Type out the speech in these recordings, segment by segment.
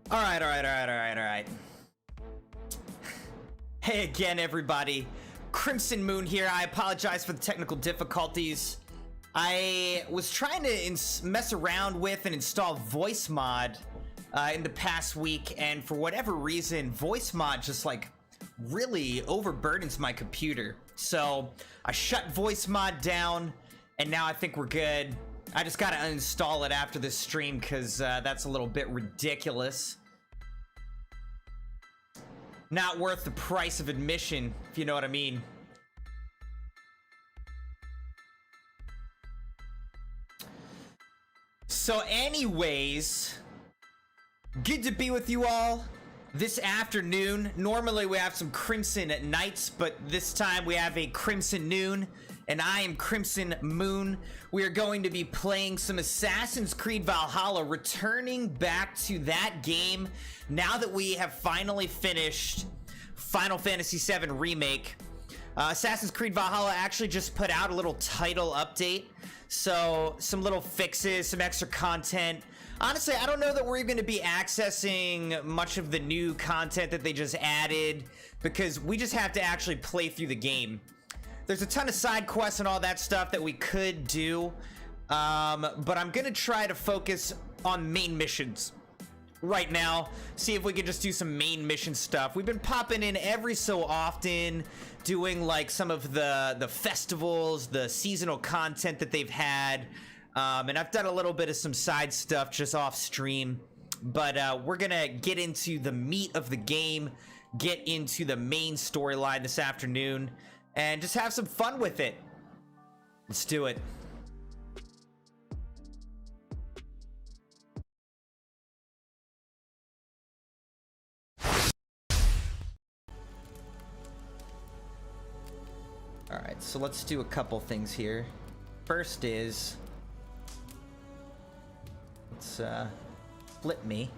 All right. Hey again, everybody. CrimsonMune here. I apologize for the technical difficulties. I was trying to mess around with and install voice mod in the past week, and for whatever reason, voice mod just like really overburdens my computer. So I shut voice mod down, and now I think we're good. I just gotta uninstall it after this stream because that's a little bit ridiculous. Not worth the price of admission, if you know what I mean. So anyways, good to be with you all this afternoon. Normally we have some Crimson at nights, but this time we have a Crimson noon, and I am CrimsonMune. We are going to be playing some Assassin's Creed Valhalla, returning back to that game now that we have finally finished Final Fantasy VII Remake. Assassin's Creed Valhalla actually just put out a little title update, so some little fixes, some extra content. Honestly, I don't know that we're going to be accessing much of the new content that they just added, because we just have to actually play through the game. There's a ton of side quests and all that stuff that we could do, but I'm gonna try to focus on main missions right now. See if we can just do some main mission stuff. We've been popping in every so often, doing like some of the festivals, the seasonal content that they've had, and I've done a little bit of some side stuff just off stream. But we're gonna get into the meat of the game, get into the main storyline this afternoon, and just have some fun with it. Let's do it. All right, so let's do a couple things here. First is, let's flip me.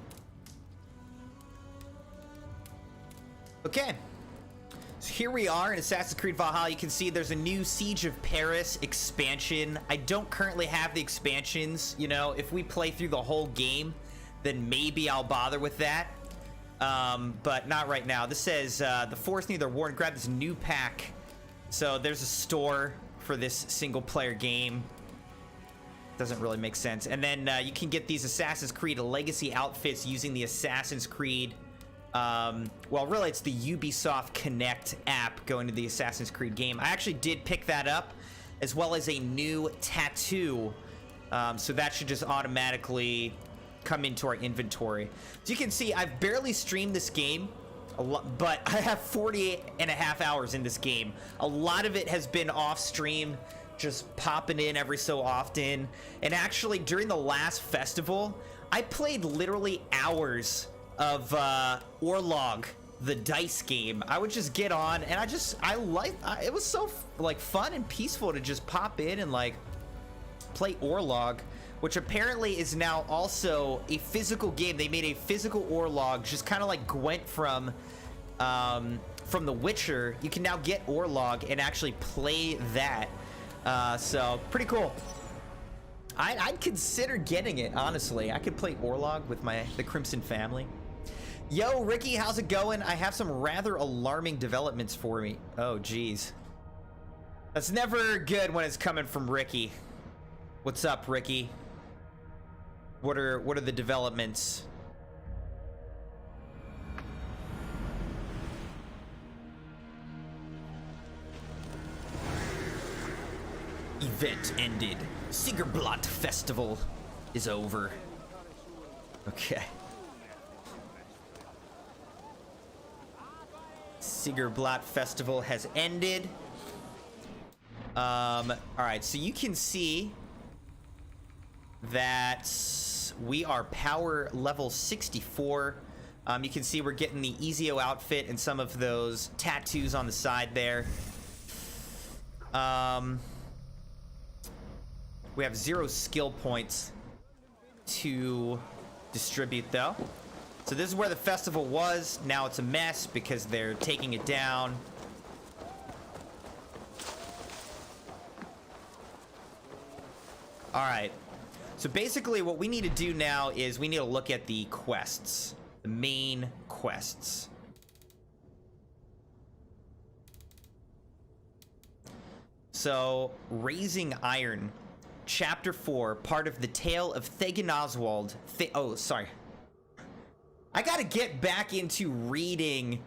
Okay. So here we are in Assassin's Creed Valhalla. You can see there's a new Siege of Paris expansion. I don't currently have the expansions. You know, if we play through the whole game, then maybe I'll bother with that. But not right now. This says, the forest near the war, and grab this new pack. So there's a store for this single player game. Doesn't really make sense. And then you can get these Assassin's Creed Legacy outfits using the Assassin's Creed well, really it's the Ubisoft Connect app going to the Assassin's Creed game. I actually did pick that up, as well as a new tattoo, so that should just automatically come into our inventory. So you can see I've barely streamed this game a lot, but I have 48.5 hours in this game. A lot of it has been off stream, just popping in every so often. And actually during the last festival, I played literally hours of Orlog, the dice game. I would just get on, and it was so like fun and peaceful to just pop in and like play Orlog, which apparently is now also a physical game. They made a physical Orlog, just kind of like Gwent from The Witcher. You can now get Orlog and actually play that. So pretty cool. I'd consider getting it, honestly. I could play Orlog with the Crimson family. Yo, Ricky, how's it going? I have some rather alarming developments for me. Oh, geez. That's never good when it's coming from Ricky. What's up, Ricky? What are the developments? Event ended. Siegerblatt Festival is over. Okay. Siegerblatt Festival has ended. All right, so you can see that we are power level 64. You can see we're getting the Ezio outfit and some of those tattoos on the side there. We have 0 skill points to distribute, though. So this is where the festival was. Now it's a mess because they're taking it down. All right. So basically what we need to do now is we need to look at the quests, the main quests. So, Raising Iron, Chapter 4, part of the Tale of Thegan Oswald. Oh, sorry. I gotta get back into reading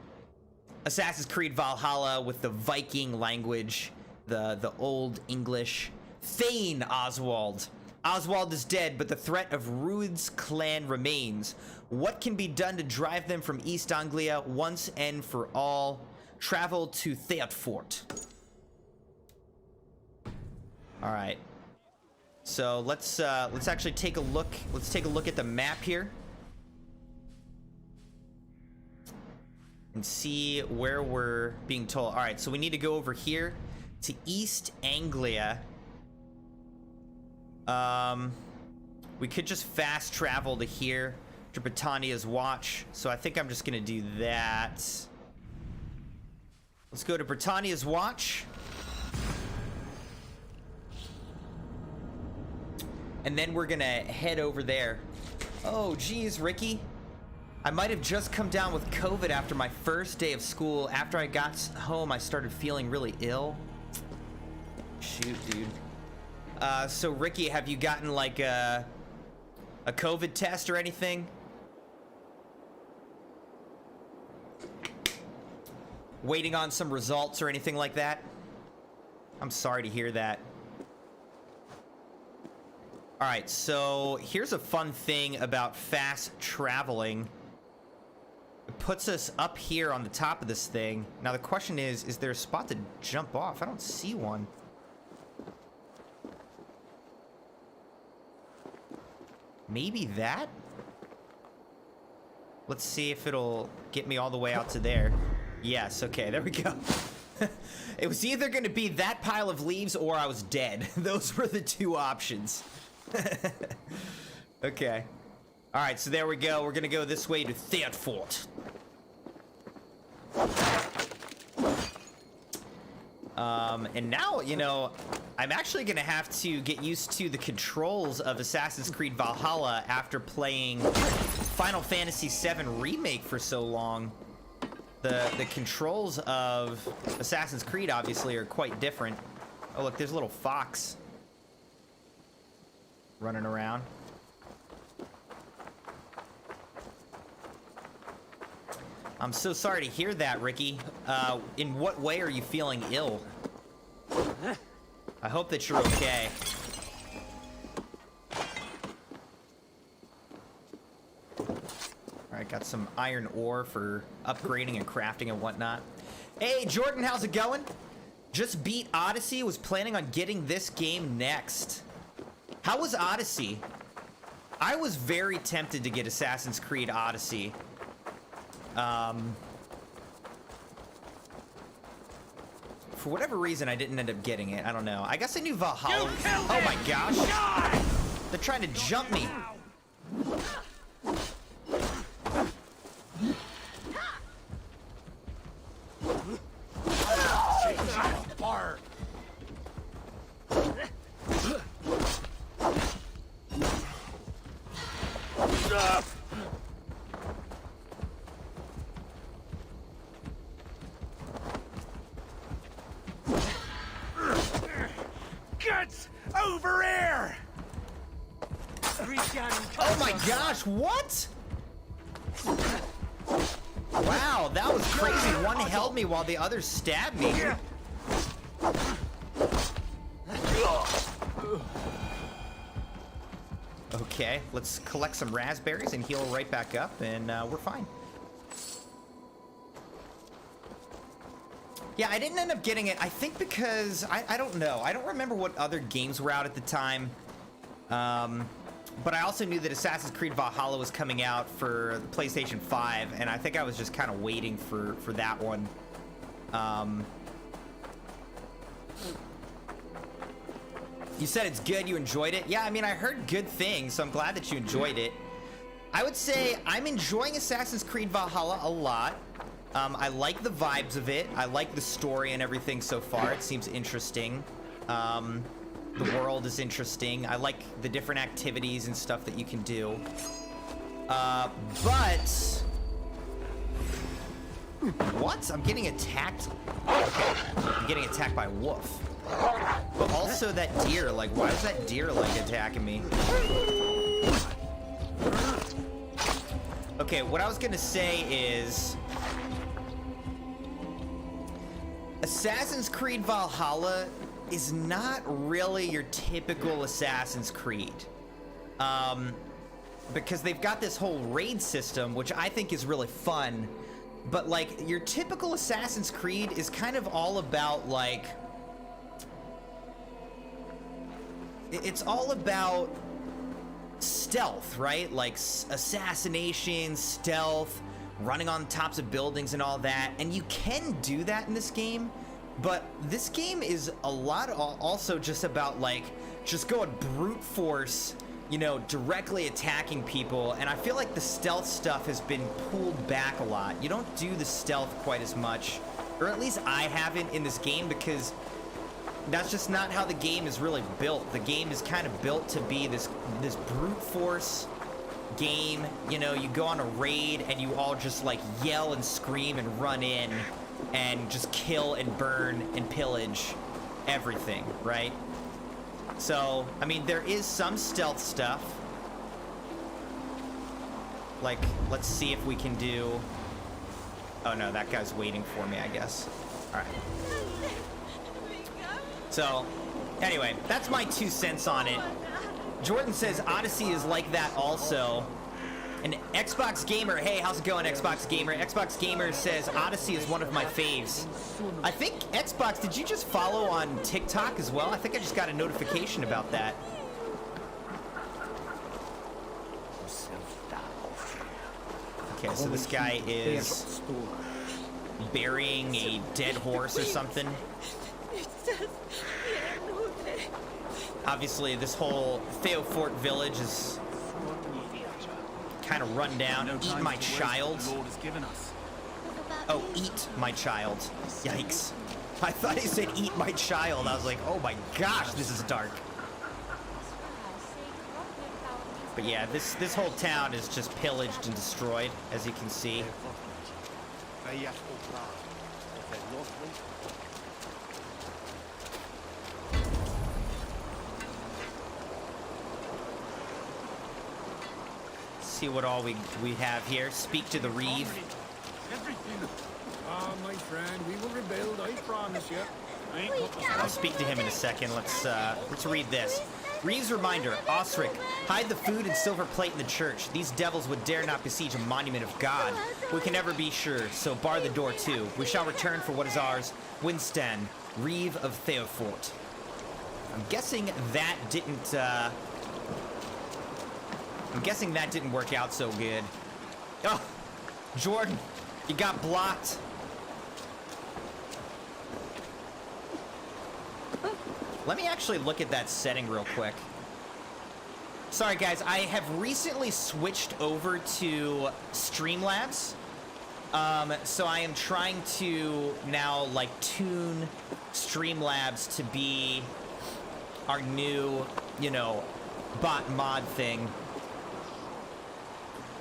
Assassin's Creed Valhalla with the Viking language, the Old English. Thane Oswald. Oswald is dead, but the threat of Rued's clan remains. What can be done to drive them from East Anglia once and for all? Travel to Theatfort. All right. So let's actually take a look. Let's take a look at the map here and see where we're being told. All right, so we need to go over here to East Anglia. We could just fast travel to here, to Britannia's Watch. So I think I'm just gonna do that. Let's go to Britannia's Watch. And then we're gonna head over there. Oh, geez, Ricky. I might have just come down with COVID after my first day of school. After I got home, I started feeling really ill. Shoot, dude. So Ricky, have you gotten like a COVID test or anything? Waiting on some results or anything like that? I'm sorry to hear that. All right, so here's a fun thing about fast traveling. It puts us up here on the top of this thing. Now the question is there a spot to jump off? I don't see one. Maybe that? Let's see if it'll get me all the way out to there. Yes, okay, there we go. It was either gonna be that pile of leaves or I was dead. Those were the two options. Okay. All right, so there we go. We're gonna go this way to Theatfort. And now, you know, I'm actually gonna have to get used to the controls of Assassin's Creed Valhalla after playing Final Fantasy VII Remake for so long. The controls of Assassin's Creed obviously are quite different. Oh, look, there's a little fox running around. I'm so sorry to hear that, Ricky. In what way are you feeling ill? I hope that you're okay. Alright, got some iron ore for upgrading and crafting and whatnot. Hey, Jordan, how's it going? Just beat Odyssey, was planning on getting this game next. How was Odyssey? I was very tempted to get Assassin's Creed Odyssey. For whatever reason, I didn't end up getting it. I don't know. I guess I knew Valhalla. Oh my gosh. God! They're trying to jump me. Guts over here! Oh my gosh, what? Wow, that was crazy. One held me while the other stabbed me. Okay, let's collect some raspberries and heal right back up, and we're fine. Yeah, I didn't end up getting it, I think because, I don't know. I don't remember what other games were out at the time. But I also knew that Assassin's Creed Valhalla was coming out for the PlayStation 5, and I think I was just kind of waiting for that one. You said it's good, you enjoyed it? Yeah, I mean, I heard good things, so I'm glad that you enjoyed it. I would say I'm enjoying Assassin's Creed Valhalla a lot. I like the vibes of it. I like the story and everything so far. It seems interesting. The world is interesting. I like the different activities and stuff that you can do. But What? I'm getting attacked? Okay. I'm getting attacked by a wolf. But also that deer. Like, why is that deer, like, attacking me? Okay, what I was gonna say is... Assassin's Creed Valhalla is not really your typical Assassin's Creed. Because they've got this whole raid system, which I think is really fun. But, like, your typical Assassin's Creed is kind of all about, like... It's all about stealth, right? Like, assassination, stealth, running on tops of buildings and all that. And you can do that in this game, but this game is a lot also just about, like, just going brute force, you know, directly attacking people. And I feel like the stealth stuff has been pulled back a lot. You don't do the stealth quite as much, or at least I haven't in this game, because that's just not how the game is really built. The game is kind of built to be this brute force game. You know, you go on a raid and you all just, like, yell and scream and run in and just kill and burn and pillage everything, right? So, I mean, there is some stealth stuff. Like, let's see if we can do... Oh no, that guy's waiting for me, I guess. Alright. So, anyway, that's my 2 cents on it. Jordan says Odyssey is like that also. And Xbox Gamer, hey, how's it going, Xbox Gamer? Xbox Gamer says Odyssey is one of my faves. I think, Xbox, did you just follow on TikTok as well? I think I just got a notification about that. Okay, so this guy is burying a dead horse or something. Obviously, this whole Theofort village is kind of run down. Eat my child. Oh, eat my child. Yikes. I thought he said eat my child. I was like, oh my gosh, this is dark. But yeah, this whole town is just pillaged and destroyed, as you can see. See what all we have here. Speak to the Reeve. Everything. Ah, my friend, we will rebuild, I promise you. I'll speak to him in a second. Let's read this. Reeve's reminder, Osric, hide the food and silver plate in the church. These devils would dare not besiege a monument of God. We can never be sure, so bar the door too. We shall return for what is ours. Winston, Reeve of Theofort. I'm guessing that didn't work out so good. Oh, Jordan, you got blocked. Let me actually look at that setting real quick. Sorry guys, I have recently switched over to Streamlabs. So I am trying to now, like, tune Streamlabs to be our new, you know, bot mod thing.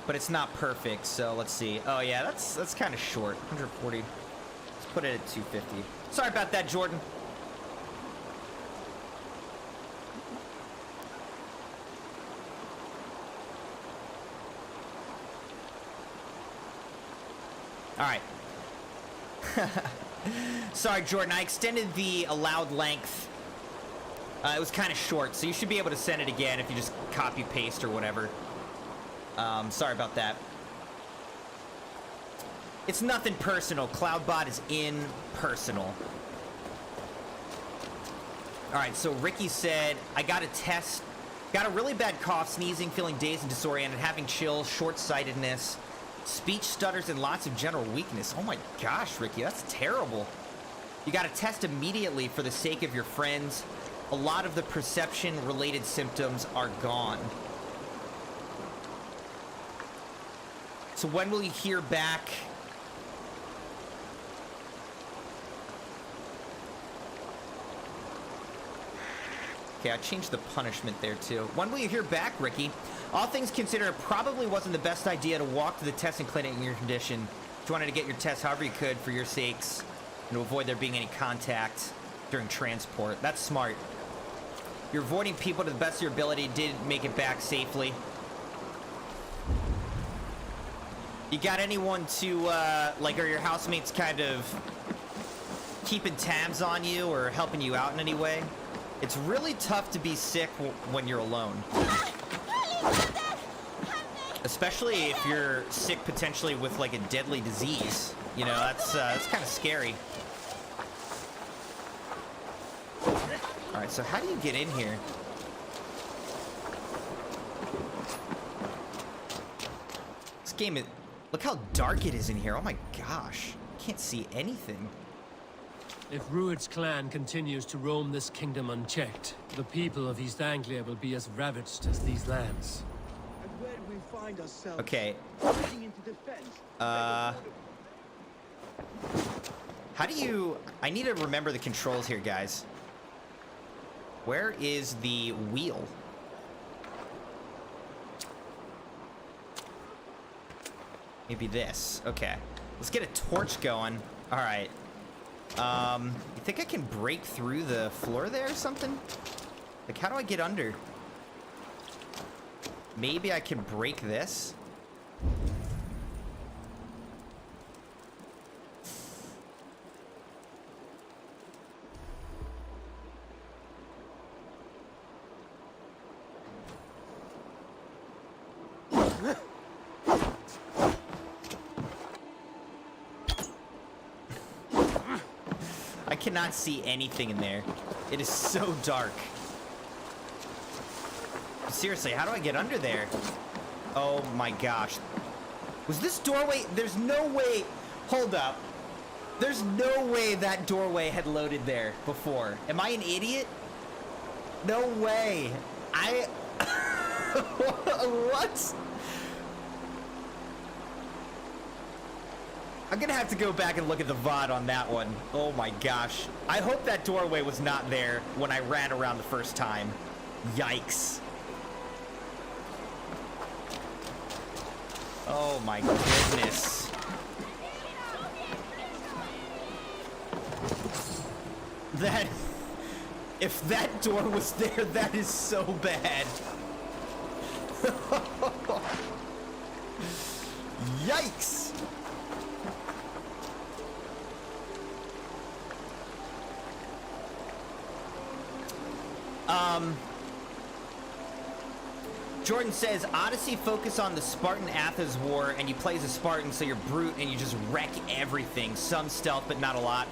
But it's not perfect, so let's see. Oh yeah, that's kind of short. 140. Let's put it at 250. Sorry about that, Jordan. All right. Sorry, Jordan. I extended the allowed length. It was kind of short, so you should be able to send it again if you just copy paste or whatever. Sorry about that. It's nothing personal. Cloudbot is impersonal. All right, so Ricky said, I got a test. Got a really bad cough, sneezing, feeling dazed and disoriented, having chills, short-sightedness, speech stutters, and lots of general weakness. Oh my gosh, Ricky, that's terrible. You got to test immediately for the sake of your friends. A lot of the perception-related symptoms are gone. So when will you hear back? Okay, I changed the punishment there too. When will you hear back, Ricky? All things considered, it probably wasn't the best idea to walk to the testing clinic in your condition. You wanted to get your test however you could for your sakes and to avoid there being any contact during transport. That's smart. You're avoiding people to the best of your ability. Did make it back safely. You got anyone to, like, are your housemates kind of keeping tabs on you or helping you out in any way? It's really tough to be sick when you're alone. Especially if you're sick potentially with, like, a deadly disease. You know, that's kind of scary. Alright, so how do you get in here? This game is... Look how dark it is in here. Oh my gosh. Can't see anything. If Rued's clan continues to roam this kingdom unchecked, the people of East Anglia will be as ravaged as these lands. And where do we find ourselves? Okay. Heading into defense. How do you... I need to remember the controls here, guys. Where is the wheel? Maybe this. Okay. Let's get a torch going. All right. You think I can break through the floor there or something? Like, how do I get under? Maybe I can break this? I cannot see anything in there. It is so dark. Seriously, how do I get under there? Oh my gosh. Was this doorway? There's no way. Hold up. There's no way that doorway had loaded there before. Am I an idiot? No way. What? I'm gonna have to go back and look at the VOD on that one. Oh my gosh. I hope that doorway was not there when I ran around the first time. Yikes. Oh my goodness. That... If that door was there, that is so bad. Yikes! Jordan says, Odyssey focus on the Spartan-Athens war, and you play as a Spartan, so you're brute, and you just wreck everything. Some stealth, but not a lot.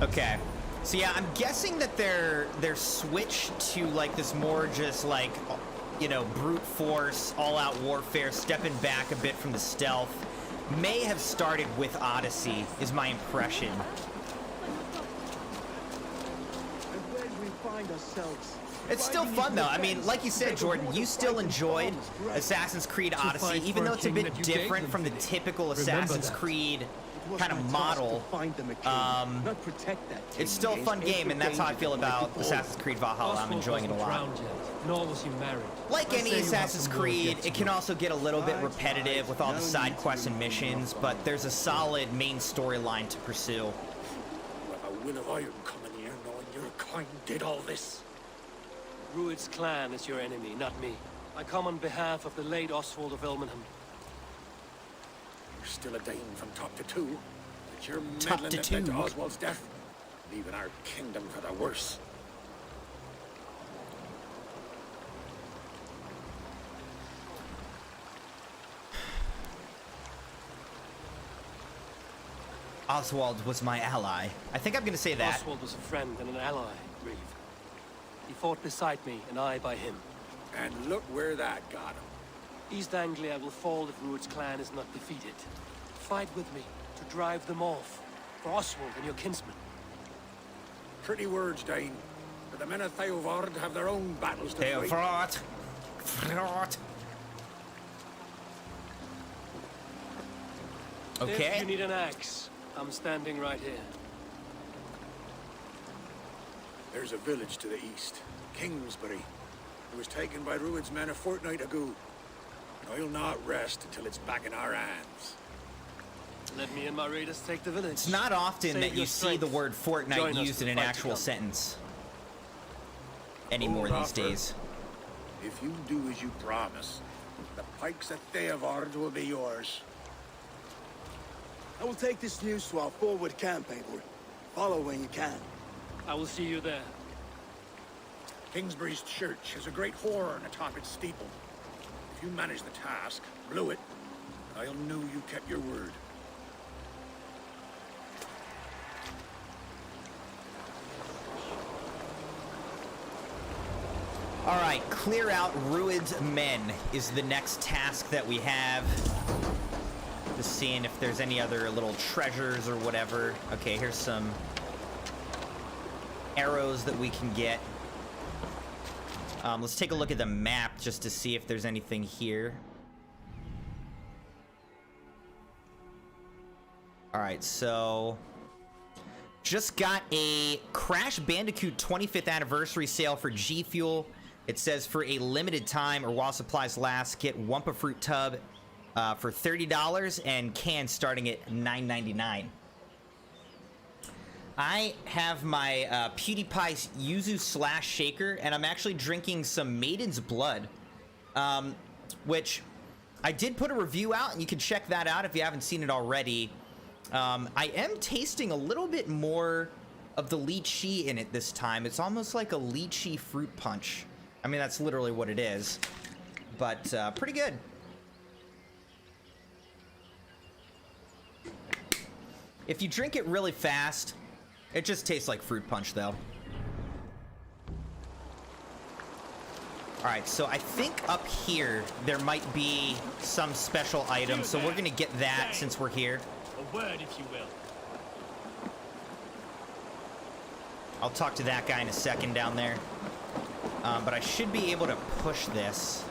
Okay. So yeah, I'm guessing that they're switched to, like, this more just, like, you know, brute force, all-out warfare, stepping back a bit from the stealth. May have started with Odyssey, is my impression. And where do we find ourselves? It's still fun, though. I mean, like you said, Jordan, you still enjoyed Assassin's Creed Odyssey, even though it's a bit different from the typical Assassin's Creed kind of model. It's still a fun game, and that's how I feel about Assassin's Creed Valhalla. I'm enjoying it a lot. Nor was he married. Like any Assassin's Creed, it can also get a little bit repetitive with all the side quests and missions, but there's a solid main storyline to pursue. With a will of iron coming here, knowing your kind did all this. Rued's clan is your enemy, not me. I come on behalf of the late Oswald of Ilmenham. You're still a Dane from top to two, but you're Top meddling to that led two. to Oswald's death, leaving our kingdom for the worse. Oswald was my ally. I think I'm gonna say that. Oswald was a friend and an ally, Reeve. He fought beside me, and I by him. And look where that got him. East Anglia will fall if Rued's clan is not defeated. Fight with me to drive them off, for Oswald and your kinsmen. Pretty words, Dane. But the men of Theovard have their own battles to fight. Theovard. If Okay. you need an axe, I'm standing right here. There's a village to the east, Kingsbury. It was taken by Rued's men a fortnight ago. I'll not rest until it's back in our hands. Let me and my raiders take the village. It's not often Save that you your see the strength. word Fortnite Join us used for in the an fight to actual come. sentence anymore these days. If you do as you promise, the pikes at Theovard will be yours. I will take this news to our forward camp, Eivor. Follow when you can. I will see you there. Kingsbury's church has a great horn atop its steeple. If you manage the task, blew it, I'll know you kept your word. All right, clear out Rued's men is the next task that we have. Just seeing if there's any other little treasures or whatever. Okay, here's some arrows that we can get. Let's take a look at the map just to see if there's anything here. All right, so just got a Crash Bandicoot 25th anniversary sale for G Fuel. It says for a limited time or while supplies last, get Wumpa Fruit Tub for $30 and cans starting at $9.99. I have my PewDiePie's Yuzu Slash Shaker, and I'm actually drinking some Maiden's Blood, which I did put a review out, and you can check that out if you haven't seen it already. I am tasting a little bit more of the lychee in it this time. It's almost like a lychee fruit punch. I mean, that's literally what it is, but pretty good. If you drink it really fast, it just tastes like fruit punch, though. All right, so I think up here there might be some special item, so we're gonna get that since we're here. A word, if you will. I'll talk to that guy in a second down there. But I should be able to push this.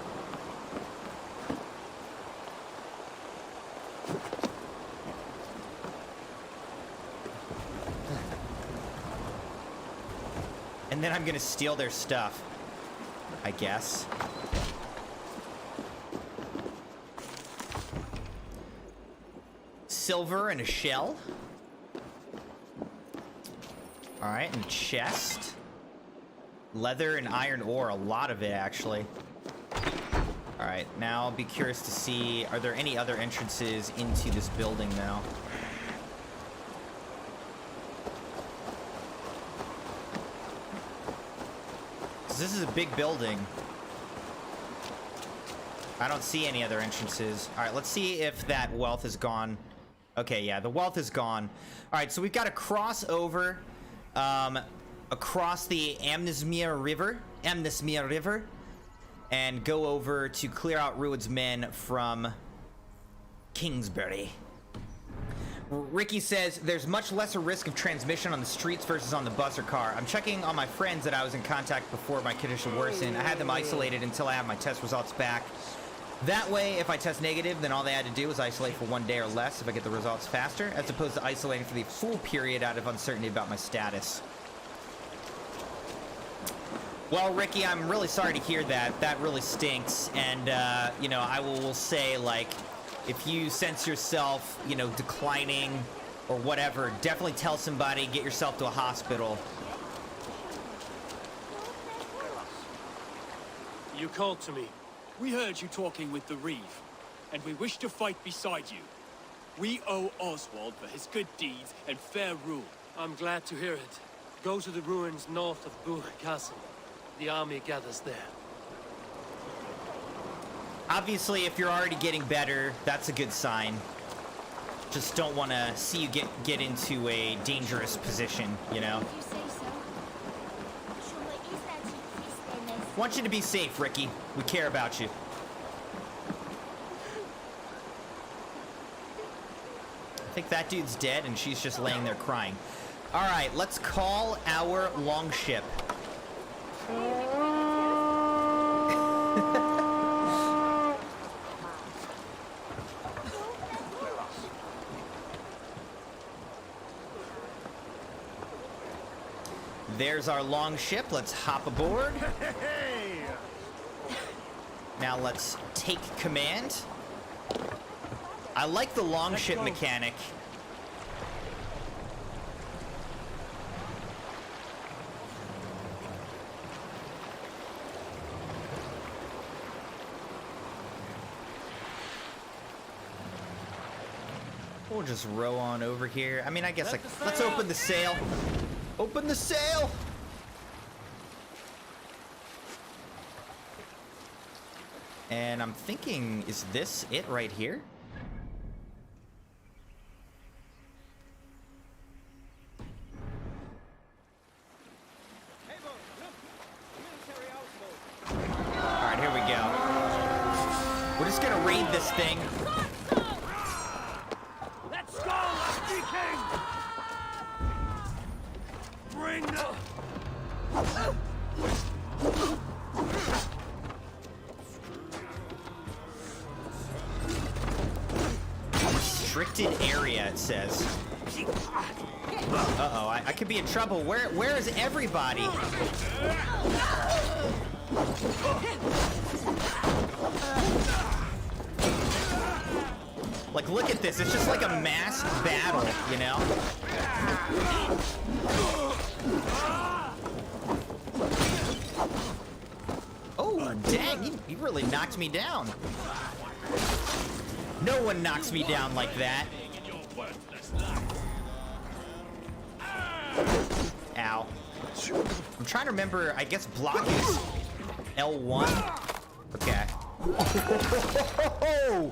And then I'm gonna steal their stuff, I guess. Silver and a shell. All right, and a chest. Leather and iron ore, a lot of it actually. All right, now I'll be curious to see, are there any other entrances into this building now? This is a big building. I don't see any other entrances. All right, let's see if that wealth is gone. Okay, yeah, the wealth is gone. All right, so we've got to cross over across the Amnesmere River, and go over to clear out Rued's men from Kingsbury. Ricky says, there's much lesser risk of transmission on the streets versus on the bus or car. I'm checking on my friends that I was in contact before my condition worsened. I had them isolated until I have my test results back. That way, if I test negative, then all they had to do was isolate for 1 day or less if I get the results faster, as opposed to isolating for the full period out of uncertainty about my status. Well, Ricky, I'm really sorry to hear that. That really stinks. And, you know, I will say, like, if you sense yourself, you know, declining or whatever, definitely tell somebody, get yourself to a hospital. You called to me. We heard you talking with the Reeve, and we wish to fight beside you. We owe Oswald for his good deeds and fair rule. I'm glad to hear it. Go to the ruins north of Buch Castle. The army gathers there. Obviously, if you're already getting better, that's a good sign. Just don't want to see you get into a dangerous position, you know? Want you to be safe, Ricky. We care about you. I think that dude's dead and she's just laying there crying. All right, let's call our longship. There's our longship. Let's hop aboard. Now let's take command. I like the longship mechanic. We'll just row on over here. I mean, I guess let's open the sail. Open the sail! And I'm thinking, is this it right here? Alright, here we go. We're just gonna raid this thing. Let's go, Lusty King! Bring the... Restricted area, it says. Uh-oh, I could be in trouble. Where is everybody? Like, look at this. It's just like a mass battle, you know? Oh, dang, you really knocked me down. No one knocks me down like that. Ow. I'm trying to remember, I guess block is L1? Okay. Oh!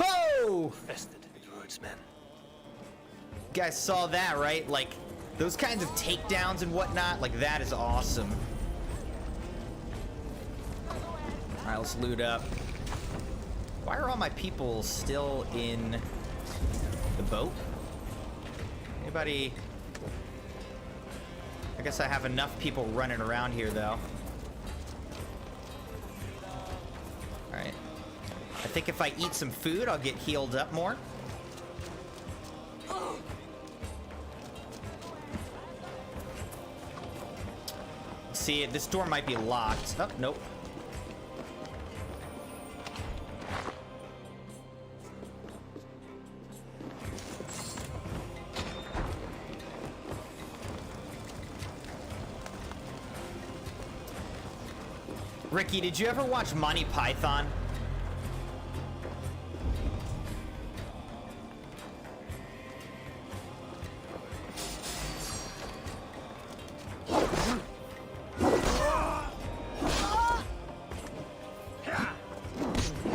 Oh! Vested woodsman. You guys saw that, right? Like, those kinds of takedowns and whatnot, like, that is awesome. Alright, let's loot up. Why are all my people still in the boat? Anybody? I guess I have enough people running around here, though. Alright. I think if I eat some food, I'll get healed up more. See, this door might be locked. Oh, nope. Ricky, did you ever watch Monty Python?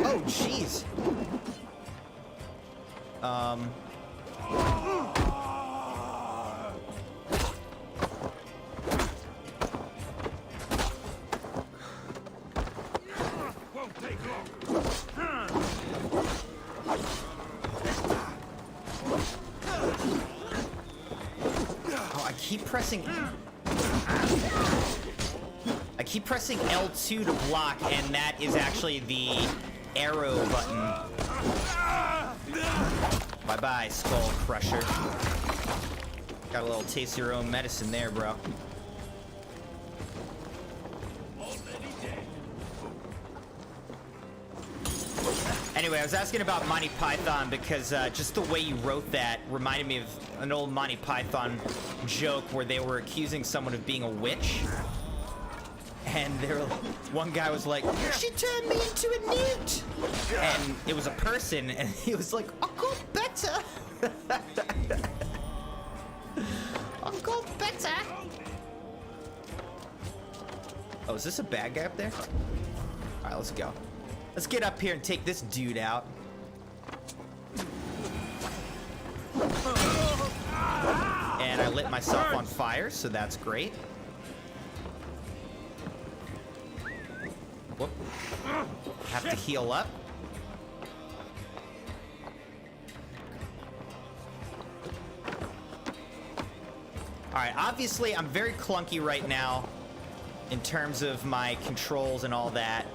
Oh, jeez. I keep pressing L2 to block, and that is actually the arrow button. Bye-bye, Skull Crusher. Got a little taste of your own medicine there, bro. Anyway, I was asking about Monty Python because just the way you wrote that reminded me of an old Monty Python joke where they were accusing someone of being a witch. And they were, one guy was like, "She turned me into a newt!" And it was a person, and he was like, "I got better!" I got better! Oh, is this a bad guy up there? Alright, let's go. Let's get up here and take this dude out. And I lit myself on fire, so that's great. Whoop. Have to heal up. Alright, obviously I'm very clunky right now in terms of my controls and all that.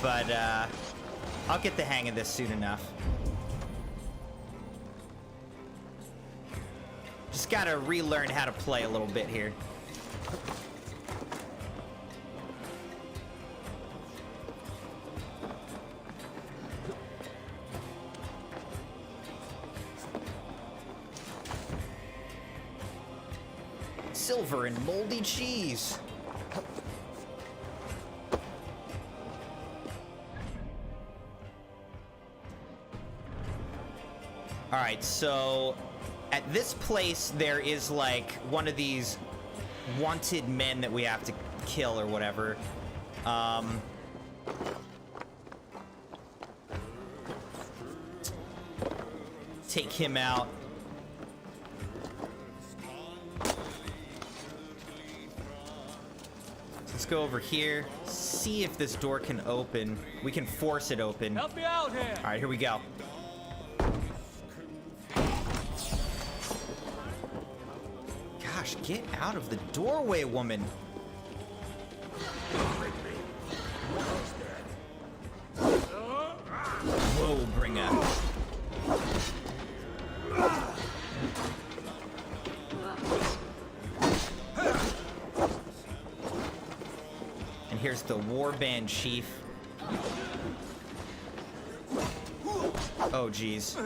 But, I'll get the hang of this soon enough. Just gotta relearn how to play a little bit here. silver and moldy cheese. All right, so at this place, there is like one of these wanted men that we have to kill or whatever. Take him out. Let's go over here, see if this door can open. We can force it open. Help me out here! All right, here we go. Gosh, get out of the doorway, woman. Whoa, bringer. And here's the warband chief. Oh, geez.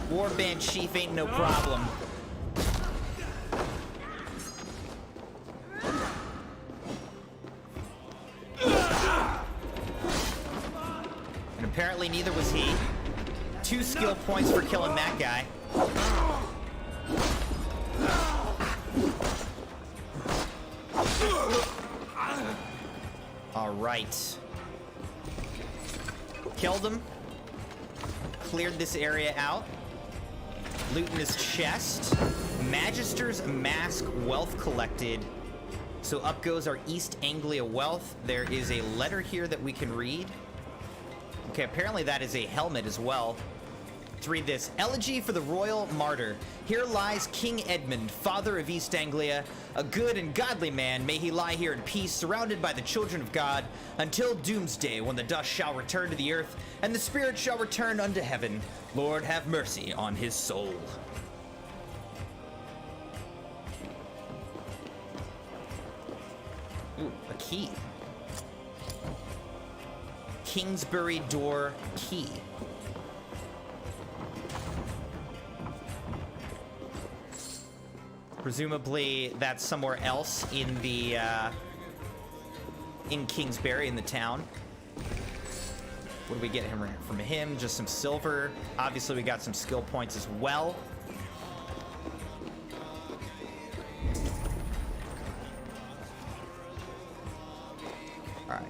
Warband chief ain't no problem. And apparently neither was he. 2 skill points for killing that guy. All right. Killed him. Cleared this area out. Loot in his chest. Magister's Mask wealth collected. So up goes our East Anglia wealth. There is a letter here that we can read. Okay, apparently that is a helmet as well. Let's read this. Elegy for the Royal Martyr. Here lies King Edmund, father of East Anglia, a good and godly man. May he lie here in peace, surrounded by the children of God, until doomsday, when the dust shall return to the earth, and the spirit shall return unto heaven. Lord, have mercy on his soul. Ooh, a key. Kingsbury door key. Presumably that's somewhere else in the in Kingsbury, in the town. What do we get from him? Just some silver. Obviously we got some skill points as well. All right.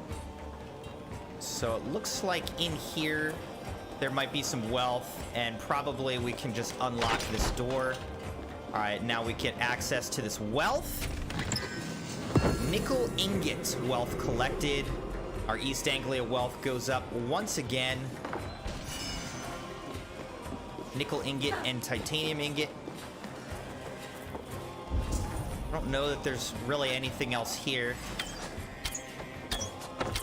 So it looks like in here there might be some wealth, and probably we can just unlock this door. All right, now we get access to this wealth. Nickel ingot wealth collected. Our East Anglia wealth goes up once again. Nickel ingot and titanium ingot. I don't know that there's really anything else here.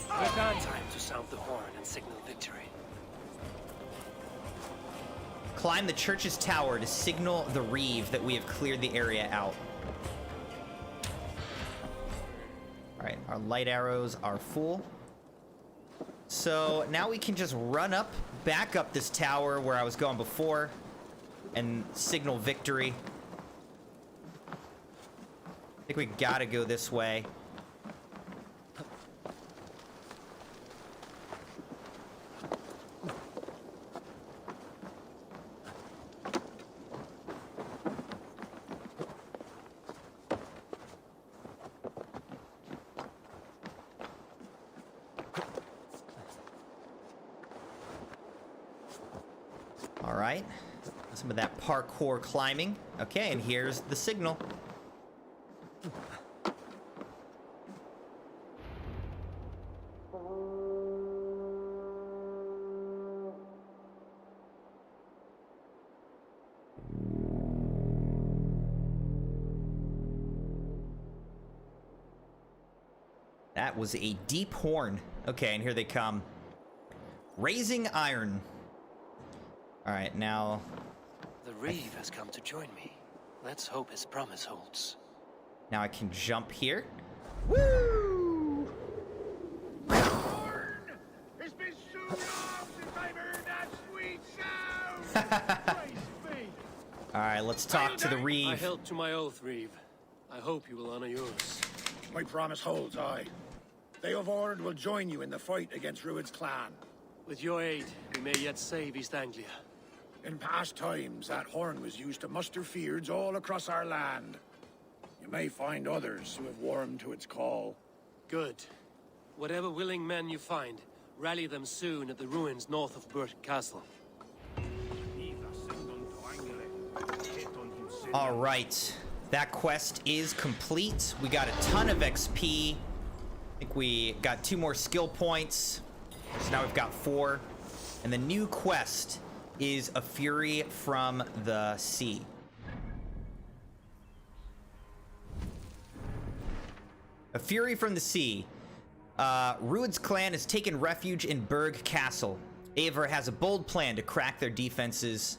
Time to sound the horn and signal victory. Climb the church's tower to signal the reeve that we have cleared the area out. All right, our light arrows are full. So now we can just run up, back up this tower where I was going before, and signal victory. I think we gotta go this way. All right, some of that parkour climbing. Okay, and here's the signal. That was a deep horn. Okay, and here they come. Raising iron. All right, now... The reeve has come to join me. Let's hope his promise holds. Now I can jump here. Woo! It's been soon All right, let's talk to the I Reeve. held to my oath, Reeve. I hope you will honor yours. My promise holds, aye. They of Ord will join you in the fight against Rued's clan. With your aid, we may yet save East Anglia. In past times, that horn was used to muster fyrds all across our land. You may find others who have warmed to its call. Good. Whatever willing men you find, rally them soon at the ruins north of Burt Castle. All right, that quest is complete. We got a ton of XP. I think we got 2 more skill points. So now we've got 4. And the new quest is A Fury from the Sea. A Fury from the Sea. Rued's clan has taken refuge in Berg Castle. Eivor has a bold plan to crack their defenses.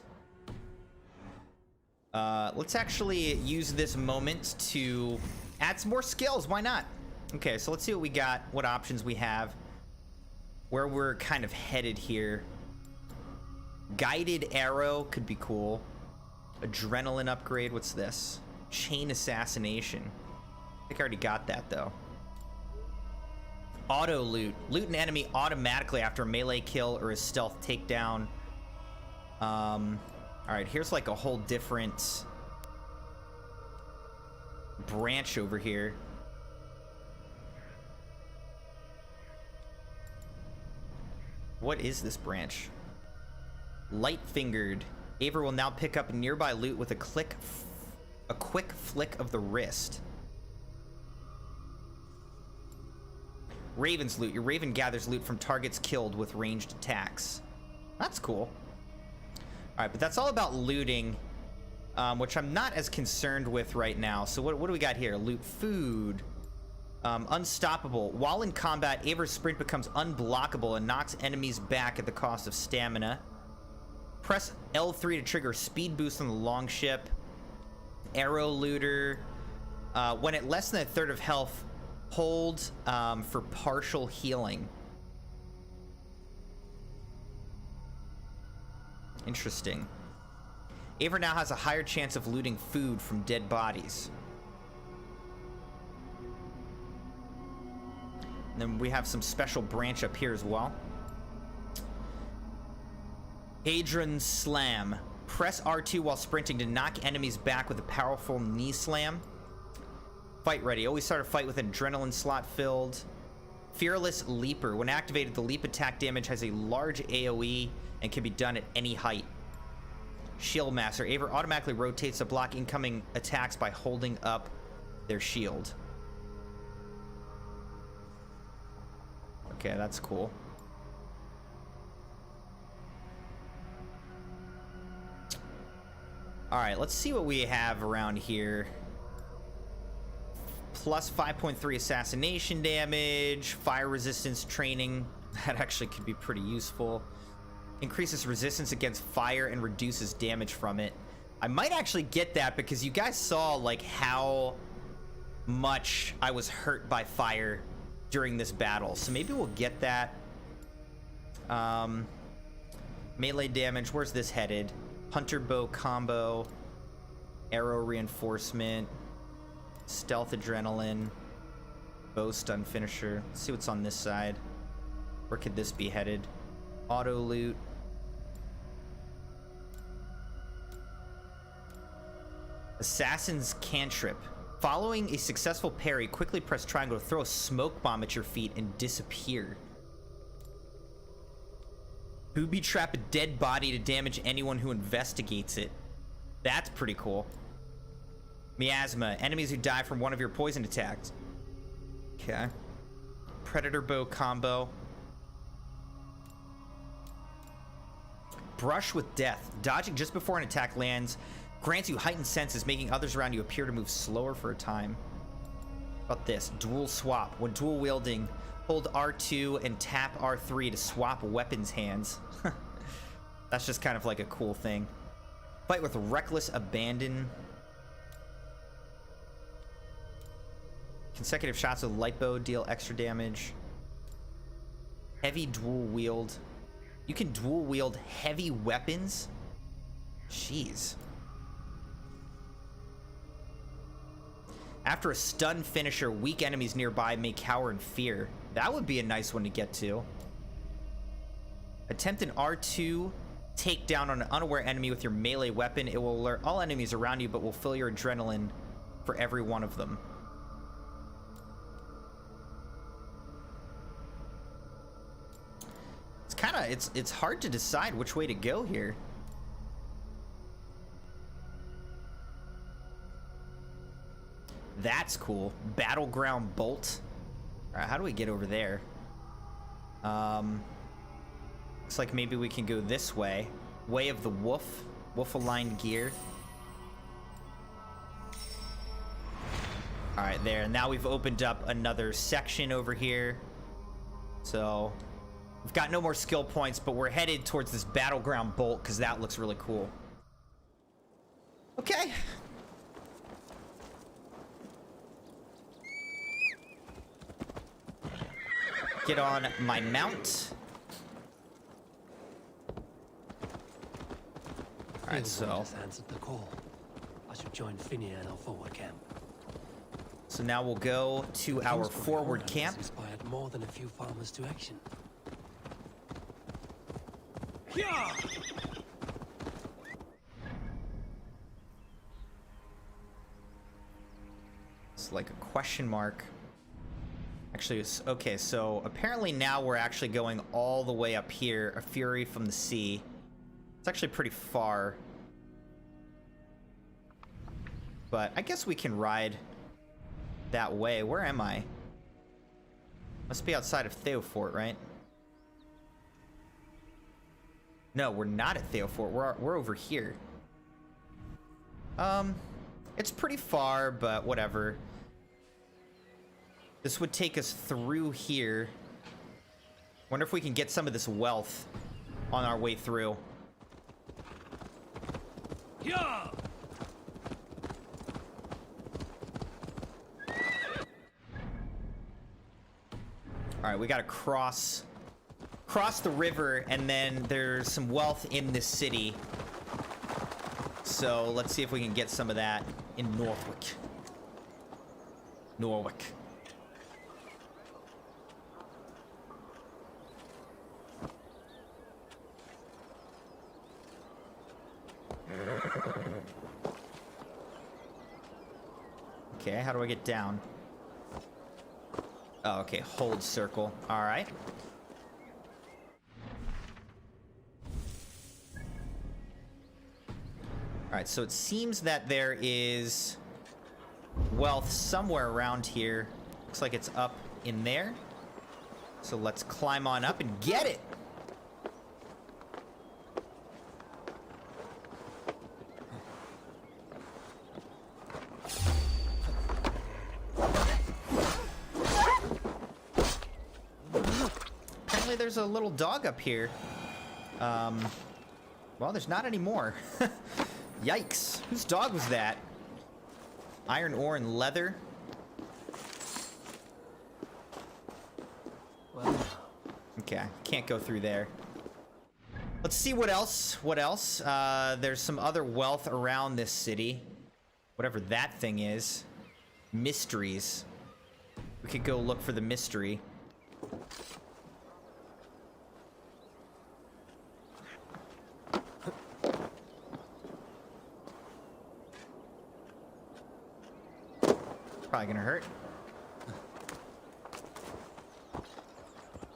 Let's actually use this moment to add some more skills. Why not? Okay, so let's see what we got, what options we have, where we're kind of headed here. Guided arrow could be cool. Adrenaline upgrade. What's this? Chain assassination. I think I already got that though. Auto loot. Loot an enemy automatically after a melee kill or a stealth takedown. Alright, here's like a whole different branch over here. What is this branch? Light-fingered. Eivor will now pick up nearby loot with a quick flick of the wrist. Raven's loot. Your Raven gathers loot from targets killed with ranged attacks. That's cool. Alright, but that's all about looting, which I'm not as concerned with right now. So what do we got here? Loot food. Unstoppable. While in combat, Eivor's sprint becomes unblockable and knocks enemies back at the cost of stamina. Press L3 to trigger speed boost on the longship. Arrow looter. When at less than a third of health, hold for partial healing. Interesting. Eivor now has a higher chance of looting food from dead bodies. And then we have some special branch up here as well. Hadron Slam. Press R2 while sprinting to knock enemies back with a powerful knee slam. Fight ready. Always start a fight with an adrenaline slot filled. Fearless Leaper. When activated, the leap attack damage has a large AoE and can be done at any height. Shield Master. Eivor automatically rotates to block incoming attacks by holding up their shield. Okay, that's cool. Alright, let's see what we have around here. Plus 5.3 assassination damage, fire resistance training. That actually could be pretty useful. Increases resistance against fire and reduces damage from it. I might actually get that because you guys saw like how much I was hurt by fire during this battle. So maybe we'll get that. Melee damage, where's this headed? Hunter bow combo, arrow reinforcement, stealth adrenaline, bow stun finisher. Let's see what's on this side. Where could this be headed? Auto loot. Assassin's cantrip. Following a successful parry, quickly press triangle to throw a smoke bomb at your feet and disappear. Booby trap a dead body to damage anyone who investigates it. That's pretty cool. Miasma. Enemies who die from one of your poison attacks. Okay. Predator bow combo. Brush with death. Dodging just before an attack lands grants you heightened senses, making others around you appear to move slower for a time. How about this? Dual swap. When dual wielding, hold R2 and tap R3 to swap weapons hands. That's just kind of like a cool thing. Fight with reckless abandon. Consecutive shots with light bow deal extra damage. Heavy dual wield. You can dual wield heavy weapons Jeez. After a stun finisher, weak enemies nearby may cower in fear. That would be a nice one to get to. Attempt an R2 takedown on an unaware enemy with your melee weapon. It will alert all enemies around you, but will fill your adrenaline for every one of them. It's kind of, it's hard to decide which way to go here. That's cool. Battleground bolt. All right, how do we get over there? Looks like maybe we can go this way. Way of the Wolf. Wolf-aligned gear. All right, there. Now we've opened up another section over here. So we've got no more skill points, but we're headed towards this battleground bolt because that looks really cool. Okay. Get on my mount. All right, so answered the call. I should join Finney at our forward camp. So now we'll go to our forward camp. Inspired more than a few farmers to action. Yeah! It's like a question mark. Actually, it's okay. So apparently now we're actually going all the way up here. A fury from the sea. It's actually pretty far. But I guess we can ride that way. Where am I? Must be outside of Theofort, right? No, we're not at Theofort. We're over here. It's pretty far, but whatever. This would take us through here. Wonder if we can get some of this wealth on our way through. Yeah! All right, we gotta cross the river, and then there's some wealth in this city. So let's see if we can get some of that in Norwich. Okay, how do I get down? Oh, okay, hold circle. All right. All right, so it seems that there is wealth somewhere around here. Looks like it's up in there. So let's climb on up and get it. Apparently there's a little dog up here. Well, there's not anymore. Yikes. Whose dog was that? Iron ore and leather. Well, Okay, can't go through there. Let's see what else. There's some other wealth around this city. Whatever that thing is. Mysteries. We could go look for the mystery. Probably gonna hurt.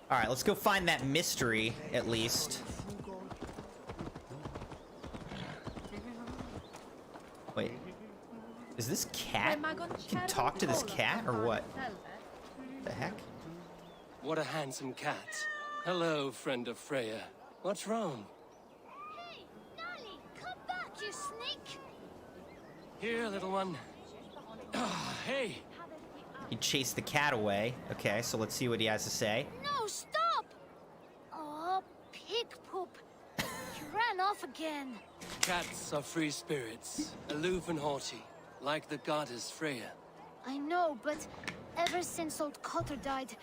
All right, let's go find that mystery at least. Wait, is this cat? Can you talk to this cat or what? The heck? What a handsome cat. Hello, friend of Freya. What's wrong? Hey, Nally, come back, you sneak! Here, little one. Ah, hey. He chased the cat away. Okay, so let's see what he has to say. No, stop! Oh, pig poop. You ran off again. Cats are free spirits, aloof and haughty, like the goddess Freya. I know, but ever since old Cotter died,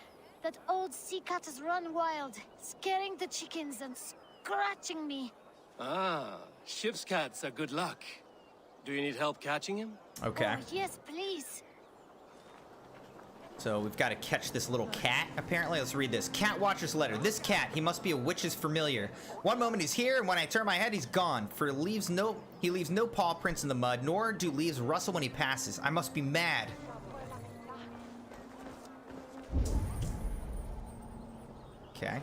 that old sea cat has run wild, scaring the chickens and scratching me. Ah, Ship's cats are good luck. Do you need help catching him? Okay. Oh, yes, please. So we've got to catch this little cat, apparently. Let's read this. Cat Watcher's letter. This cat, he must be a witch's familiar. One moment he's here, and when I turn my head, he's gone. For he leaves no paw prints in the mud, nor do leaves rustle when he passes. I must be mad. Okay.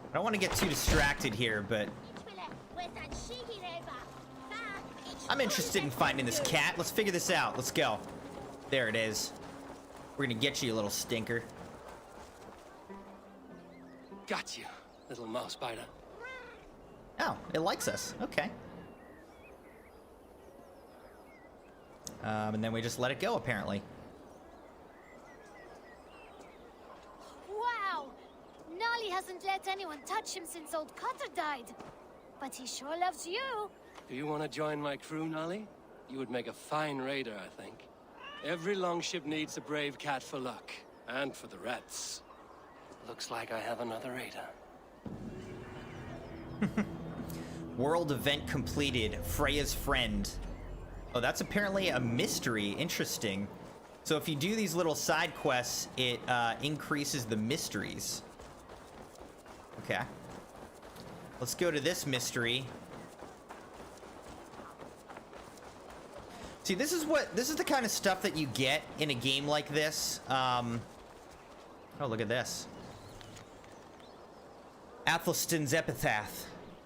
I don't want to get too distracted here, but I'm interested in finding this cat. Let's figure this out. Let's go. There it is. We're gonna get you, you little stinker. Got you, little mouse biter. Oh, it likes us. Okay. And then we just let it go, apparently. Wow! Nolly hasn't let anyone touch him since old Cutter died. But he sure loves you. Do you want to join my crew, Nolly? You would make a fine raider, I think. Every longship needs a brave cat for luck. And for the rats. Looks like I have another raider. World event completed. Freya's friend. Oh, that's apparently a mystery. Interesting. So if you do these little side quests, it increases the mysteries. Okay. Let's go to this mystery. See, this is the kind of stuff that you get in a game like this. Oh, look at this. Athelstan's epitaph.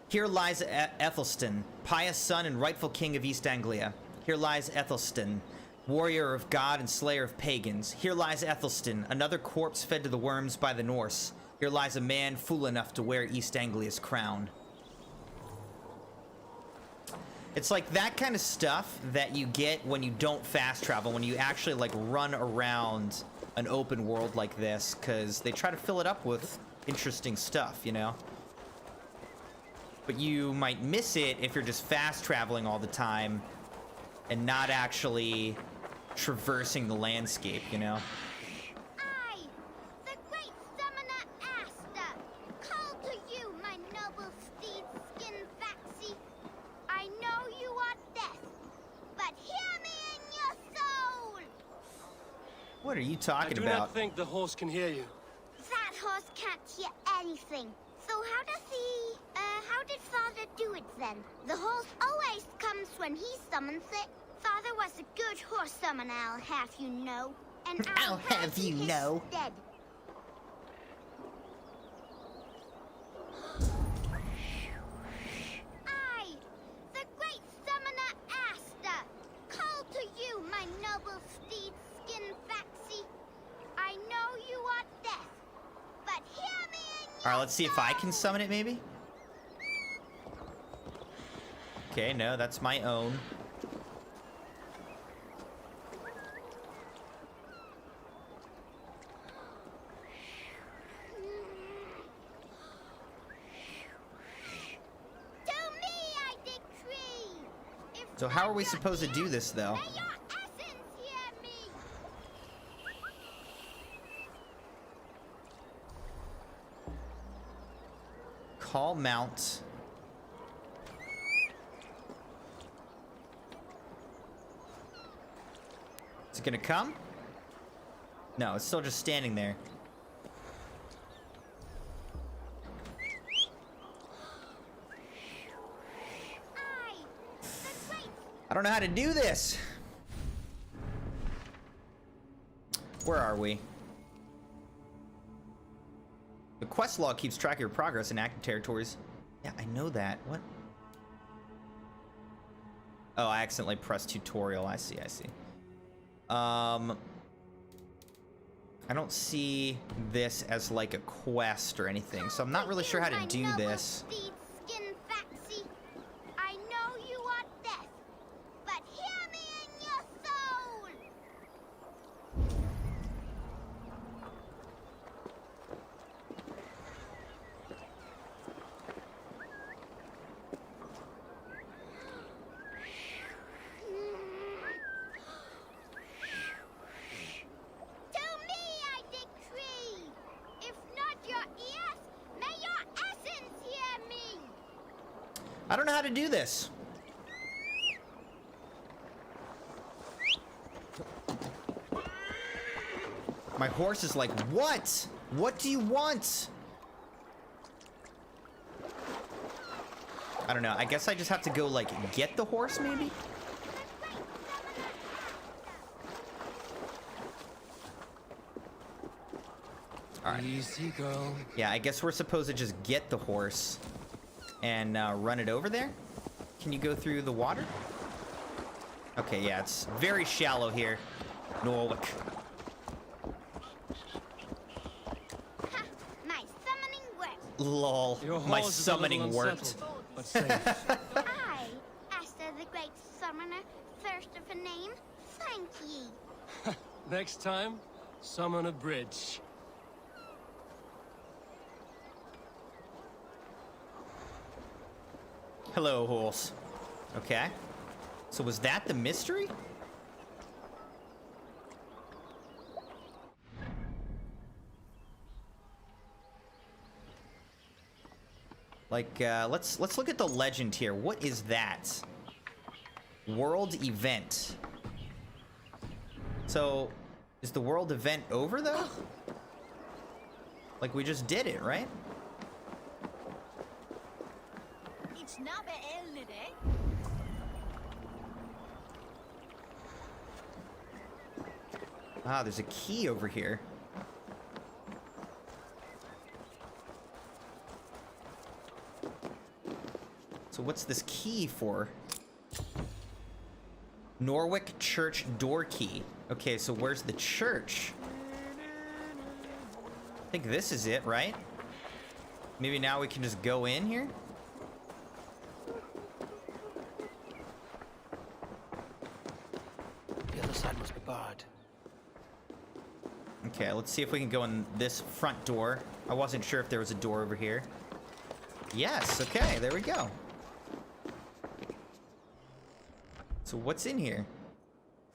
Here lies Ethelstan, pious son and rightful king of East Anglia. Here lies Ethelstan, warrior of God and slayer of pagans. Here lies Ethelstan, another corpse fed to the worms by the Norse. Here lies a man fool enough to wear East Anglia's crown. It's like that kind of stuff that you get when you don't fast travel, when you actually like run around an open world like this, because they try to fill it up with interesting stuff, you know? But you might miss it if you're just fast traveling all the time and not actually traversing the landscape, you know? I, the great summoner Asta, call to you, my noble steed skin Faxi. I know you are death, but hear me in your soul! What are you talking I do about? not think the horse can hear you. That horse can't hear anything. So how did Father do it then? The horse always comes when he summons it. Father was a good horse summoner, I'll have you know. And I'll have you know. Dead. I, the great summoner Asta, call to you, my noble steed skin Faxi. I know you are death, but hear me in your Alright, let's see if I can summon it, maybe? Okay, no, that's my own. So how are we supposed to do this, though? May your essence hear me. Call mount. Is it gonna come? No, it's still just standing there. I don't know how to do this. Where are we? The quest log keeps track of your progress in active territories. Yeah, I know that. What? Oh, I accidentally pressed tutorial. I see, I see. I don't see this as like a quest or anything, so I'm not really sure how to do this. I know you are death, but hear me in your soul. To I don't know how to do this. My horse is like, what? What do you want? I don't know. I guess I just have to go, like, get the horse, maybe? Alright. Easy, girl. Yeah, I guess we're supposed to just get the horse and run it over there. Can you go through the water? Okay, yeah, it's very shallow here. Norwick. Ha! My summoning worked. Lol. Your My horse is a summoning little worked. unsettled, but safe. I, Asta the Great Summoner, thirst of a name, thank ye. Next time, summon a bridge. Hello, horse. Okay. So was that the mystery? Like, let's look at the legend here. What is that? World event. So, is the world event over, though? Like, we just did it, right? Ah, there's a key over here. So what's this key for? Norwick Church door key. Okay, so where's the church? I think this is it, right? Maybe now we can just go in here? The other side must be barred. Okay, let's see if we can go in this front door. I wasn't sure if there was a door over here. Yes, okay, there we go. So what's in here?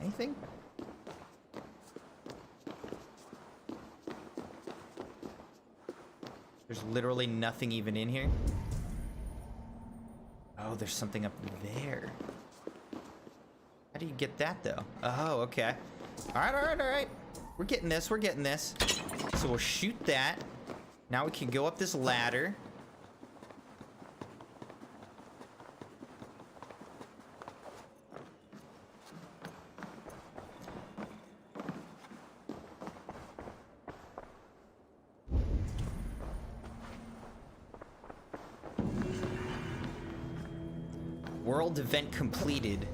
Anything? There's literally nothing even in here. Oh, there's something up there. How do you get that, though? Oh, okay. All right, all right, all right. We're getting this, we're getting this. So we'll shoot that. Now we can go up this ladder. World event completed.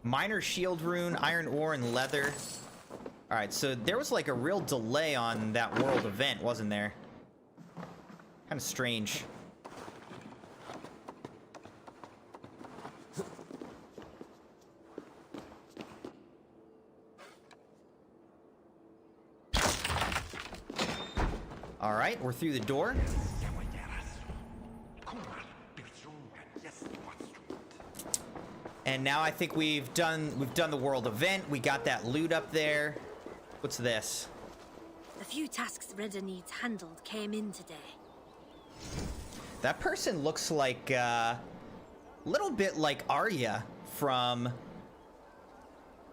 Minor shield rune, iron ore, and leather. Alright, so there was like a real delay on that world event, wasn't there? Kind of strange. Alright, we're through the door. And now I think we've done the world event. We got that loot up there. What's this? The few tasks Redder needs handled came in today. That person looks like a little bit like Arya from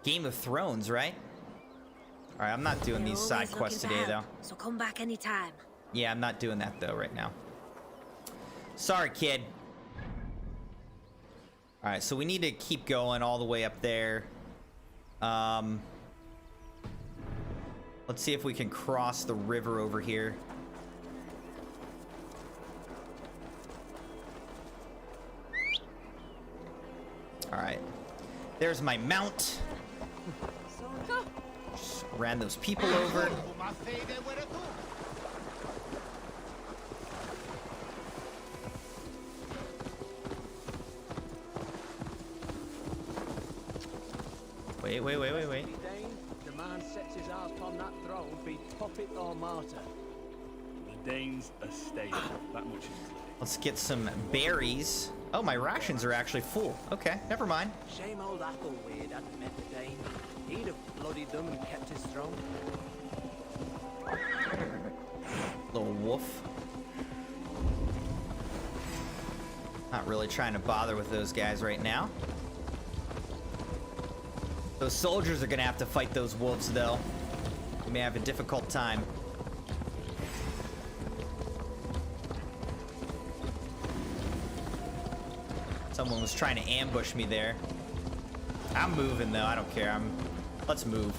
Game of Thrones, right? All right, I'm not doing these side quests today, though. So come back anytime. Yeah, I'm not doing that, though, right now. Sorry, kid. All right, so we need to keep going all the way up there. Let's see if we can cross the river over here. All right. There's my mount. Just ran those people over. Wait. The man sets his eyes upon that throne, be puppet or martyr. The Danes are stable, that much is clear. Let's get some berries. Oh, my rations are actually full. Okay, never mind. Shame old Athelweird hadn't met the Dane. He'd have bloodied them and kept his throne. Little wolf. Not really trying to bother with those guys right now. Those soldiers are gonna have to fight those wolves, though. We may have a difficult time. Someone was trying to ambush me there. I'm moving, though. I don't care. Let's move.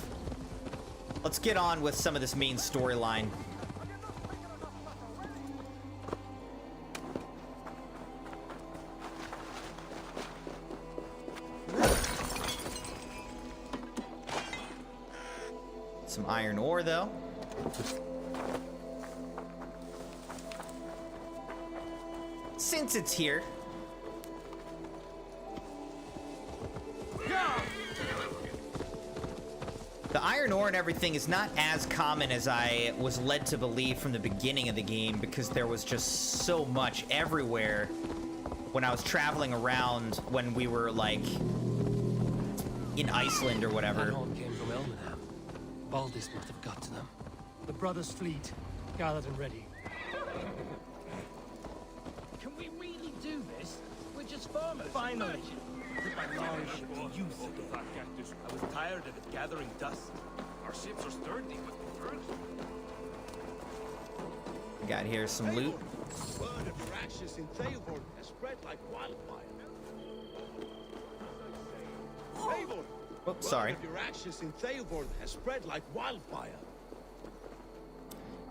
Let's get on with some of this main storyline. Some iron ore, though. Since it's here. The iron ore and everything is not as common as I was led to believe from the beginning of the game, because there was just so much everywhere when I was traveling around when we were, like, in Iceland or whatever. That horn came from Elmenham. Baldis must have got to them. The brothers' fleet, gathered and ready. Can we really do this? We're just farmers. Finally. I was tired of it gathering dust. Our ships are sturdy with the We got here some loot. Word of your actions in Theoborn has spread like wildfire. Eivor, Oops, sorry. word of your actions in Theoborn has spread like wildfire.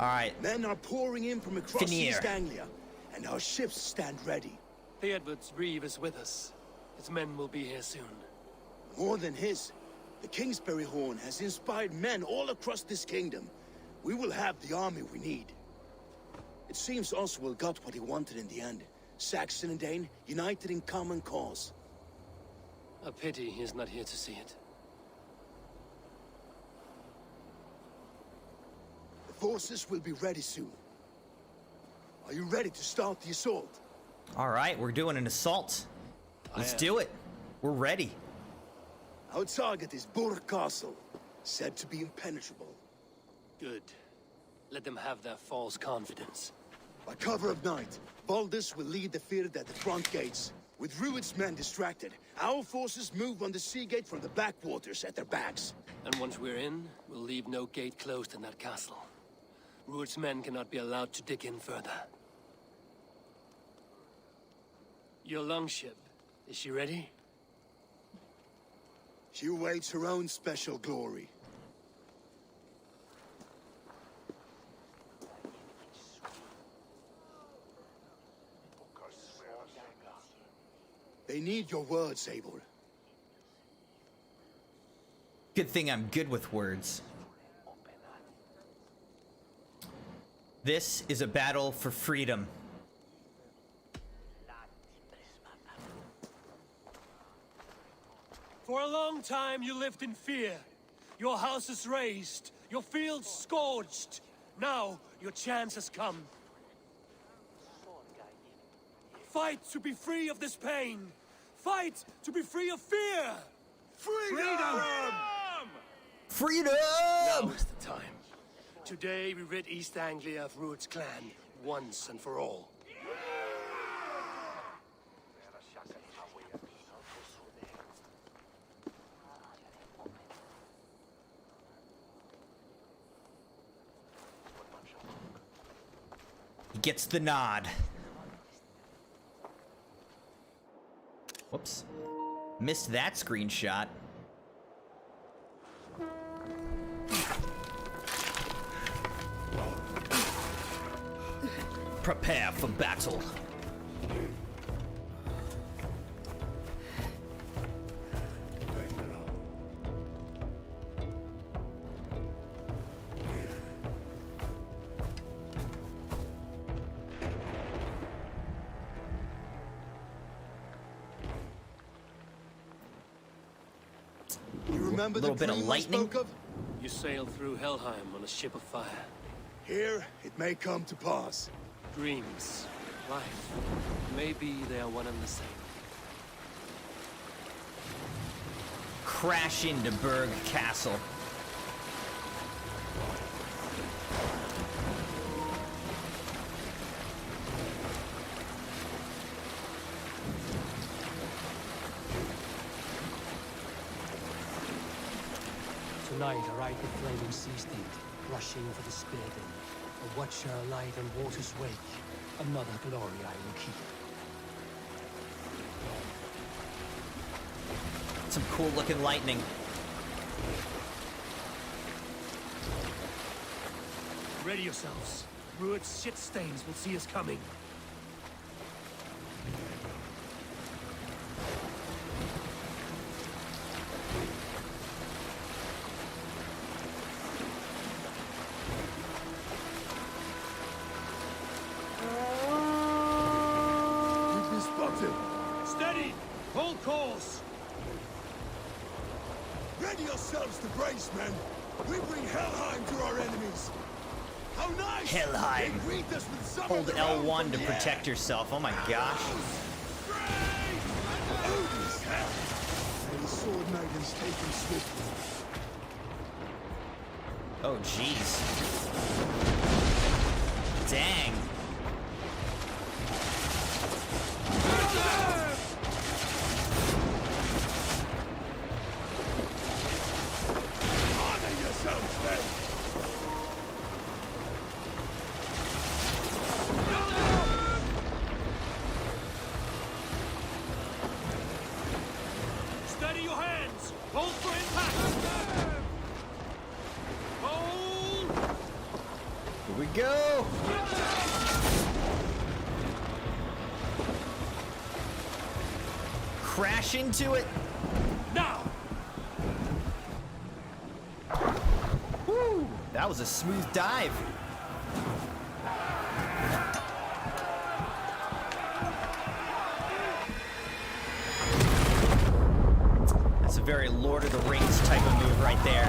All right. Men are pouring in from across Finir. East Anglia, and our ships stand ready. Theodward's reeve is with us. His men will be here soon. More than his, the Kingsbury Horn has inspired men all across this kingdom. We will have the army we need. It seems Oswald got what he wanted in the end. Saxon and Dane united in common cause. A pity he's not here to see it. The forces will be ready soon. Are you ready to start the assault? All right, we're doing an assault. Let's do it. We're ready. Our target is Burg Castle, said to be impenetrable. Good. Let them have their false confidence. By cover of night, Baldus will lead the field at the front gates. With Rued's men distracted, our forces move on the sea gate from the backwaters at their backs. And once we're in, we'll leave no gate closed in that castle. Rued's men cannot be allowed to dig in further. Your longship, is she ready? She awaits her own special glory. They need your words, Eivor. Good thing I'm good with words. This is a battle for freedom. For a long time you lived in fear. Your houses razed, your fields scorched. Now your chance has come. Fight to be free of this pain. Fight to be free of fear. Freedom! Now is the time. Today we rid East Anglia of Rued's clan, once and for all. He gets the nod. Whoops. Missed that screenshot. Prepare for battle. You remember a little the bit of dream I lightning. spoke of? You sailed through Helheim on a ship of fire. Here, it may come to pass. Dreams, life, maybe they are one and the same. Crash into Burg Castle. night I ride the flaming sea steed, rushing for the spear den. A watcher light on water's wake, another glory I will keep. Some cool looking lightning. Ready yourselves. Rued's shit stains will see us coming. We've been spotted. Steady! Hold course! Ready yourselves to brace, men. We bring Helheim to our enemies. How nice! Helheim. They greet us with some Hold of their own L1 from to the protect air. yourself. Oh my gosh. Odin's hell. And the sword maidens taken swiftly. Oh jeez. Dang. Honor yourselves, men. Steady your hands! Hold for impact! Hold! Here we go. Crash into it. Now! Woo! That was a smooth dive. That's a very Lord of the Rings type of move right there.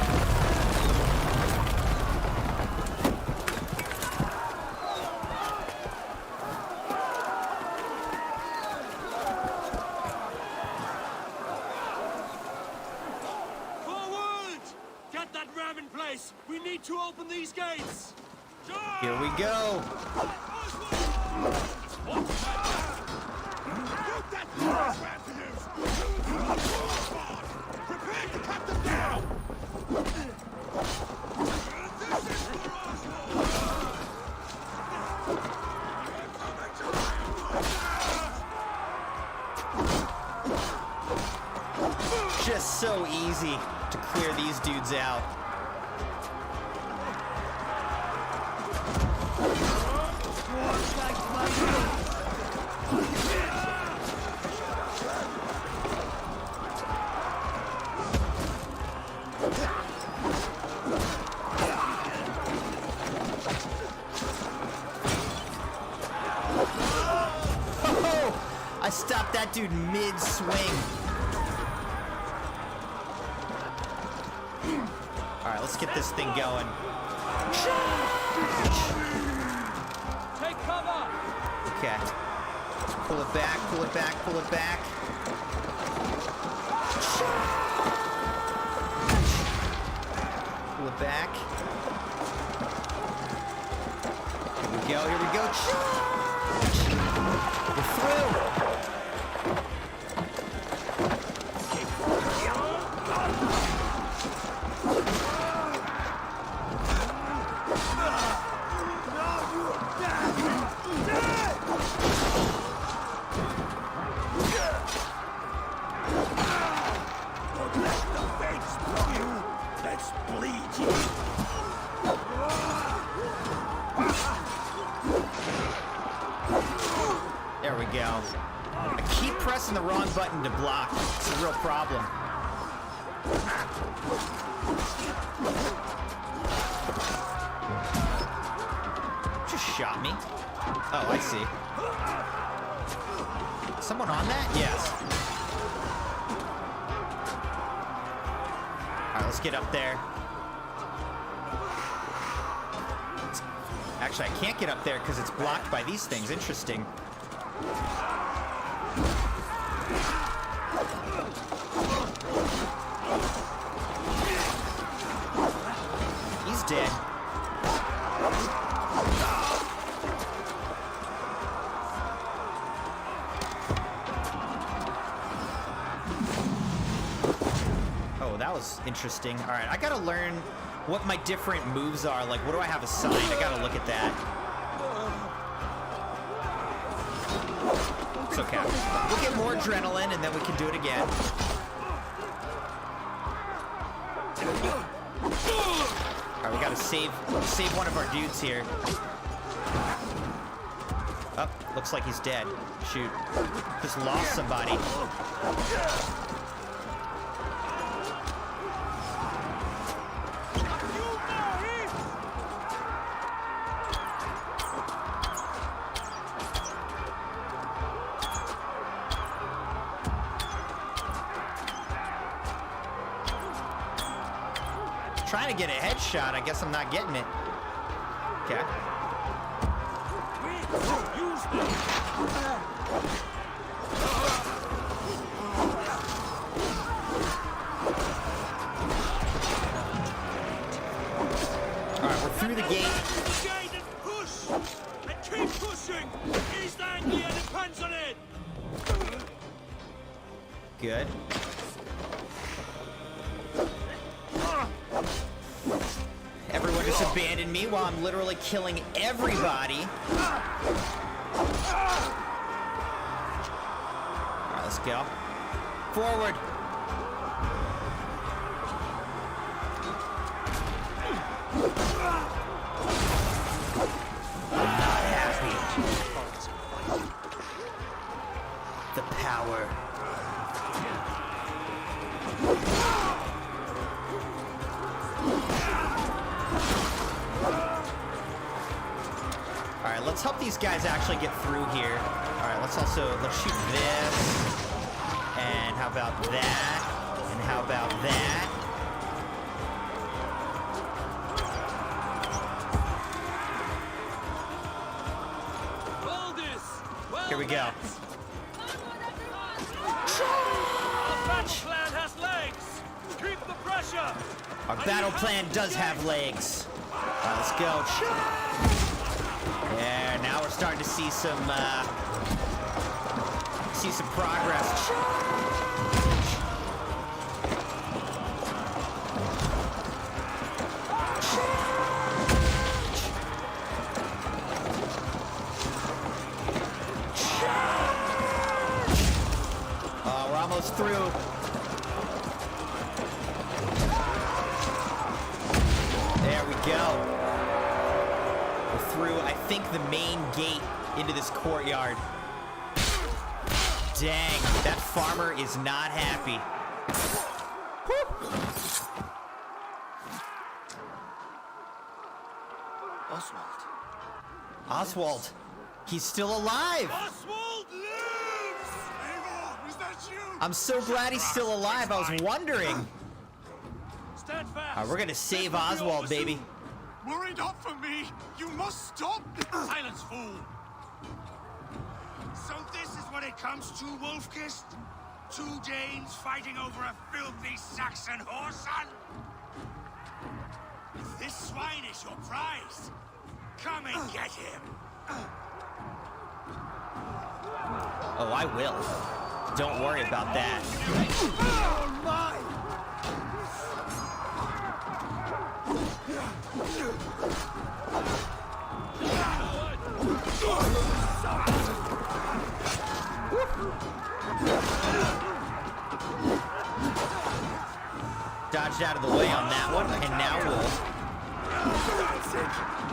Forward! Get that ram in place! We need to open these gates! Here we go. Put that forest rat to use. Prepare to cut them down. Just so easy to clear these dudes out. Oh, I stopped that dude mid-swing. All right, let's get this thing going. Take cover! Okay. Pull it back, pull it back, pull it back. Pull it back. Here we go, here we go. We're through. Let's bleed you. There we go. I keep pressing the wrong button to block. It's a real problem. Just shot me. Oh, I see. Someone on that? Yes. All right, let's get up there. Actually, I can't get up there because it's blocked by these things. Interesting. He's dead. Oh, that was interesting. All right, I gotta learn what my different moves are. Like, what do I have assigned? I gotta look at that. It's okay. We'll get more adrenaline, and then we can do it again. All right, we gotta save one of our dudes here. Oh, looks like he's dead. Shoot. Just lost somebody. Trying to get a headshot. I guess I'm not getting it. Okay. Alright, we're through the gate. Push! And keep pushing! He's angry and it depends on it! Good. Everyone just abandoned me while I'm literally killing everybody. Alright, let's go. Forward. I'm not happy. The power. Alright, let's help these guys actually get through here. Alright, let's shoot this. And how about that? And how about that? Here we go. Our battle plan does have legs. Alright, let's go. Yeah, now we're starting to see some progress. Oh, we're almost through. There we go. We're through, I think, the main gate into this courtyard. Dang, that farmer is not happy. Woo. Oswald. He's still alive. Oswald lives! Eivor, is that you? I'm so glad he's still alive. I was wondering. Stand fast! Alright, we're gonna save Oswald, baby. Worry not for me. You must stop. Silence, fool! So this is what it comes to, Wolfkist? Two Danes fighting over a filthy Saxon whoreson? If this swine is your prize, come and get him. Oh, I will. Don't worry about that. Oh, my! Dodged out of the way on that one, and now we'll...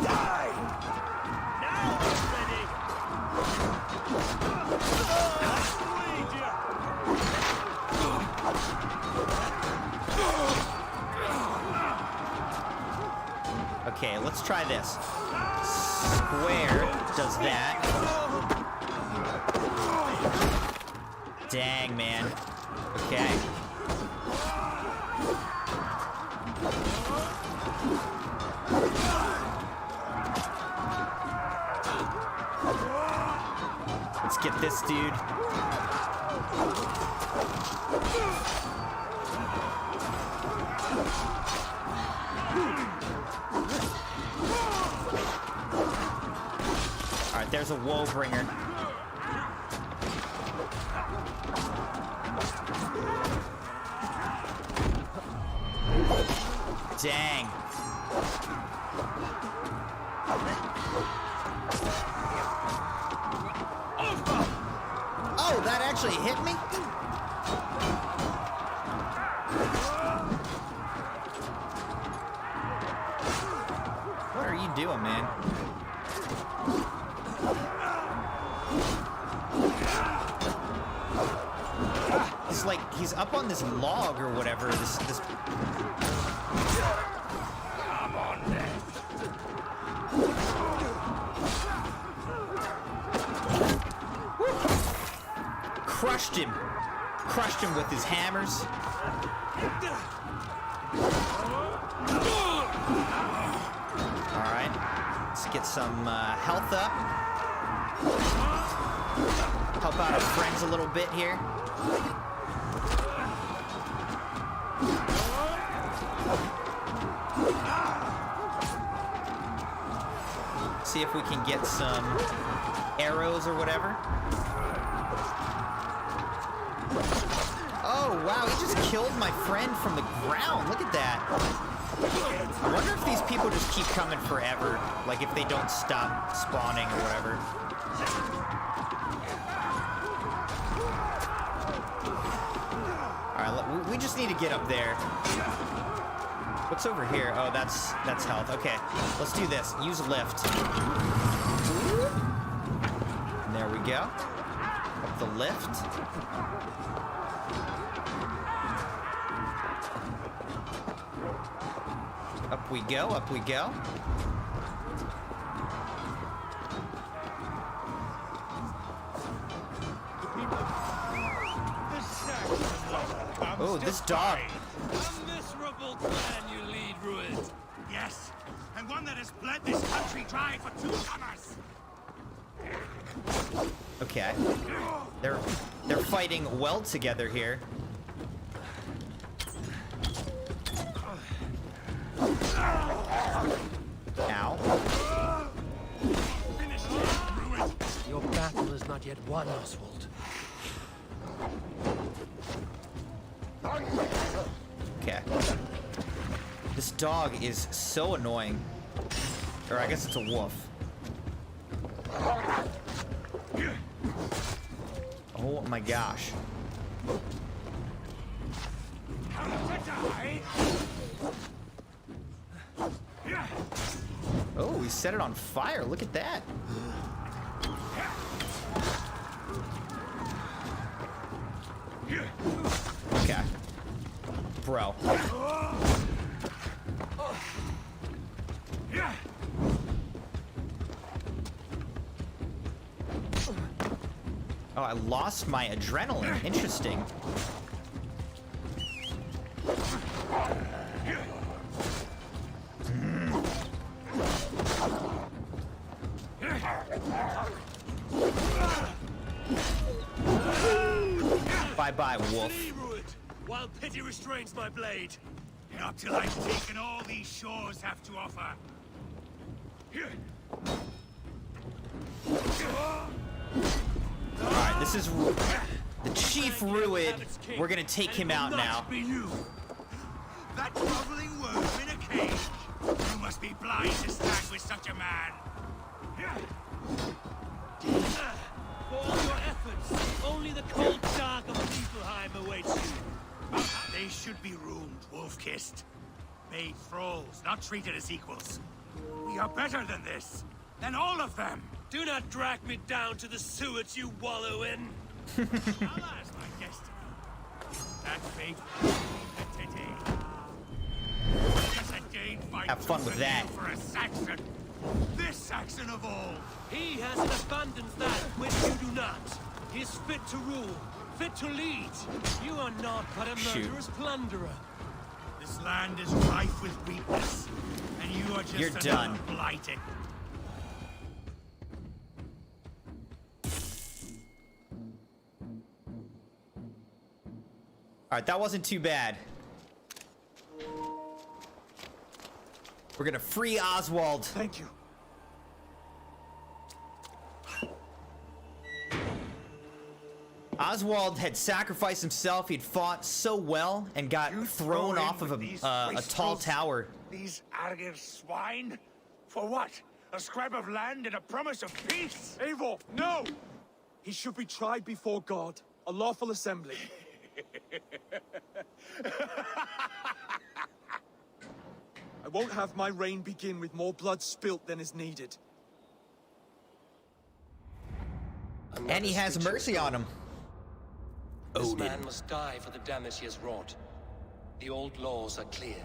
Die! Now I'm ready! Okay, let's try this. Square does that. Dang, man. Okay. Let's get this dude. Alright, there's a woe bringer. Dang. Oh, that actually hit me? What are you doing, man? He's like, he's up on this log or whatever. This. Come on, then. Crushed him. Crushed him with his hammers. Alright. Let's get some health up. Help out our friends a little bit here. See if we can get some arrows or whatever. Oh, wow, he just killed my friend from the ground. Look at that. I wonder if these people just keep coming forever. Like, if they don't stop spawning or whatever. Alright, we just need to get up there. What's over here? Oh, that's health. Okay, let's do this. Use lift. And there we go. Up the lift. Up we go, up we go. Oh, this dog. A miserable plan you lead, Ruined. Yes, and one that has bled this country dry for 2 summers. Okay. They're fighting well together here. Ow. Your battle is not yet won, Oswald. Okay. This dog is so annoying. Or I guess it's a wolf. Oh my gosh. Oh, he set it on fire. Look at that. Okay. Bro. Oh, I lost my adrenaline. Interesting. Bye-bye, wolf. While pity restrains my blade. Not till I've taken all these shores have to offer. Alright, this is the Chief Ruid. We're gonna take him out now. Be you. That groveling worm in a cage. You must be blind to stand with such a man. For all your efforts, only the cold dark of Niflheim awaits you. They should be roomed, wolf-kissed. Made thralls, not treated as equals. We are better than this. Than all of them. Do not drag me down to the sewers you wallow in. Alas, my destiny. That fate Have fun with that. For a Saxon. This Saxon of all. He has an abundance that which you do not. He is fit to rule, fit to lead. You are not but a murderous plunderer. This land is rife with weakness, and you are just You're done. blighted. Alright, that wasn't too bad. We're gonna free Oswald. Thank you. Oswald had sacrificed himself. He'd fought so well and got thrown off of a tall tower. These arrogant swine? For what? A scrap of land and a promise of peace? Eivor, no! He should be tried before God, a lawful assembly. I won't have my reign begin with more blood spilt than is needed. And he has mercy on him. This man must die for the damage he has wrought. The old laws are clear.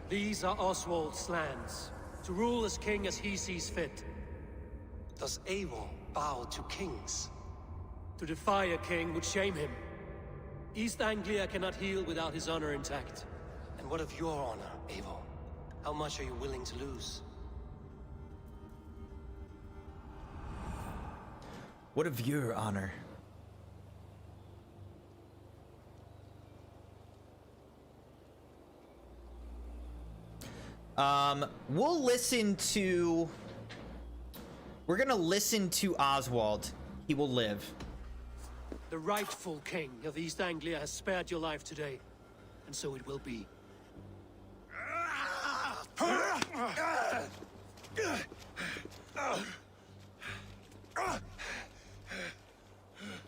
These are Oswald's lands, to rule as king as he sees fit. Does Eivor bow to kings? To defy a king would shame him. East Anglia cannot heal without his honor intact. And what of your honor, Eivor? How much are you willing to lose? What of your honor? We'll listen to... We're gonna listen to Oswald. He will live. The rightful king of East Anglia has spared your life today, and so it will be.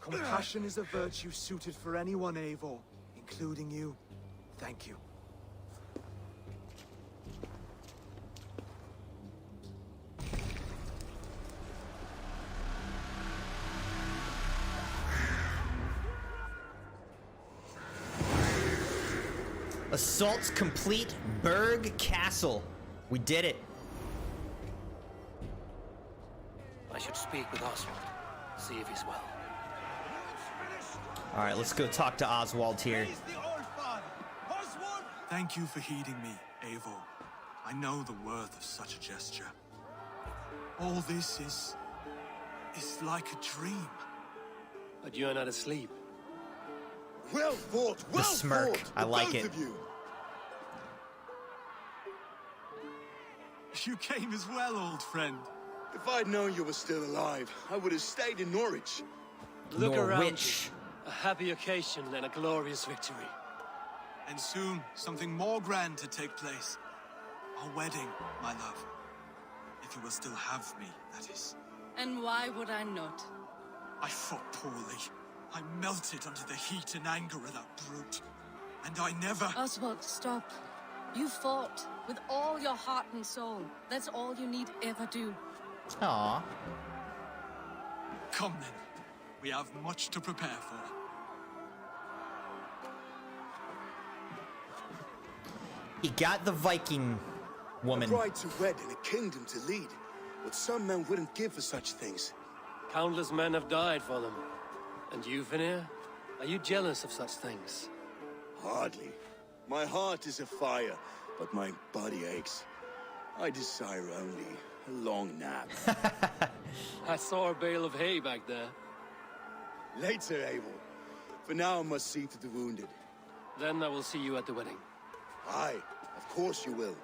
Compassion is a virtue suited for anyone, Eivor, including you. Thank you. Assaults complete Berg Castle. We did it. I should speak with Oswald. See if he's well. All right, let's go talk to Oswald here. Thank you for heeding me, Eivor. I know the worth of such a gesture. All this is like a dream. But you are not asleep. Well fought, The well smirk. fought, I like both it. of you. You came as well, old friend. If I'd known you were still alive, I would have stayed in Norwich. Look around Norwich. you. A happy occasion and a glorious victory. And soon, something more grand to take place. Our wedding, my love. If you will still have me, that is. And why would I not? I fought poorly. I melted under the heat and anger of that brute. And I never... Oswald, stop. You fought with all your heart and soul. That's all you need ever do. Aw. Come then. We have much to prepare for. He got the Viking woman. A bride to wed and a kingdom to lead. What some men wouldn't give for such things. Countless men have died for them. And you, Vanir? Are you jealous of such things? Hardly. My heart is afire, but my body aches. I desire only a long nap. I saw a bale of hay back there. Later, Eivor. For now, I must see to the wounded. Then I will see you at the wedding. Aye, of course you will.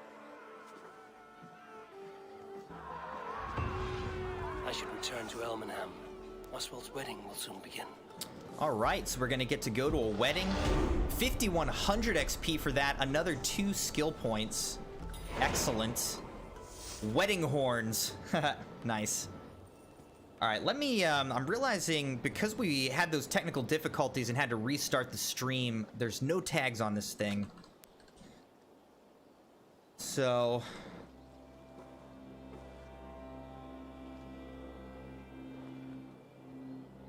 I should return to Elmenham. Oswald's wedding will soon begin. All right, so we're gonna get to go to a wedding. 5,100 XP for that. Another 2 skill points. Excellent. Wedding horns. Nice. All right, let me, I'm realizing because we had those technical difficulties and had to restart the stream, there's no tags on this thing. So...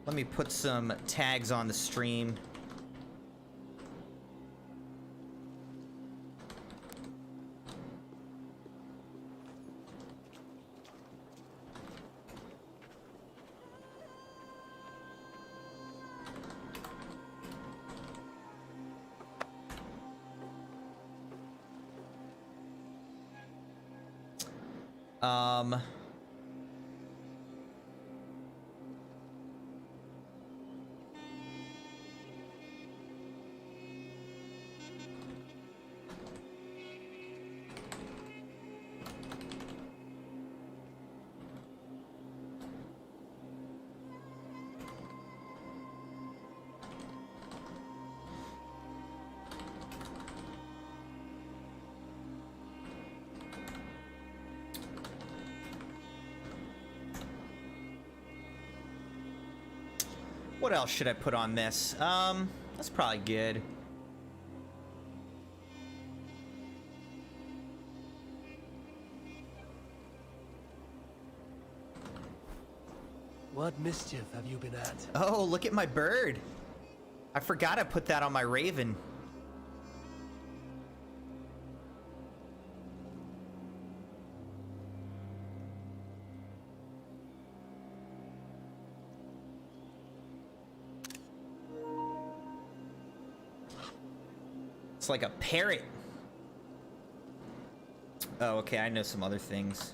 let me put some tags on the stream. What else should I put on this? That's probably good. What mischief have you been at? Oh, look at my bird. I forgot I put that on my raven. It's like a parrot. Oh, okay, I know some other things.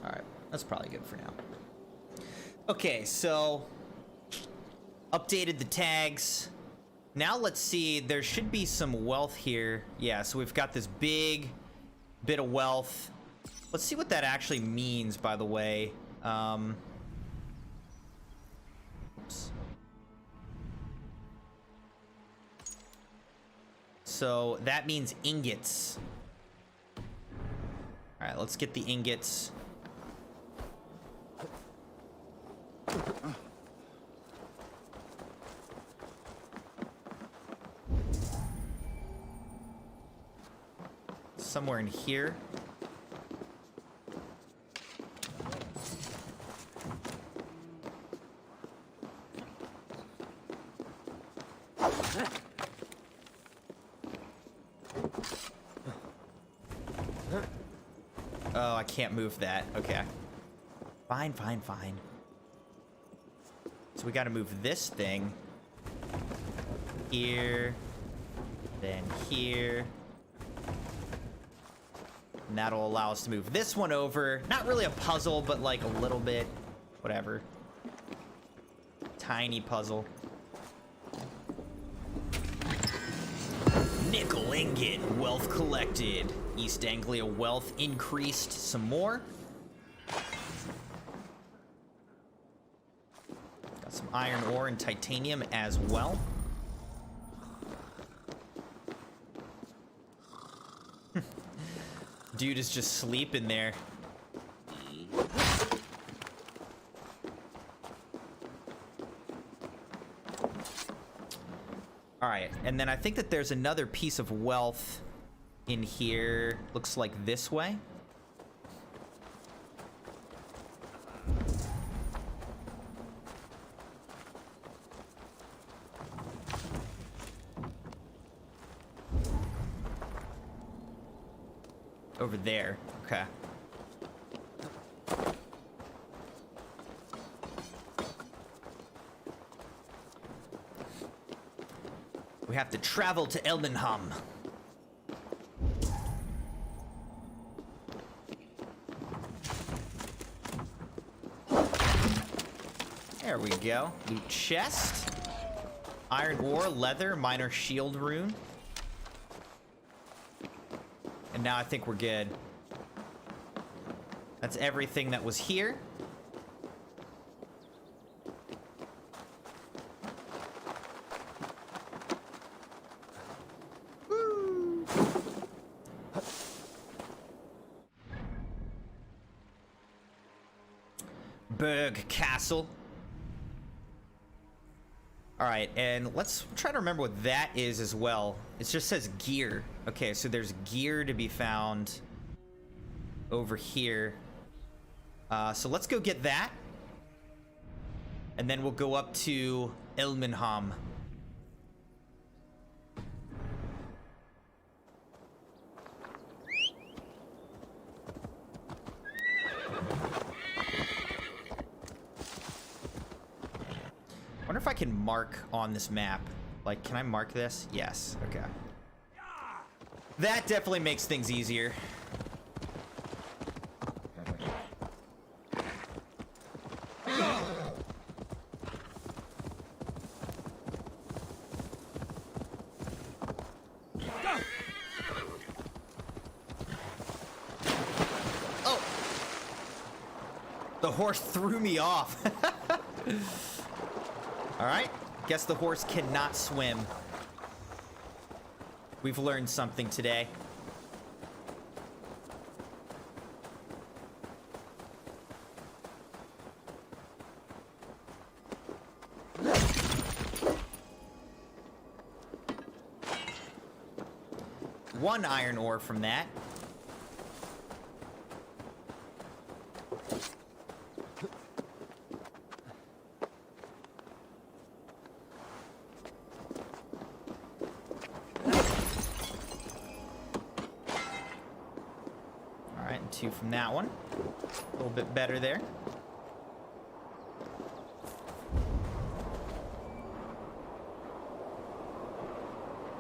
Alright, that's probably good for now. Okay, so updated the tags. Now let's see, there should be some wealth here. Yeah, so we've got this big bit of wealth. Let's see what that actually means, by the way. Oops. So that means ingots. All right, let's get the ingots. Somewhere in here. Oh, I can't move that. Okay. Fine, fine, fine. So we gotta move this thing. Here. Then here. And that'll allow us to move this one over. Not really a puzzle, but like a little bit. Whatever. Tiny puzzle. Nickel ingot, wealth collected. East Anglia wealth increased some more. Got some iron ore and titanium as well. Dude is just sleeping there. All right, and then I think that there's another piece of wealth in here. Looks like this way. Over there. Okay. We have to travel to Elmenham. There we go. Loot chest. Iron ore, leather, minor shield rune. And now I think we're good. That's everything that was here. Woo. Berg Castle. All right, and let's try to remember what that is as well. It just says gear. Okay, so there's gear to be found over here. So let's go get that. And then we'll go up to Elmenham. I wonder if I can mark on this map. Like, can I mark this? Yes. Okay. That definitely makes things easier. Oh! The horse threw me off. All right, guess the horse cannot swim. We've learned something today. 1 iron ore from that. Alright, and 2 from that one. A little bit better there.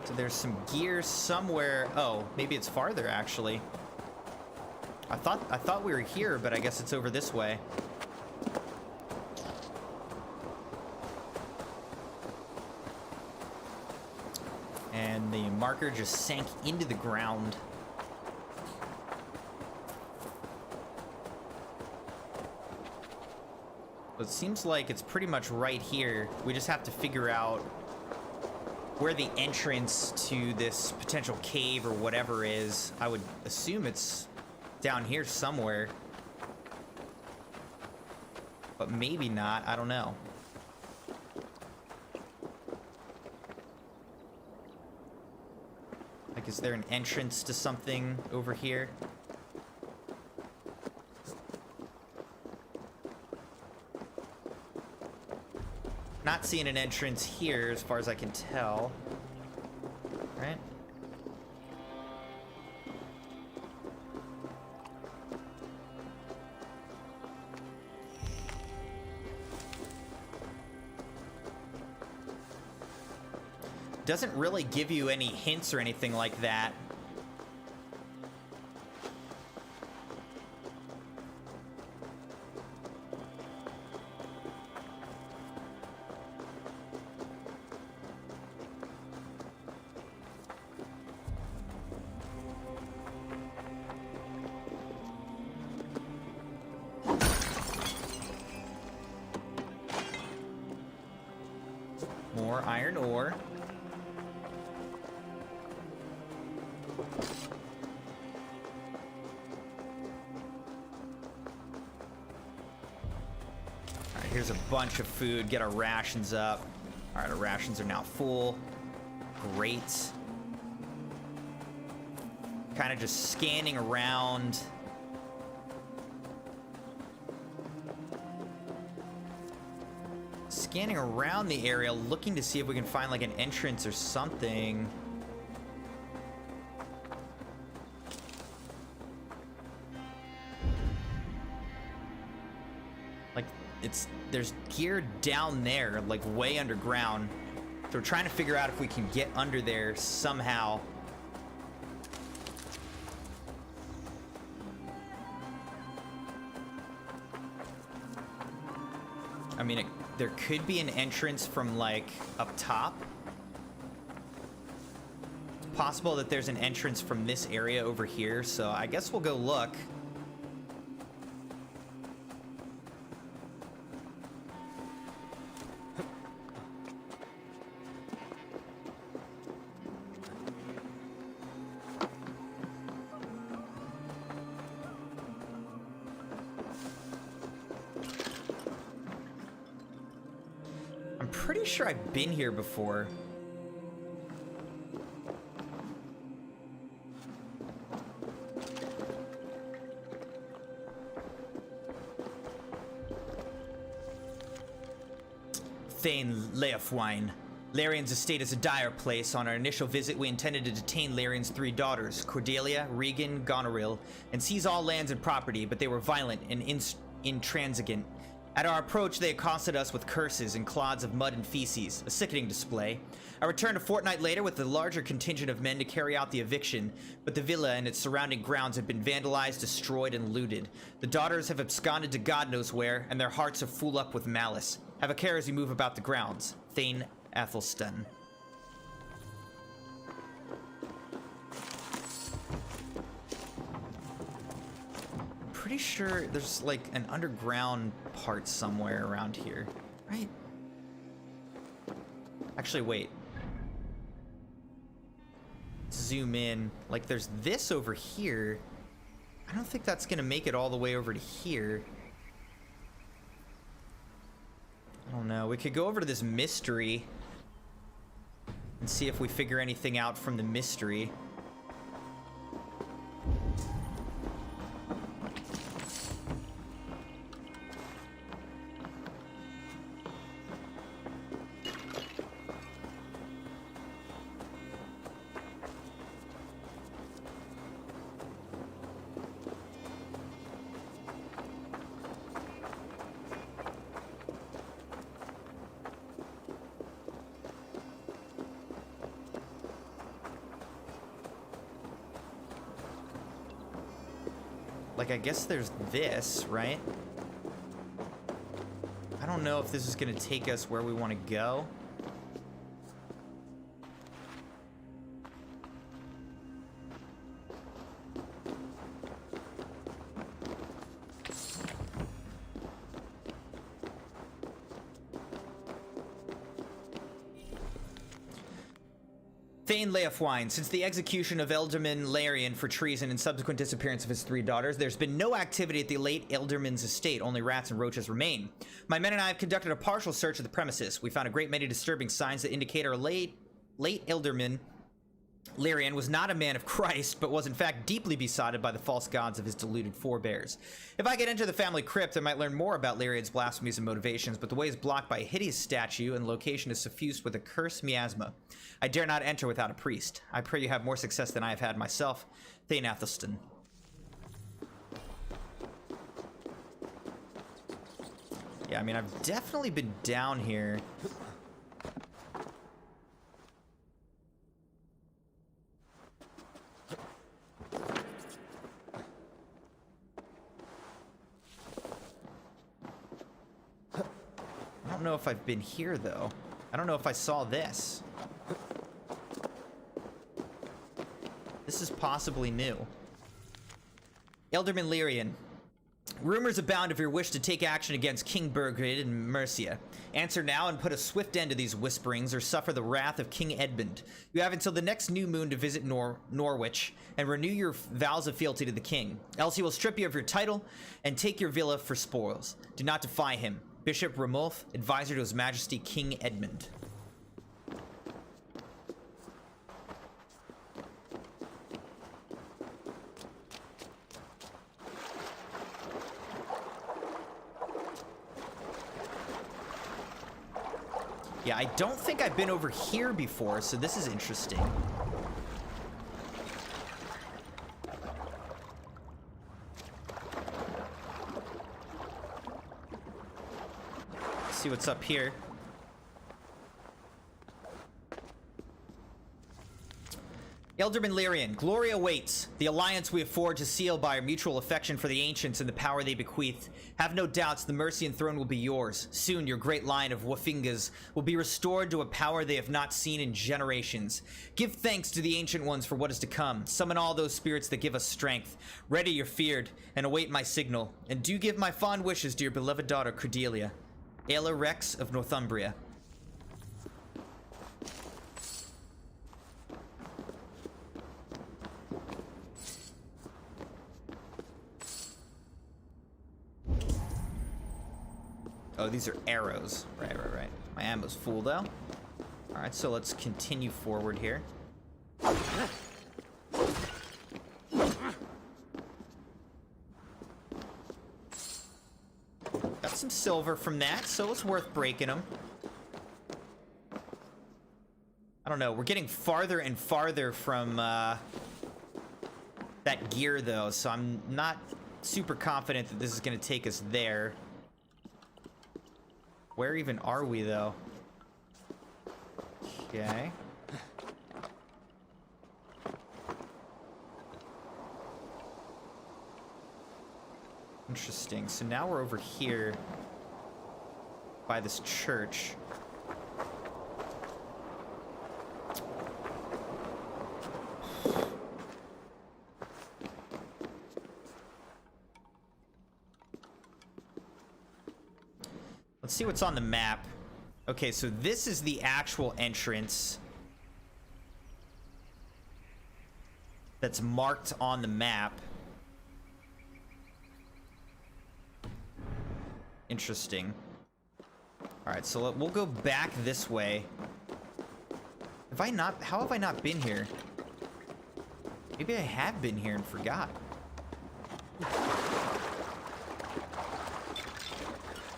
So there's some gear somewhere. Oh, maybe it's farther actually. I thought we were here, but I guess it's over this way. And the marker just sank into the ground. But it seems like it's pretty much right here. We just have to figure out where the entrance to this potential cave or whatever is. I would assume it's down here somewhere. But maybe not, I don't know. Like, is there an entrance to something over here? Not seeing an entrance here as far as I can tell. Right? Doesn't really give you any hints or anything like that. More iron ore. Alright, here's a bunch of food. Get our rations up. Alright, our rations are now full. Great. Kind of just scanning around. Scanning around the area, looking to see if we can find like an entrance or something. Like, there's gear down there, like way underground. So we're trying to figure out if we can get under there somehow. I mean, there could be an entrance from, like, up top. It's possible that there's an entrance from this area over here, so I guess we'll go look. I'm pretty sure I've been here before. Thane Leofwine. Larian's estate is a dire place. On our initial visit, we intended to detain Larian's 3 daughters, Cordelia, Regan, Goneril, and seize all lands and property, but they were violent and intransigent. At our approach, they accosted us with curses and clods of mud and feces, a sickening display. I returned a fortnight later with a larger contingent of men to carry out the eviction, but the villa and its surrounding grounds have been vandalized, destroyed, and looted. The daughters have absconded to God knows where, and their hearts are full up with malice. Have a care as you move about the grounds. Thane Athelstan. Pretty sure there's like an underground part somewhere around here, right? Actually, wait. Zoom in. Like, there's this over here. I don't think that's gonna make it all the way over to here. I don't know. We could go over to this mystery and see if we figure anything out from the mystery. Like, I guess there's this, right? I don't know if this is gonna take us where we want to go. Thane Leofwine, since the execution of Elderman Larian for treason and subsequent disappearance of his 3 daughters, there's been no activity at the late Elderman's estate. Only rats and roaches remain. My men and I have conducted a partial search of the premises. We found a great many disturbing signs that indicate our late Elderman Larian was not a man of Christ, but was in fact deeply besotted by the false gods of his deluded forebears. If I get into the family crypt, I might learn more about Larian's blasphemies and motivations, but the way is blocked by a hideous statue and the location is suffused with a cursed miasma. I dare not enter without a priest. I pray you have more success than I have had myself. Thane Athelstan. Yeah, I mean, I've definitely been down here. I don't know if I've been here, though. I don't know if I saw this. This is possibly new. Elderman Larian. Rumors abound of your wish to take action against King Burgred and Mercia. Answer now and put a swift end to these whisperings or suffer the wrath of King Edmund. You have until the next new moon to visit Norwich and renew your vows of fealty to the king. Else he will strip you of your title and take your villa for spoils. Do not defy him. Bishop Ramulf, advisor to His Majesty King Edmund. Yeah, I don't think I've been over here before, so this is interesting. Let's see what's up here. Elderman Larian, glory awaits. The alliance we have forged is sealed by our mutual affection for the ancients and the power they bequeath. Have no doubts the Mercian throne will be yours. Soon your great line of Wafingas will be restored to a power they have not seen in generations. Give thanks to the ancient ones for what is to come. Summon all those spirits that give us strength. Ready your feared, and await my signal. And do give my fond wishes to your beloved daughter Cordelia, Aela Rex of Northumbria. Oh, these are arrows. Right. My ammo's full, though. Alright, so let's continue forward here. Got some silver from that, so it's worth breaking them. I don't know, we're getting farther and farther from that gear, though, so I'm not super confident that this is going to take us there. Where even are we, though? Okay. Interesting. So now we're over here by this church. Let's see what's on the map. Okay, so this is the actual entrance that's marked on the map. Interesting. Alright, so we'll go back this way. How have I not been here? Maybe I have been here and forgot.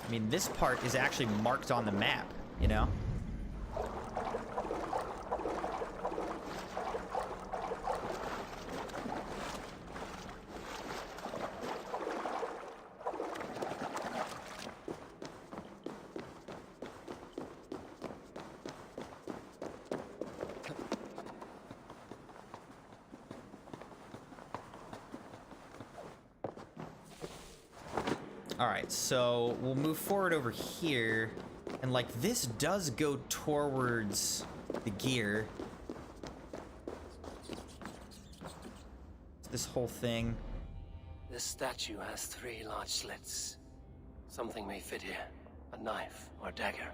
I mean, this part is actually marked on the map, you know? Alright, so we'll move forward over here. And, like, this does go towards the gear. This whole thing. This statue has 3 large slits. Something may fit here. A knife or dagger.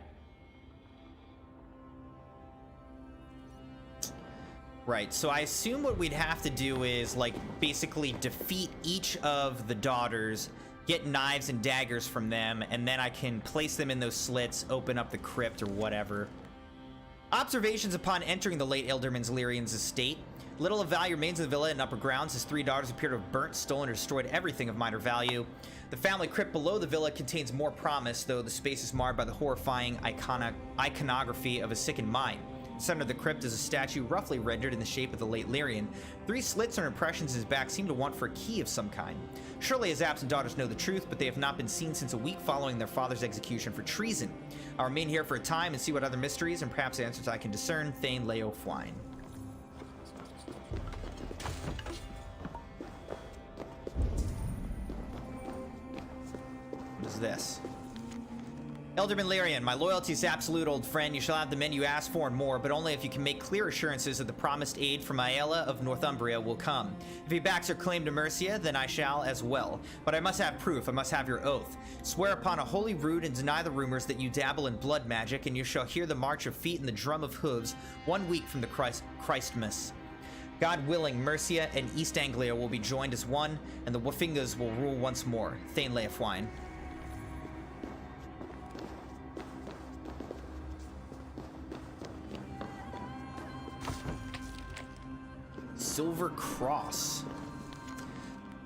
Right, so I assume what we'd have to do is, like, basically defeat each of the daughters, get knives and daggers from them, and then I can place them in those slits, open up the crypt or whatever. Observations upon entering the late Elderman Lyrian's estate. Little of value remains in the villa and upper grounds. His 3 daughters appear to have burnt, stolen, or destroyed everything of minor value. The family crypt below the villa contains more promise, though the space is marred by the horrifying iconography of a sickened mind. In the center of the crypt is a statue roughly rendered in the shape of the late Lyrian. 3 slits or impressions in his back seem to want for a key of some kind. Surely his absent daughters know the truth, but they have not been seen since a week following their father's execution for treason. I'll remain here for a time and see what other mysteries and perhaps answers I can discern. Thane Leo Fwine. What is this? Elderman Lyrian, my loyalty is absolute, old friend. You shall have the men you ask for and more, but only if you can make clear assurances that the promised aid from Aela of Northumbria will come. If he backs your claim to Mercia, then I shall as well. But I must have proof. I must have your oath. Swear upon a holy rood and deny the rumors that you dabble in blood magic, and you shall hear the march of feet and the drum of hooves 1 week from the Christmas. God willing, Mercia and East Anglia will be joined as one, and the Wafingas will rule once more. Thane Leofwine. Silver Cross.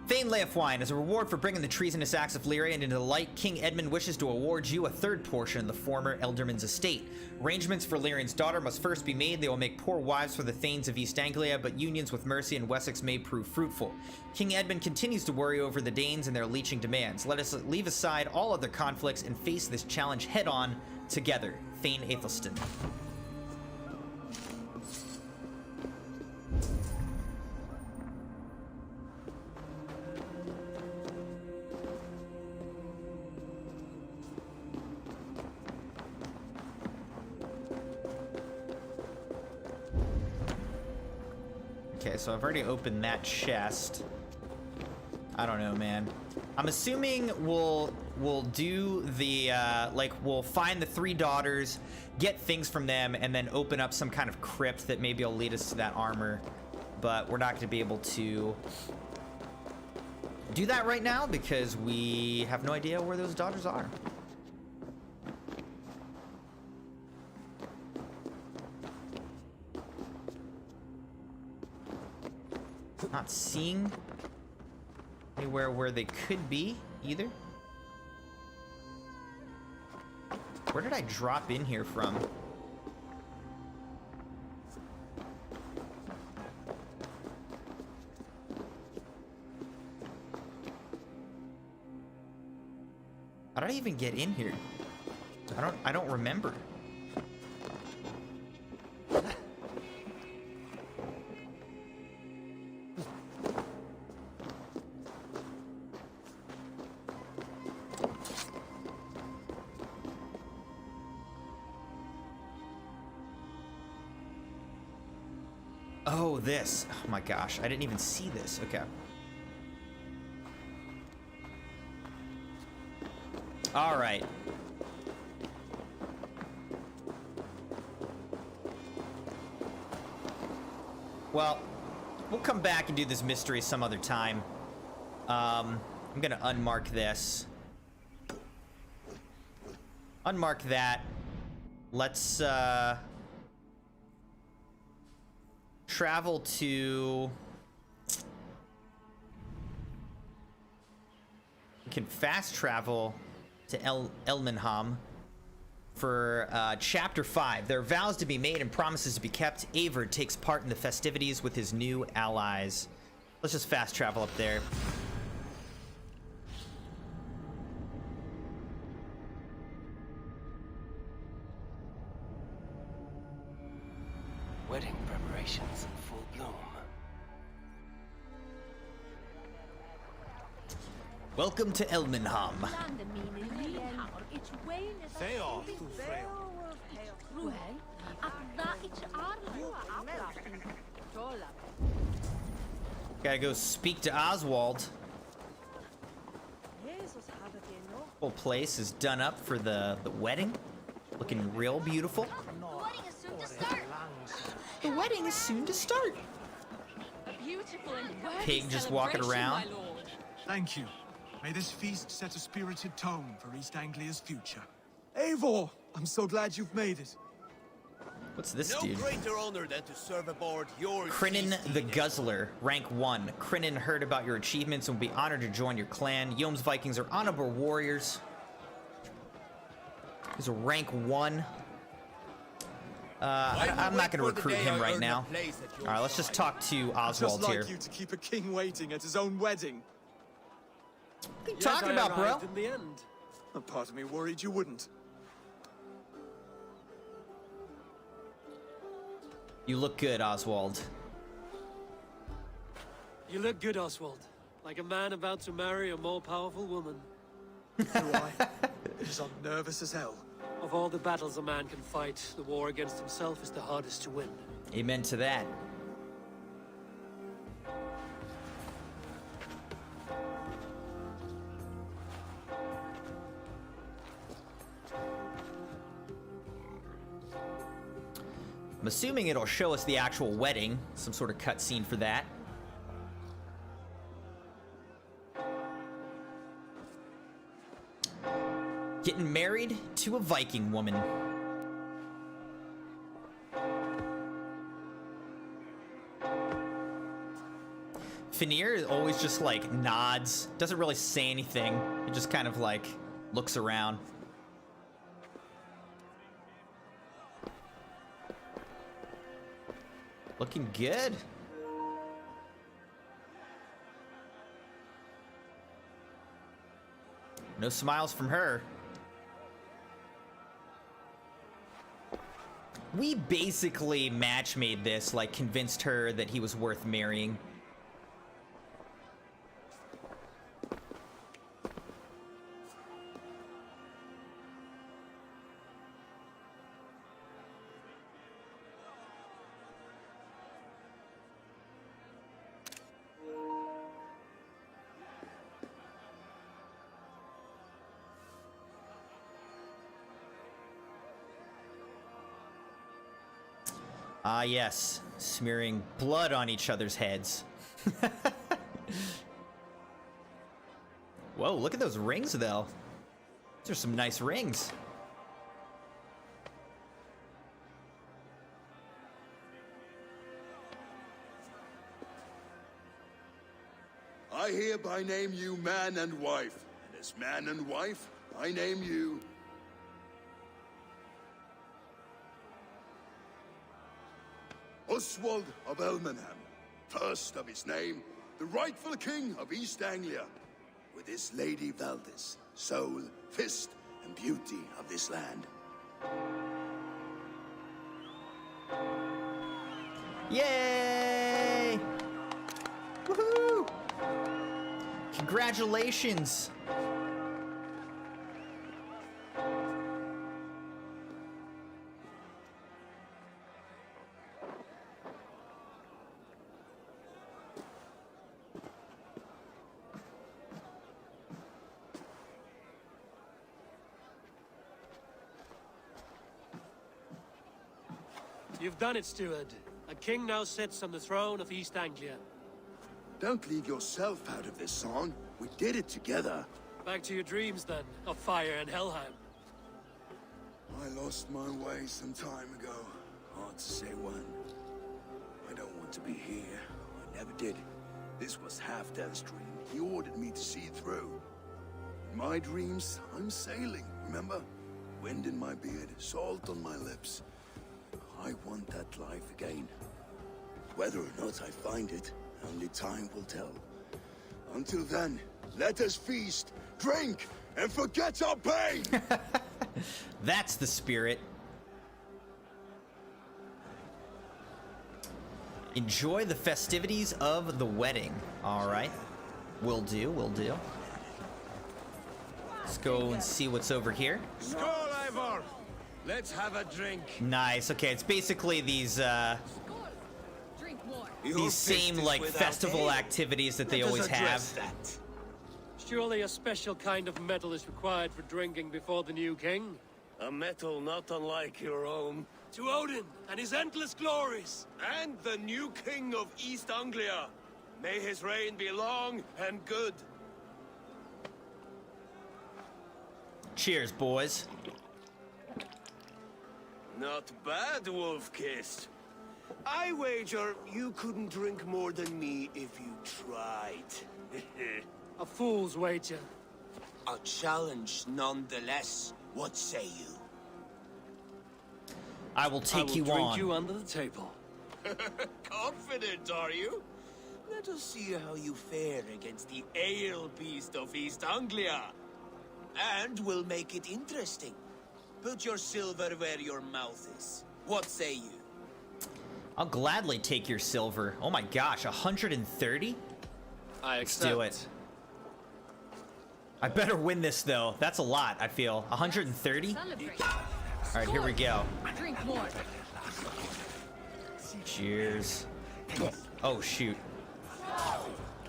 Thane Leofwine, as a reward for bringing the treasonous acts of Lyrian into the light, King Edmund wishes to award you a 3rd portion of the former Elderman's estate. Arrangements for Lyrian's daughter must first be made. They will make poor wives for the Thanes of East Anglia, but unions with Mercia and Wessex may prove fruitful. King Edmund continues to worry over the Danes and their leeching demands. Let us leave aside all other conflicts and face this challenge head-on together. Thane Aethelstan. Okay, so I've already opened that chest. I don't know, man. I'm assuming we'll do the, like, we'll find the 3 daughters, get things from them, and then open up some kind of crypt that maybe will lead us to that armor. But we're not going to be able to do that right now because we have no idea where those daughters are. Not seeing anywhere where they could be either. Where did I drop in here from? How did I even get in here? I don't remember. Oh, this. Oh my gosh, I didn't even see this. Okay. All right. Well, we'll come back and do this mystery some other time. I'm gonna unmark this. Unmark that. Let's, travel to... We can fast travel to Elmenham for Chapter 5. There are vows to be made and promises to be kept. Averd takes part in the festivities with his new allies. Let's just fast travel up there. Wedding preparations in full bloom. Welcome to Elmenham. Gotta go speak to Oswald. Whole place is done up for the wedding. Looking real beautiful. The wedding is soon to start. The wedding is soon to start. Pig just walking around. Thank you. May this feast set a spirited tone for East Anglia's future. Eivor, I'm so glad you've made it. What's this dude? No greater honor than to serve aboard your Crinan the Guzzler, rank 1. Crinan heard about your achievements and will be honored to join your clan. Yom's Vikings are honorable warriors. He's a rank 1. I'm not going to recruit him right now. All right, let's just talk to Oswald Just here. like you to keep a king waiting at his own wedding. What are you talking about, bro? In the end. A part of me worried you wouldn't. You look good, Oswald. You look good, Oswald. Like a man about to marry a more powerful woman. Do I? Because I'm nervous as hell. Of all the battles a man can fight, the war against himself is the hardest to win. Amen to that. I'm assuming it'll show us the actual wedding, some sort of cutscene for that. Getting married to a Viking woman. Finir always just like nods, doesn't really say anything. He just kind of like looks around. Looking good. No smiles from her. We basically match made this, like convinced her that he was worth marrying. Ah, yes. Smearing blood on each other's heads. Whoa, look at those rings, though. Those are some nice rings. I hereby name you man and wife, and as man and wife, I name you... Oswald of Elmenham, first of his name, the rightful king of East Anglia, with his lady Valdis, soul, fist, and beauty of this land. Yay! Woohoo! Congratulations! You've done it, steward. A king now sits on the throne of East Anglia. Don't leave yourself out of this song. We did it together. Back to your dreams, then, of fire and Helheim. I lost my way some time ago. Hard to say when. I don't want to be here. I never did. This was Halfdan's dream. He ordered me to see it through. In my dreams, I'm sailing, remember? Wind in my beard, salt on my lips. I want that life again. Whether or not I find it, only time will tell. Until then, let us feast, drink, and forget our pain! That's the spirit. Enjoy the festivities of the wedding. All right. Will do, will do. Let's go and see what's over here. Skål, Eivor! Let's have a drink. Nice. Okay, it's basically these same like festival activities that they always have. Surely a special kind of metal is required for drinking before the new king? A metal not unlike your own. To Odin and his endless glories! And the new king of East Anglia. May his reign be long and good. Cheers, boys. Not bad, Wolf-Kissed. I wager you couldn't drink more than me if you tried. A fool's wager. A challenge nonetheless. What say you? I will take you drink on. you under the table. Confident, are you? Let us see how you fare against the ale beast of East Anglia. And we'll make it interesting. Put your silver where your mouth is. What say you? I'll gladly take your silver. Oh my gosh, 130? I Let's accept. do it. I better win this though. That's a lot, I feel. 130? Alright, here we go. Drink more. Cheers. Oh, shoot.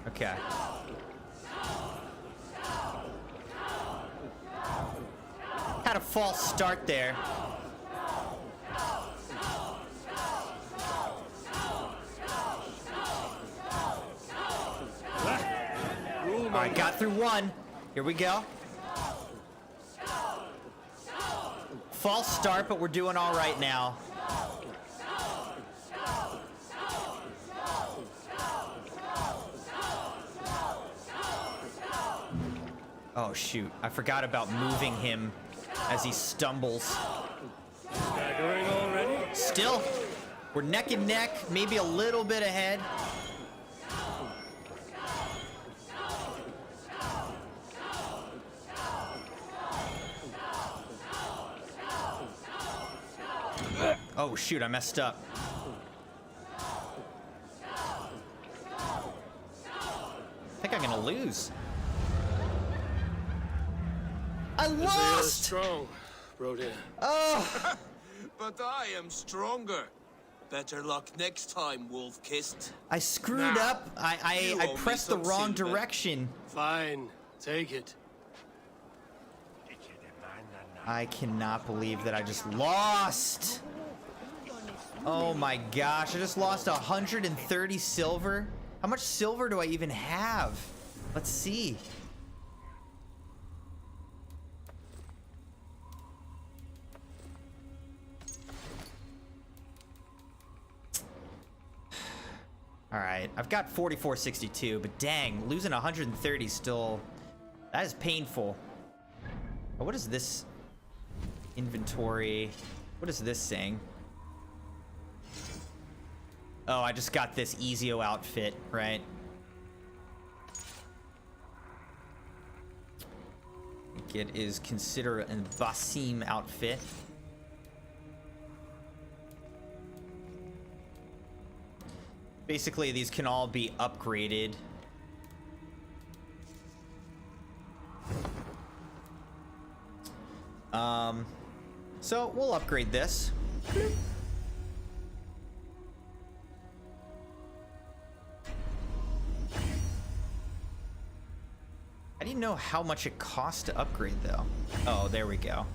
Okay. Had a false start there. Alright, got through one. Here we go. False start, but we're doing all right now. Oh shoot, I forgot about moving him as he stumbles. Staggering already? Still, we're neck and neck, maybe a little bit ahead. Oh shoot, I messed up. I think I'm gonna lose. I lost! Strong, Brody. Oh! But I am stronger. Better luck next time, Wolf-Kissed. I screwed up. I owe me pressed the some wrong silver. direction. Fine, take it. I cannot believe that I just lost. Oh my gosh, I just lost 130 silver. How much silver do I even have? Let's see. All right, I've got 4462, but dang, losing 130 still, that is painful. Oh, what is this? Inventory. What is this saying? Oh, I just got this Ezio outfit, right? I think it is considered a Basim outfit. Basically, these can all be upgraded. So we'll upgrade this. I didn't know how much it costs to upgrade though. Oh, there we go.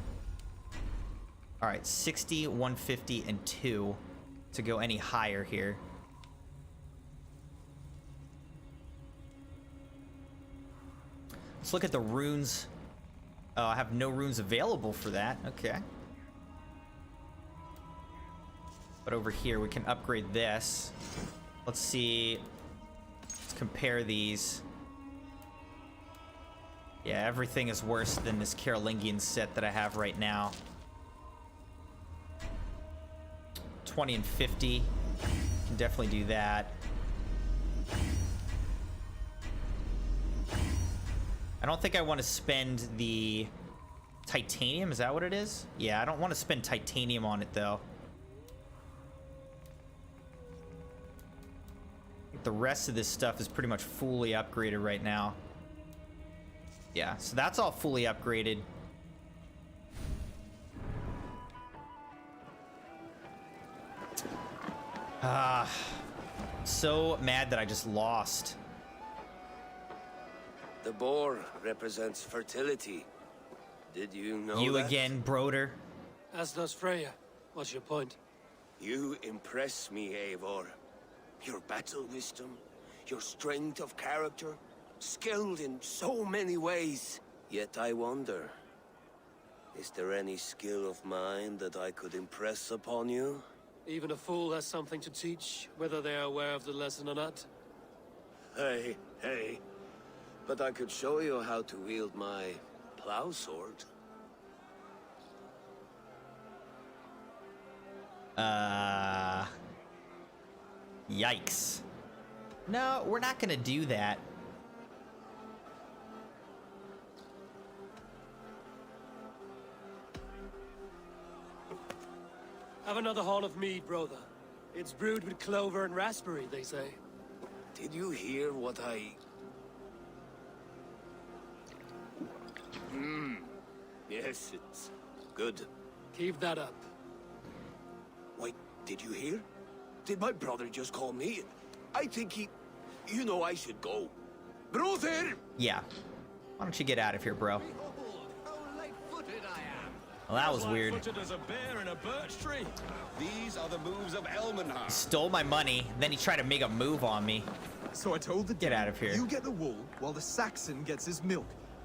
All right, 60, 150, and 2 to go any higher here. Let's look at the runes. Oh, I have no runes available for that. Okay. But over here, we can upgrade this. Let's see. Let's compare these. Yeah, everything is worse than this Carolingian set that I have right now. 20 and 50. Can definitely do that. I don't think I want to spend the titanium. Is that what it is? Yeah, I don't want to spend titanium on it, though. The rest of this stuff is pretty much fully upgraded right now. Yeah, so that's all fully upgraded. So mad that I just lost. The boar represents fertility. Did you know You that? again, Broder? As does Freya. What's your point? You impress me, Eivor. Your battle wisdom, your strength of character, skilled in so many ways. Yet I wonder, is there any skill of mine that I could impress upon you? Even a fool has something to teach, whether they are aware of the lesson or not. Hey, hey. But I could show you how to wield my plow sword. Yikes. No, we're not gonna do that. Have another horn of mead, brother. It's brewed with clover and raspberry, they say. Did you hear what I... Yes, it's good. Keep that up. Wait, did you hear? Did my brother just call me? I think he... You know I should go. Brother! Yeah. Why don't you get out of here, bro? Well, that was weird. As a bear in a birch tree. These are the moves of Elmenhar. He stole my money, then he tried to make a move on me. So I told the Get out of here. You get the wool while the Saxon gets his milk.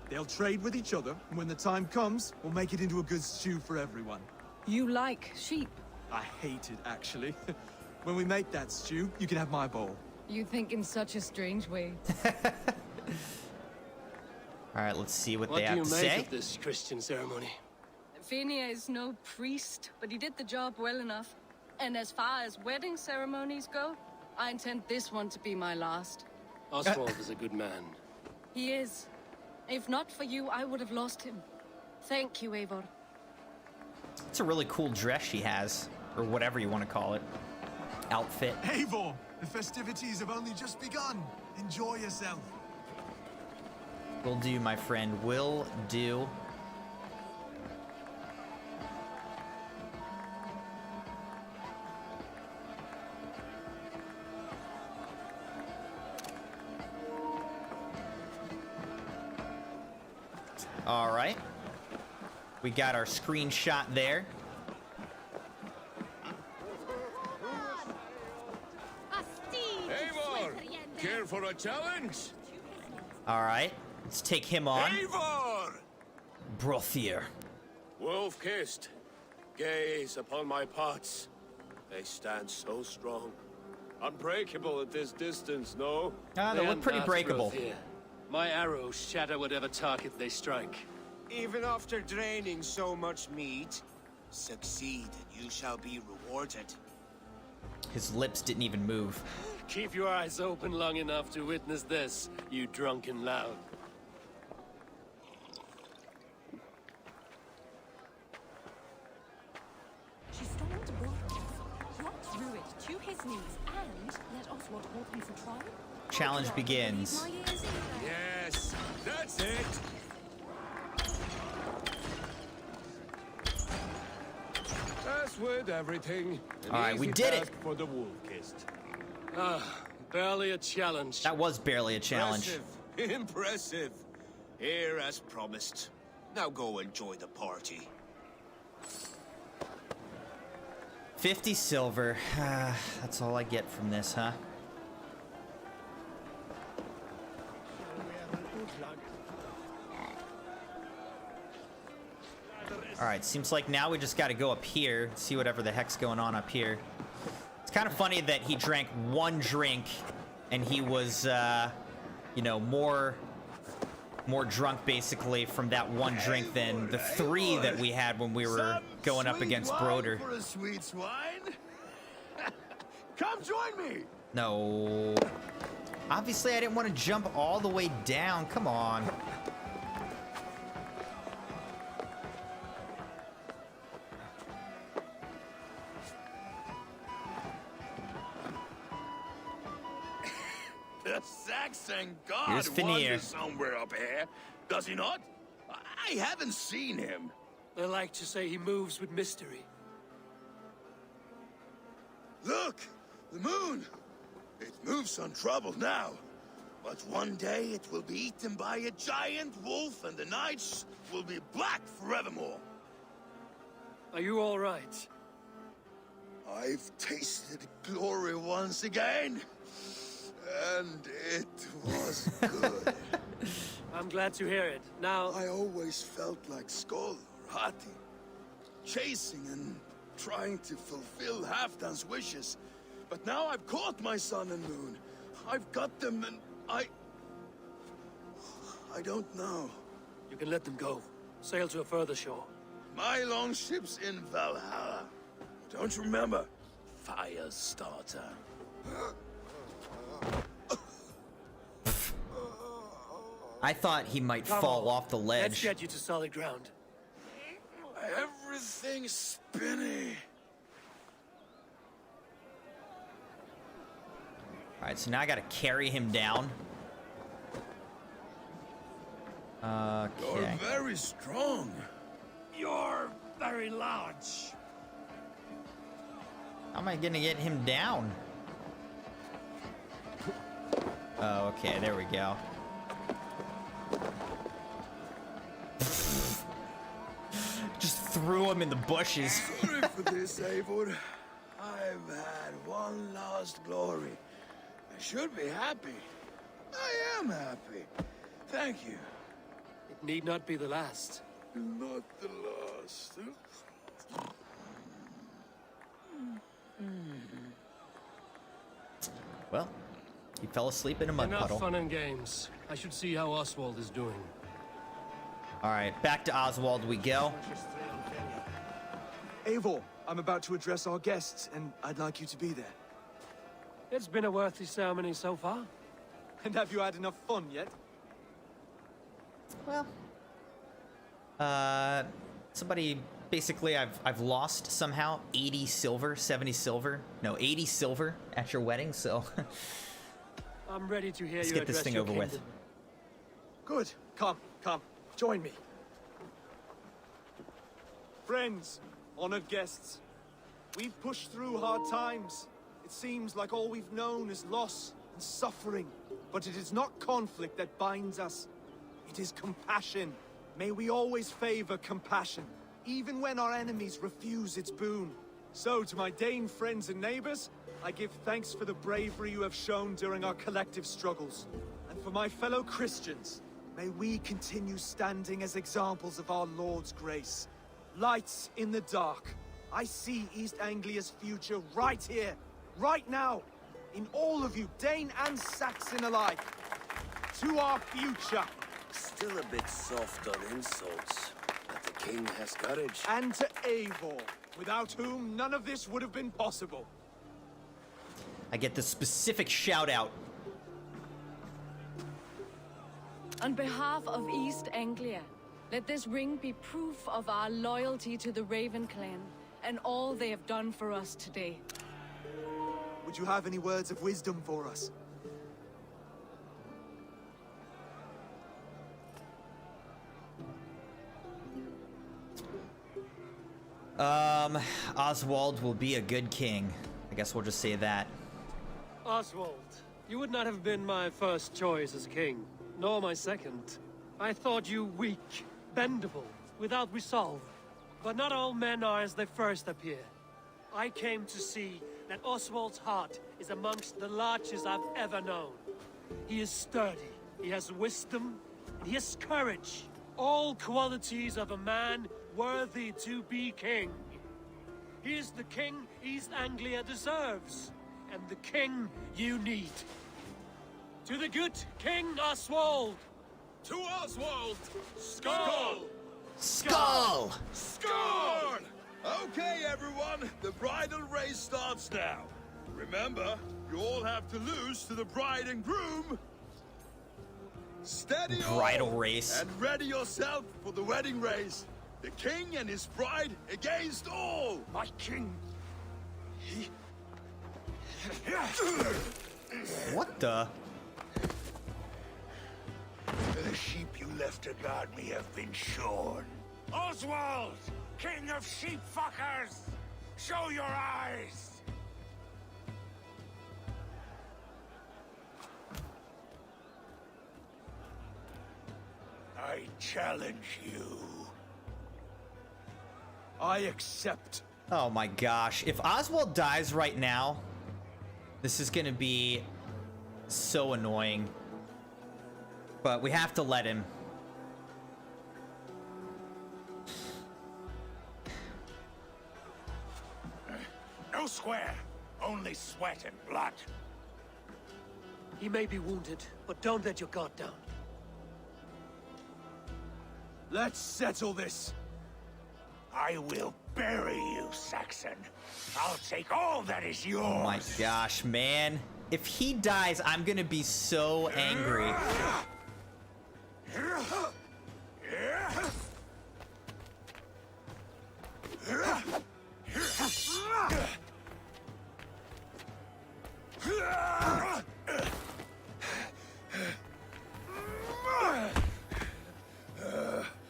They'll trade with each other, and when the time comes, we'll make it into a good stew for everyone. You like sheep. I hate it, actually. When we make that stew, you can have my bowl. You think in such a strange way. All right, let's see what What they do have you to make say. of this Christian ceremony? Finia is no priest, but he did the job well enough. And as far as wedding ceremonies go, I intend this one to be my last. Oswald is a good man. He is. If not for you, I would have lost him. Thank you, Eivor. It's a really cool dress she has, or whatever you want to call it. Outfit. Eivor, the festivities have only just begun. Enjoy yourself. Will do, my friend. Will do. All right. We got our screenshot there. Eivor! Care for a challenge? All right. Let's take him on. Eivor! Brothier. Wolf-kissed. Gaze upon my pots. They stand so strong. Unbreakable at this distance, no? Ah, they look pretty breakable. Here. My arrows shatter whatever target they strike. Even after draining so much meat, succeed and you shall be rewarded. His lips didn't even move. Keep your eyes open long enough to witness this, you drunken lout. She stormed Brother's, walked through it to his knees, and let Oswald hold him for trial. Challenge begins. Yes, that's it! As with everything, All right, we did it. for the wolf-kissed. Barely a challenge. That was barely a challenge. Impressive, impressive. Here as promised. Now go enjoy the party. 50 silver. That's all I get from this, huh? All right, seems like now we just got to go up here, see whatever the heck's going on up here. It's kind of funny that he drank one drink and he was, you know, more drunk basically from that one drink than the 3 that we had when we were going up against Broder. For a sweet swine? Come join me! No. Obviously, I didn't want to jump all the way down. Come on. The Saxon thank God Here's Finir. wanders somewhere up here. Does he not? I haven't seen him. They like to say he moves with mystery. Look! The moon! It moves untroubled now. But one day it will be eaten by a giant wolf and the nights will be black forevermore. Are you all right? I've tasted glory once again. And it was good. I'm glad to hear it. Now... I always felt like Skoll or Hati. Chasing and trying to fulfill Halfdan's wishes. But now I've caught my sun and moon. I've got them and I don't know. You can let them go. Sail to a further shore. My longship's in Valhalla. Don't you remember? Firestarter. I thought he might fall off the ledge. Let's get you to solid ground. Everything's spinny. Alright, so now I gotta carry him down. Okay. You're very strong. You're very large. How am I gonna get him down? Oh, okay, there we go. Just threw him in the bushes. Sorry for this, Eivor. I've had one last glory. I should be happy. I am happy. Thank you. It need not be the last. Not the last. Well, he fell asleep in a mud Enough puddle. fun and games. I should see how Oswald is doing. Alright, back to Oswald we go. Eivor, I'm about to address our guests, and I'd like you to be there. It's been a worthy ceremony so far. And have you had enough fun yet? Well, somebody basically I've lost somehow 80 silver, 70 silver, no 80 silver at your wedding, so I'm ready to hear let's you get this address thing your over kingdom. with. Good. Come, join me. Friends, honored guests, we've pushed through hard times. It seems like all we've known is loss and suffering. But it is not conflict that binds us. It is compassion. May we always favor compassion, even when our enemies refuse its boon. So, to my Dane friends and neighbors, I give thanks for the bravery you have shown during our collective struggles. And for my fellow Christians, may we continue standing as examples of our Lord's grace. Lights in the dark. I see East Anglia's future right here, right now. In all of you, Dane and Saxon alike. To our future. Still a bit soft on insults, but the king has courage. And to Eivor, without whom none of this would have been possible. I get the specific shout out. On behalf of East Anglia, let this ring be proof of our loyalty to the Raven clan and all they have done for us today. Would you have any words of wisdom for us? Oswald will be a good king. I guess we'll just say that. Oswald, you would not have been my first choice as king, nor my second. I thought you weak, bendable, without resolve. But not all men are as they first appear. I came to see that Oswald's heart is amongst the largest I've ever known. He is sturdy, he has wisdom, and he has courage. All qualities of a man worthy to be king. He is the king East Anglia deserves, and the king you need. To the good King Oswald! To Oswald! Skull! Skull! Skull! Okay, everyone, the bridal race starts now. Remember, you all have to lose to the bride and groom. Steady Bridal all, race. and ready yourself for the wedding race. The king and his bride against all. My king! What the? left to guard me have been shorn. Oswald, king of sheepfuckers, show your eyes! I challenge you. I accept. Oh my gosh. If Oswald dies right now, this is gonna be so annoying. But we have to let him. No square, only sweat and blood. He may be wounded, but don't let your guard down. Let's settle this. I will bury you, Saxon. I'll take all that is yours. Oh my gosh, man. If he dies, I'm gonna be so angry.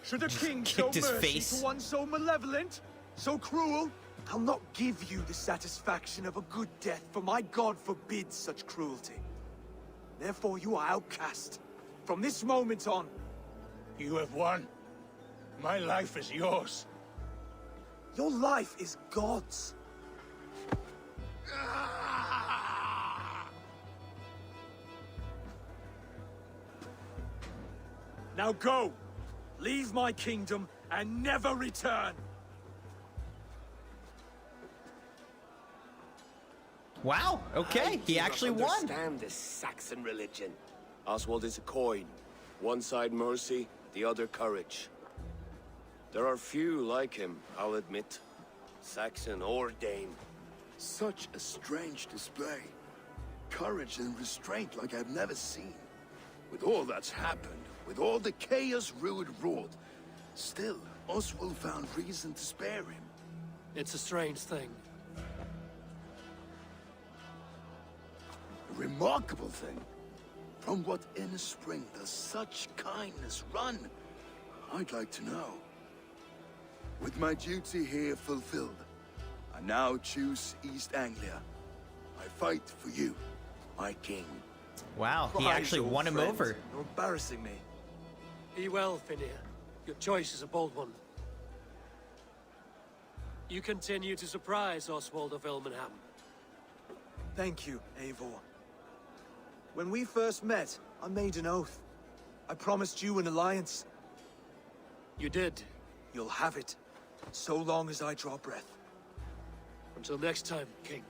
Should a king show kicked his mercy face. to one so malevolent, so cruel? I'll not give you the satisfaction of a good death, for my god forbids such cruelty. Therefore you are outcast. From this moment on. You have won. My life is yours. Your life is God's. Now go! Leave my kingdom and never return! Wow, okay, he actually won. I understand this Saxon religion. Oswald is a coin. One side mercy, the other courage. There are few like him, I'll admit. Saxon or Dane. Such a strange display. Courage and restraint like I've never seen. With all that's happened, with all the chaos Rued wrought, still, Oswald found reason to spare him. It's a strange thing. A remarkable thing. From what inner spring does such kindness run? I'd like to know. With my duty here fulfilled, I now choose East Anglia. I fight for you, my king. Wow, he actually won him over. You're embarrassing me. Be well, Finir. Your choice is a bold one. You continue to surprise Oswald of Ilmenham. Thank you, Eivor. When we first met, I made an oath. I promised you an alliance. You did. You'll have it, so long as I draw breath. Until next time, King.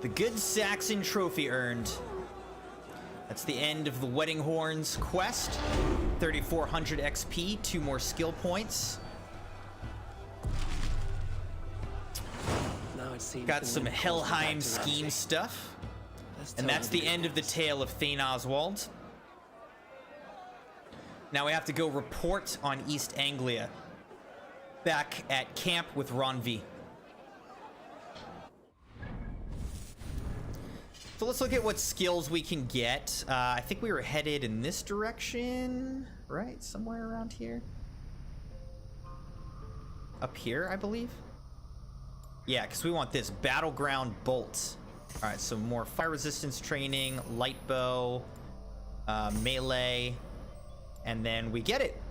The Good Saxon Trophy earned. That's the end of the Wedding Horns quest. 3,400 XP, 2 more skill points. Now it seems Got the some wind calls me back Helheim to scheme Ramsay. stuff. Let's And tell that's her the end of the tale of Thane Oswald. Now we have to go report on East Anglia. Back at camp with Ronvi. So let's look at what skills we can get. I think we were headed in this direction, right? Somewhere around here. Up here, I believe. Yeah, because we want this Battleground Bolt. All right, so more fire resistance training, light bow, melee, and then we get it.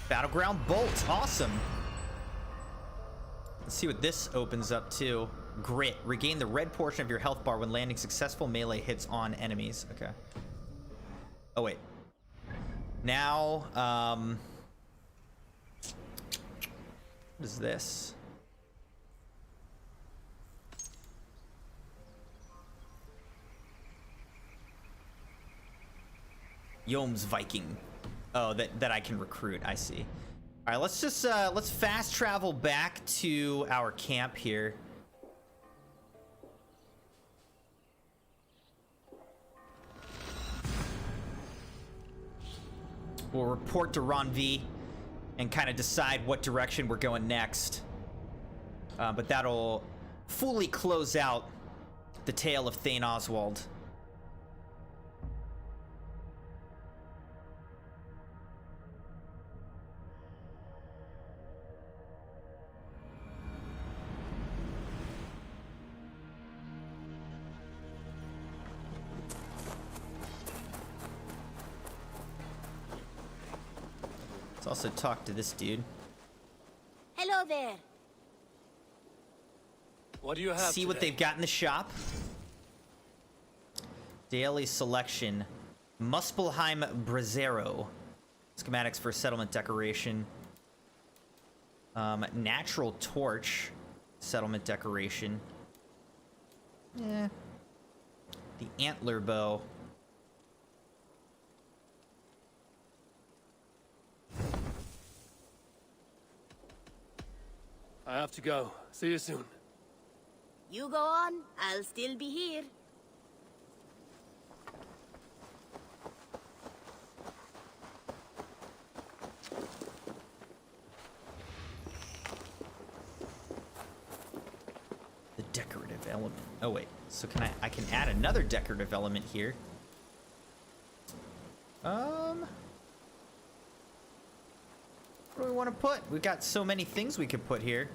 Battleground Bolt, awesome. Let's see what this opens up to. Grit, regain the red portion of your health bar when landing successful melee hits on enemies. Okay. Oh wait. Now, what is this? Yom's Viking. Oh, that I can recruit. I see. All right, let's just let's fast travel back to our camp here. We'll report to Ronvi and kind of decide what direction we're going next. But that'll fully close out the tale of Thane Oswald. Let's also talk to this dude. Hello there. What do you have See what today? they've got in the shop. Daily selection. Muspelheim Brazzero. Schematics for settlement decoration. Natural torch. Settlement decoration. Yeah. The antler bow. I have to go. See you soon. You go on, I'll still be here. The decorative element. Oh wait, so I can add another decorative element here. What do we want to put? We've got so many things we could put here.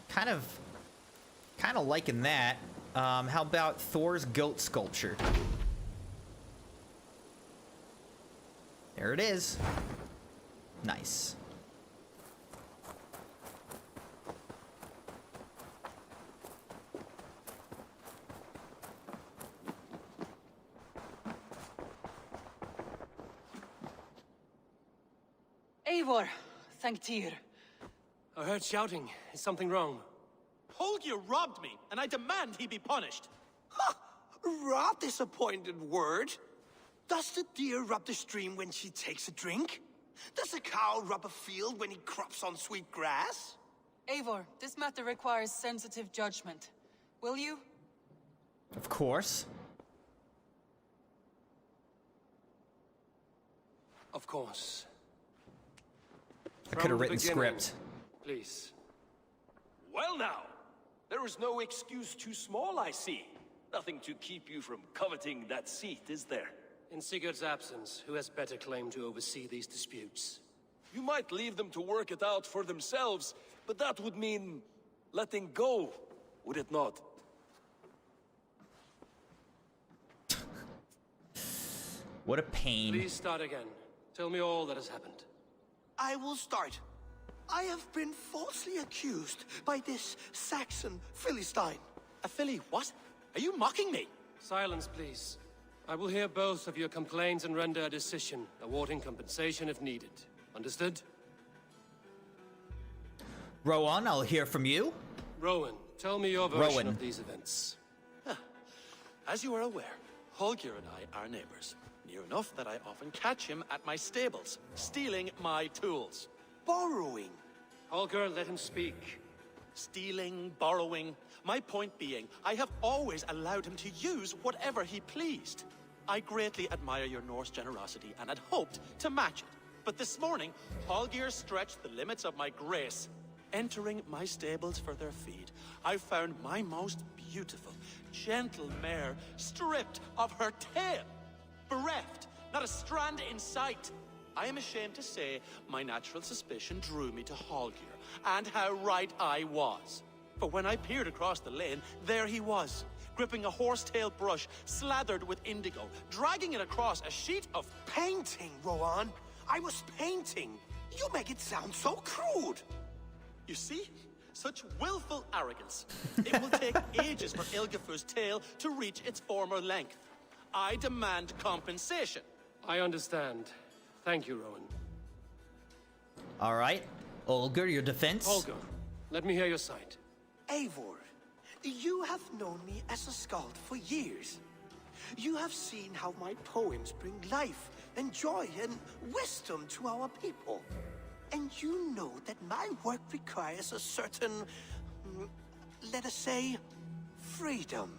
Kind of liking that. How about Thor's goat sculpture? There it is. Nice. Eivor, thank Tyr. I heard shouting. Is something wrong? Holger robbed me, and I demand he be punished. Ha! Rot disappointed word. Does the deer rub the stream when she takes a drink? Does a cow rub a field when he crops on sweet grass? Eivor, this matter requires sensitive judgment. Will you? Of course. Of course. I could have From the written beginning, script. Please. Well now, there is no excuse too small, I see. Nothing to keep you from coveting that seat, is there? In Sigurd's absence, who has better claim to oversee these disputes? You might leave them to work it out for themselves, but that would mean letting go, would it not? What a pain. Please start again. Tell me all that has happened. I will start. I have been falsely accused by this Saxon Philistine. A Philly what? Are you mocking me? Silence, please. I will hear both of your complaints and render a decision, awarding compensation if needed. Understood? Rowan, I'll hear from you. Rowan, tell me your version of these events. As you are aware, Holger and I are neighbors. Near enough that I often catch him at my stables, stealing my tools. Borrowing. Holger, let him speak. Stealing, borrowing. My point being, I have always allowed him to use whatever he pleased. I greatly admire your Norse generosity and had hoped to match it. But this morning, Holger stretched the limits of my grace. Entering my stables for their feed, I found my most beautiful, gentle mare stripped of her tail. Bereft, not a strand in sight. I am ashamed to say my natural suspicion drew me to Holger, and how right I was. For when I peered across the lane, there he was, gripping a horsetail brush slathered with indigo, dragging it across a sheet of painting, Rowan. I was painting. You make it sound so crude. You see? Such willful arrogance. It will take ages for Ilgafur's tail to reach its former length. I demand compensation. I understand. Thank you, Rowan. All right. Olger, your defense? Holger, let me hear your side. Eivor, you have known me as a skald for years. You have seen how my poems bring life and joy and wisdom to our people. And you know that my work requires a certain, let us say, freedom.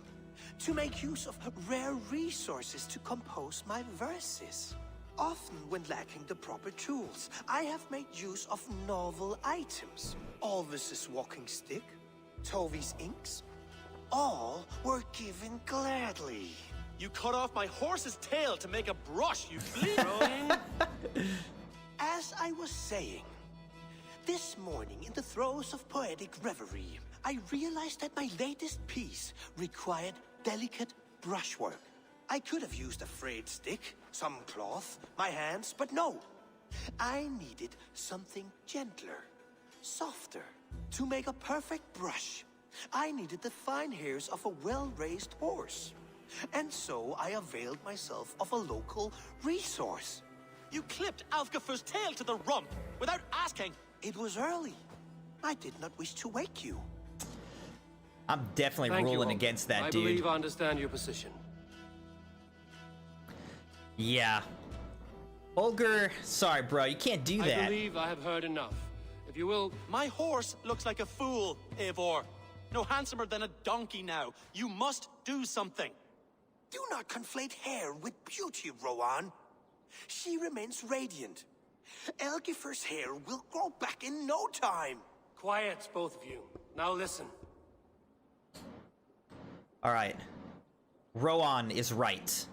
To make use of rare resources to compose my verses. Often when lacking the proper tools, I have made use of novel items. Alvis's walking stick, Tovi's inks, all were given gladly. You cut off my horse's tail to make a brush, you bleeding. As I was saying, this morning in the throes of poetic reverie, I realized that my latest piece required delicate brushwork. I could have used a frayed stick, some cloth, my hands, but no. I needed something gentler, softer. To make a perfect brush, I needed the fine hairs of a well-raised horse. And so I availed myself of a local resource. You clipped Alfgafur's tail to the rump without asking. It was early. I did not wish to wake you. I'm definitely Thank you, ruling Holger. against that, I dude. believe I understand your position. Yeah. Olger, sorry, bro. You can't do that. I believe I have heard enough. If you will... My horse looks like a fool, Eivor. No handsomer than a donkey now. You must do something. Do not conflate hair with beauty, Rowan. She remains radiant. Elgifer's hair will grow back in no time. Quiet, both of you. Now listen. All right. Rowan is right.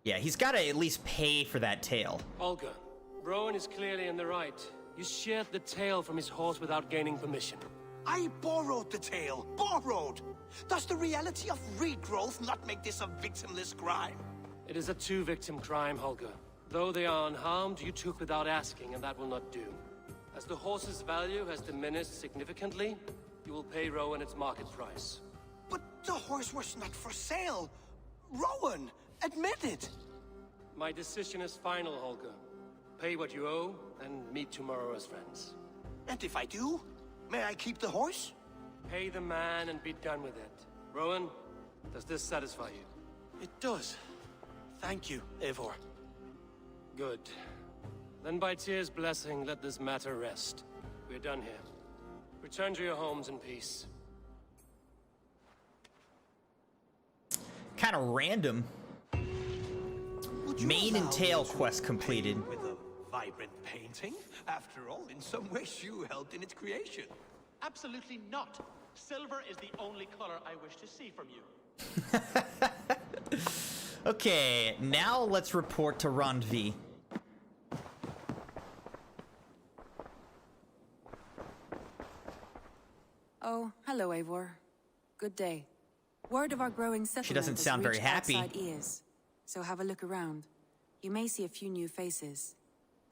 Yeah, he's got to at least pay for that tail. Olga, Rowan is clearly in the right. You sheared the tail from his horse without gaining permission. I borrowed the tail. Borrowed! Does the reality of regrowth not make this a victimless crime? It is a two-victim crime, Holger. Though they are unharmed, you took without asking, and that will not do. As the horse's value has diminished significantly, you will pay Rowan its market price. But the horse was not for sale. Rowan, admit it. My decision is final, Holger. Pay what you owe, and meet tomorrow as friends. And if I do, may I keep the horse? Pay the man and be done with it. Rowan, does this satisfy you? It does. Thank you, Eivor. Good. Then by Tyr's blessing, let this matter rest. We're done here. Return to your homes in peace. Kind of random. Mane and tail quest completed. With a vibrant painting? After all, in some ways you helped in its creation. Absolutely not. Silver is the only color I wish to see from you. Okay, now let's report to Randvi. Oh, hello, Eivor. Good day. Word of our growing settlement doesn't has sound very reached happy. outside ears, so have a look around. You may see a few new faces.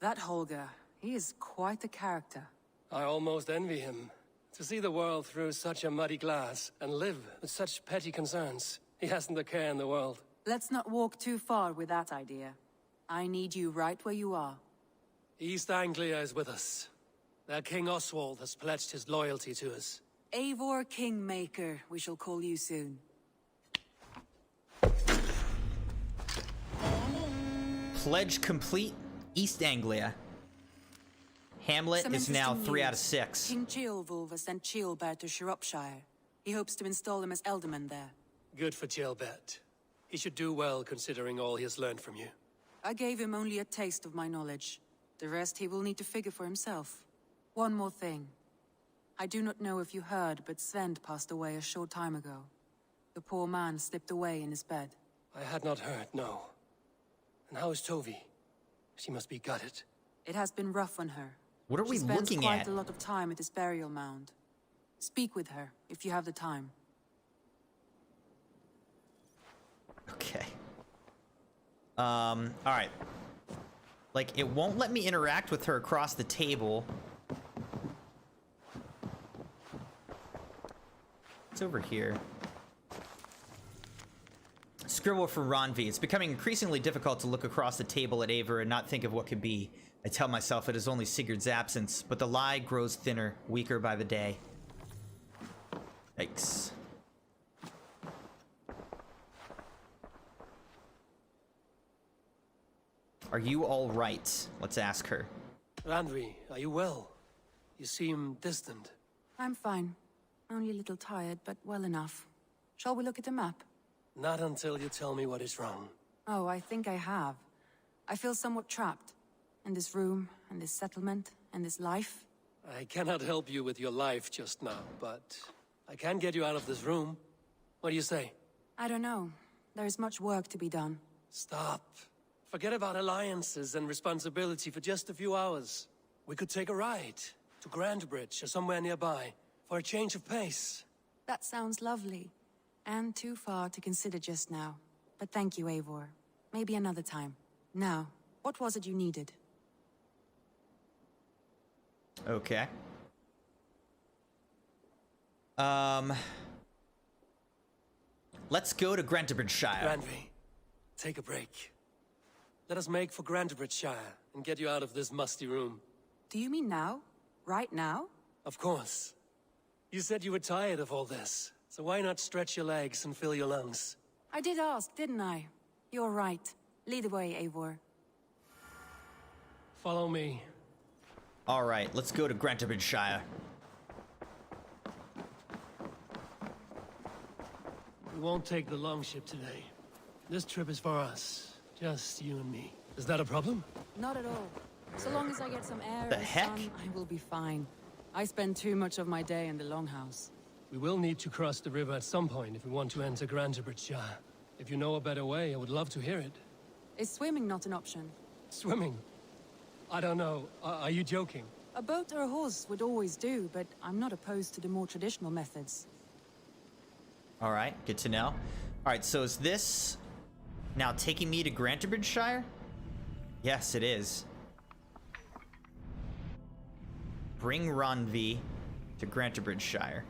That Holger, he is quite a character. I almost envy him. To see the world through such a muddy glass and live with such petty concerns. He hasn't a care in the world. Let's not walk too far with that idea. I need you right where you are. East Anglia is with us. Their King Oswald has pledged his loyalty to us. Eivor Kingmaker, we shall call you soon. Pledge complete. East Anglia. Hamlet Some is now interesting 3 out of news. 6. King Ceolwulf has sent Ceolbert to Shropshire. He hopes to install him as Elderman there. Good for Ceolbert. He should do well considering all he has learned from you. I gave him only a taste of my knowledge. The rest he will need to figure for himself. One more thing. I do not know if you heard, but Svend passed away a short time ago. The poor man slipped away in his bed. I had not heard, no. And how is Tovi? She must be gutted. It has been rough on her. What are we She spends looking quite at? a lot of time at his burial mound. Speak with her, if you have the time. Okay. Alright. Like, it won't let me interact with her across the table. It's over here. Scribble for Randvi. It's becoming increasingly difficult to look across the table at Eivor and not think of what could be. I tell myself it is only Sigurd's absence, but the lie grows thinner, weaker by the day. Yikes. Are you all right? Let's ask her. Randvi, are you well? You seem distant. I'm fine. Only a little tired, but well enough. Shall we look at the map? Not until you tell me what is wrong. Oh, I think I have. I feel somewhat trapped. In this room, in this settlement, in this life. I cannot help you with your life just now, but I can get you out of this room. What do you say? I don't know. There is much work to be done. Stop. Forget about alliances and responsibility for just a few hours. We could take a ride to Grandbridge or somewhere nearby for a change of pace. That sounds lovely. And too far to consider just now. But thank you, Eivor. Maybe another time. Now, what was it you needed? Okay. Let's go to Grantebridgeshire. Randvi, take a break. Let us make for Grantebridgeshire and get you out of this musty room. Do you mean now? Right now? Of course. You said you were tired of all this, so why not stretch your legs and fill your lungs? I did ask, didn't I? You're right. Lead the way, Eivor. Follow me. All right, let's go to Grantebridgeshire. We won't take the longship today. This trip is for us. Just you and me. Is that a problem? Not at all. So long as I get some air The and heck? sun, I will be fine. I spend too much of my day in the Longhouse. We will need to cross the river at some point if we want to enter Grantebridgeshire. If you know a better way, I would love to hear it. Is swimming not an option? Swimming? I don't know. Are you joking? A boat or a horse would always do, but I'm not opposed to the more traditional methods. All right, good to know. All right, so is this now taking me to Grantebridgeshire? Yes, it is. Bring Randvi to Grantebridgeshire.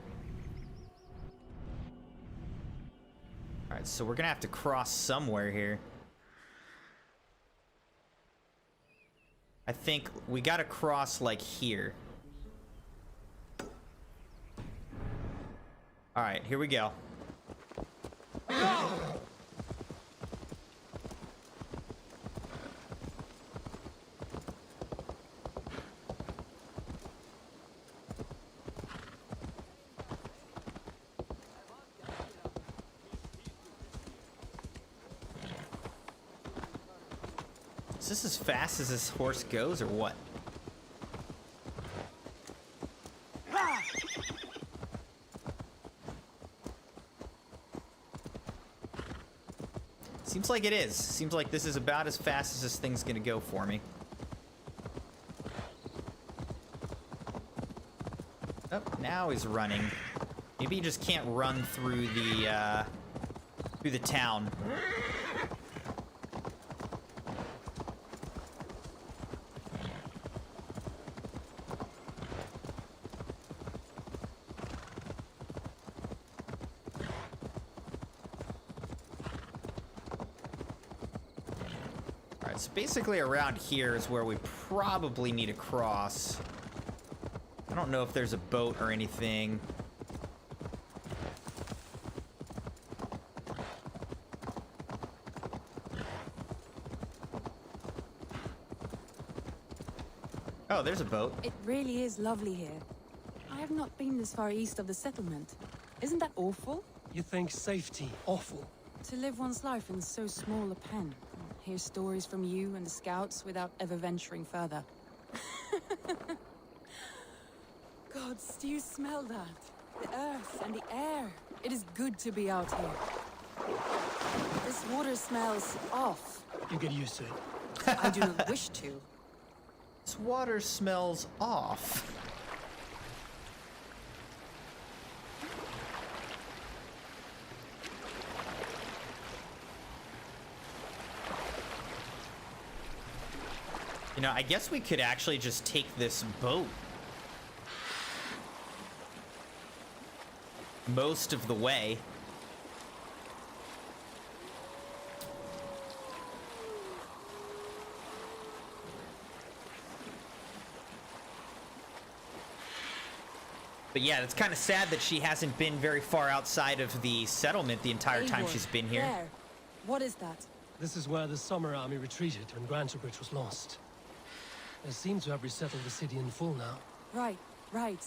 All right, so we're gonna have to cross somewhere here. I think we gotta cross like here. All right, here we go. Is this as fast as this horse goes, or what? Seems like it is. Seems like this is about as fast as this thing's gonna go for me. Oh, now he's running. Maybe he just can't run through the town. So basically around here is where we probably need to cross. I don't know if there's a boat or anything. Oh, there's a boat. It really is lovely here. I have not been this far east of the settlement. Isn't that awful? You think safety awful? To live one's life in so small a pen. Hear stories from you and the scouts without ever venturing further. Gods, do you smell that? The earth and the air. It is good to be out here. This water smells off. You get used to it. I do not wish to. This water smells off. You know, I guess we could actually just take this boat most of the way. But yeah, it's kind of sad that she hasn't been very far outside of the settlement the entire time she's been here. There. What is that? This is where the Summer Army retreated when Grantebridge was lost. They seem to have resettled the city in full now. Right, right.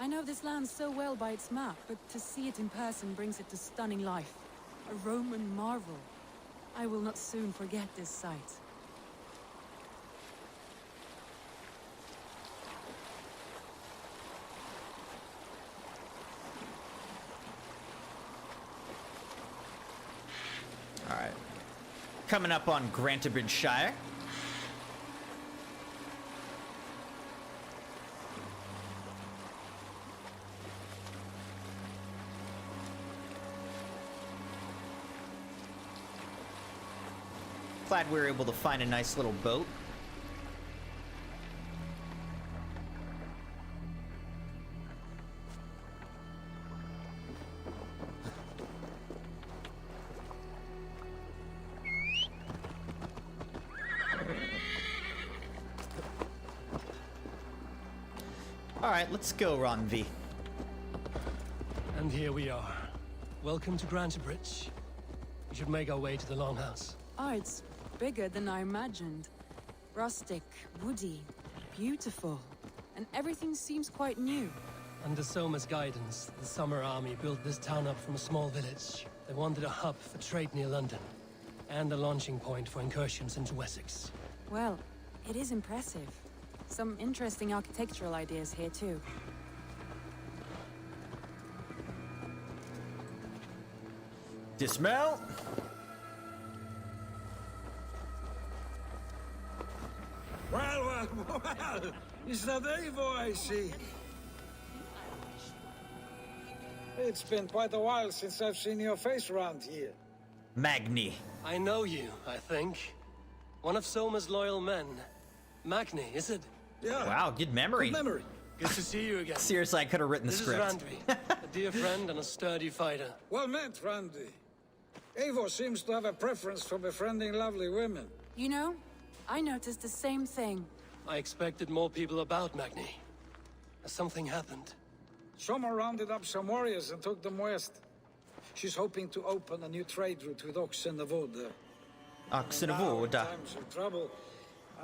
I know this land so well by its map, but to see it in person brings it to stunning life. A Roman marvel. I will not soon forget this sight. All right. Coming up on Grantebridgeshire. Glad we were able to find a nice little boat. Alright, let's go, Ronvi. And here we are. Welcome to Grantebridge. We should make our way to the Longhouse. Oh, it's bigger than I imagined. Rustic, woody, beautiful. And everything seems quite new. Under Soma's guidance, the Summer Army built this town up from a small village. They wanted a hub for trade near London, and a launching point for incursions into Wessex. Well, it is impressive. Some interesting architectural ideas here, too. Dismount! Well, is that Eivor I see? It's been quite a while since I've seen your face around here. Magni. I know you, I think. One of Soma's loyal men. Magni, is it? Yeah. Wow, good memory. Good memory. Good to see you again. Seriously, I could have written the This script. is Randvi, a dear friend and a sturdy fighter. Well met, Randy. Eivor seems to have a preference for befriending lovely women. You know, I noticed the same thing. I expected more people about Magni. Has something happened? Soma rounded up some warriors and took them west. She's hoping to open a new trade route with Oxenavoda. Oxenavoda. Now, in times of trouble,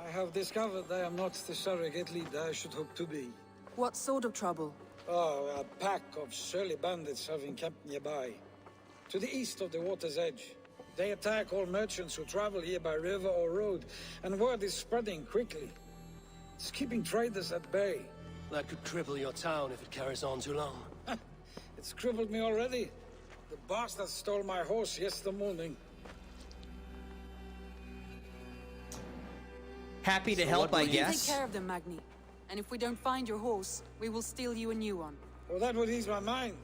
I have discovered I am not the surrogate leader I should hope to be. What sort of trouble? Oh, a pack of surly bandits have encamped nearby. To the east of the water's edge. They attack all merchants who travel here by river or road, and word is spreading quickly. It's keeping traders at bay. That could cripple your town if it carries on too long. It's crippled me already. The bastard stole my horse yesterday morning. Happy to help, I guess. Take care of them, Magni. And if we don't find your horse, we will steal you a new one. Well, that would ease my mind.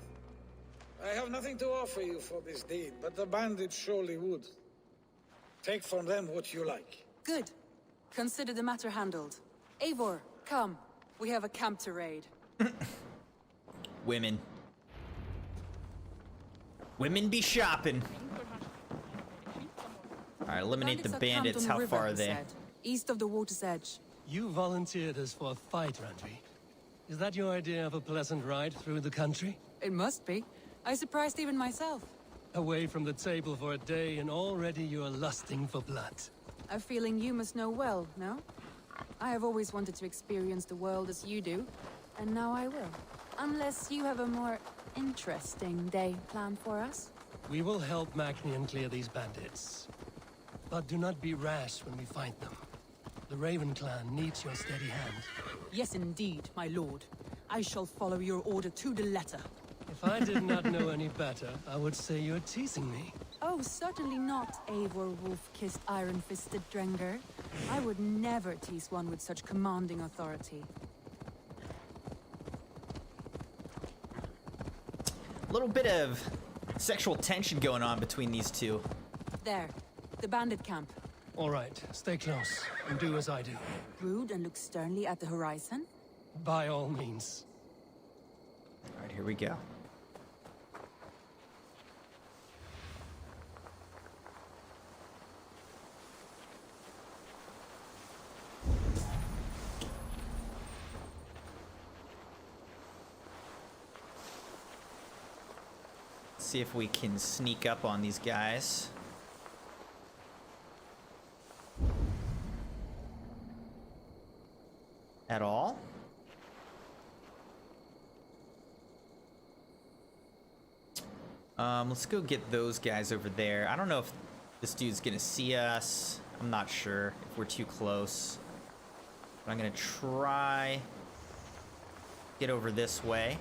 I have nothing to offer you for this deed, but the bandits surely would. Take from them what you like. Good. Consider the matter handled. Eivor, come. We have a camp to raid. Women. Women be shopping. Alright, eliminate the bandits. How far are they? East of the water's edge. You volunteered us for a fight, Randvi. Is that your idea of a pleasant ride through the country? It must be. I surprised even myself. Away from the table for a day and already you are lusting for blood. A feeling you must know well, no? I have always wanted to experience the world as you do, and now I will. Unless you have a more interesting day planned for us? We will help Magni and clear these bandits. But do not be rash when we find them. The Raven clan needs your steady hand. Yes, indeed, my lord. I shall follow your order to the letter. If I did not know any better, I would say you're teasing me. Oh, certainly not, Eivor wolf-kissed iron-fisted Drenger. I would never tease one with such commanding authority. A little bit of sexual tension going on between these two. There, the bandit camp. All right, stay close and do as I do. Brood and look sternly at the horizon? By all means. All right, here we go. See if we can sneak up on these guys. At all? Let's go get those guys over there. I don't know if this dude's gonna see us. I'm not sure if we're too close. But I'm gonna try get over this way.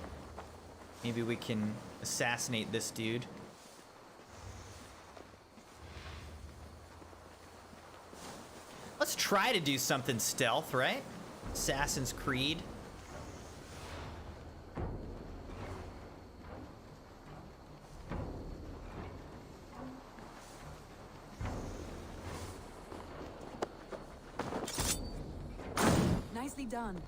Maybe we can assassinate this dude. Let's try to do something stealth, right? Assassin's Creed. Nicely done.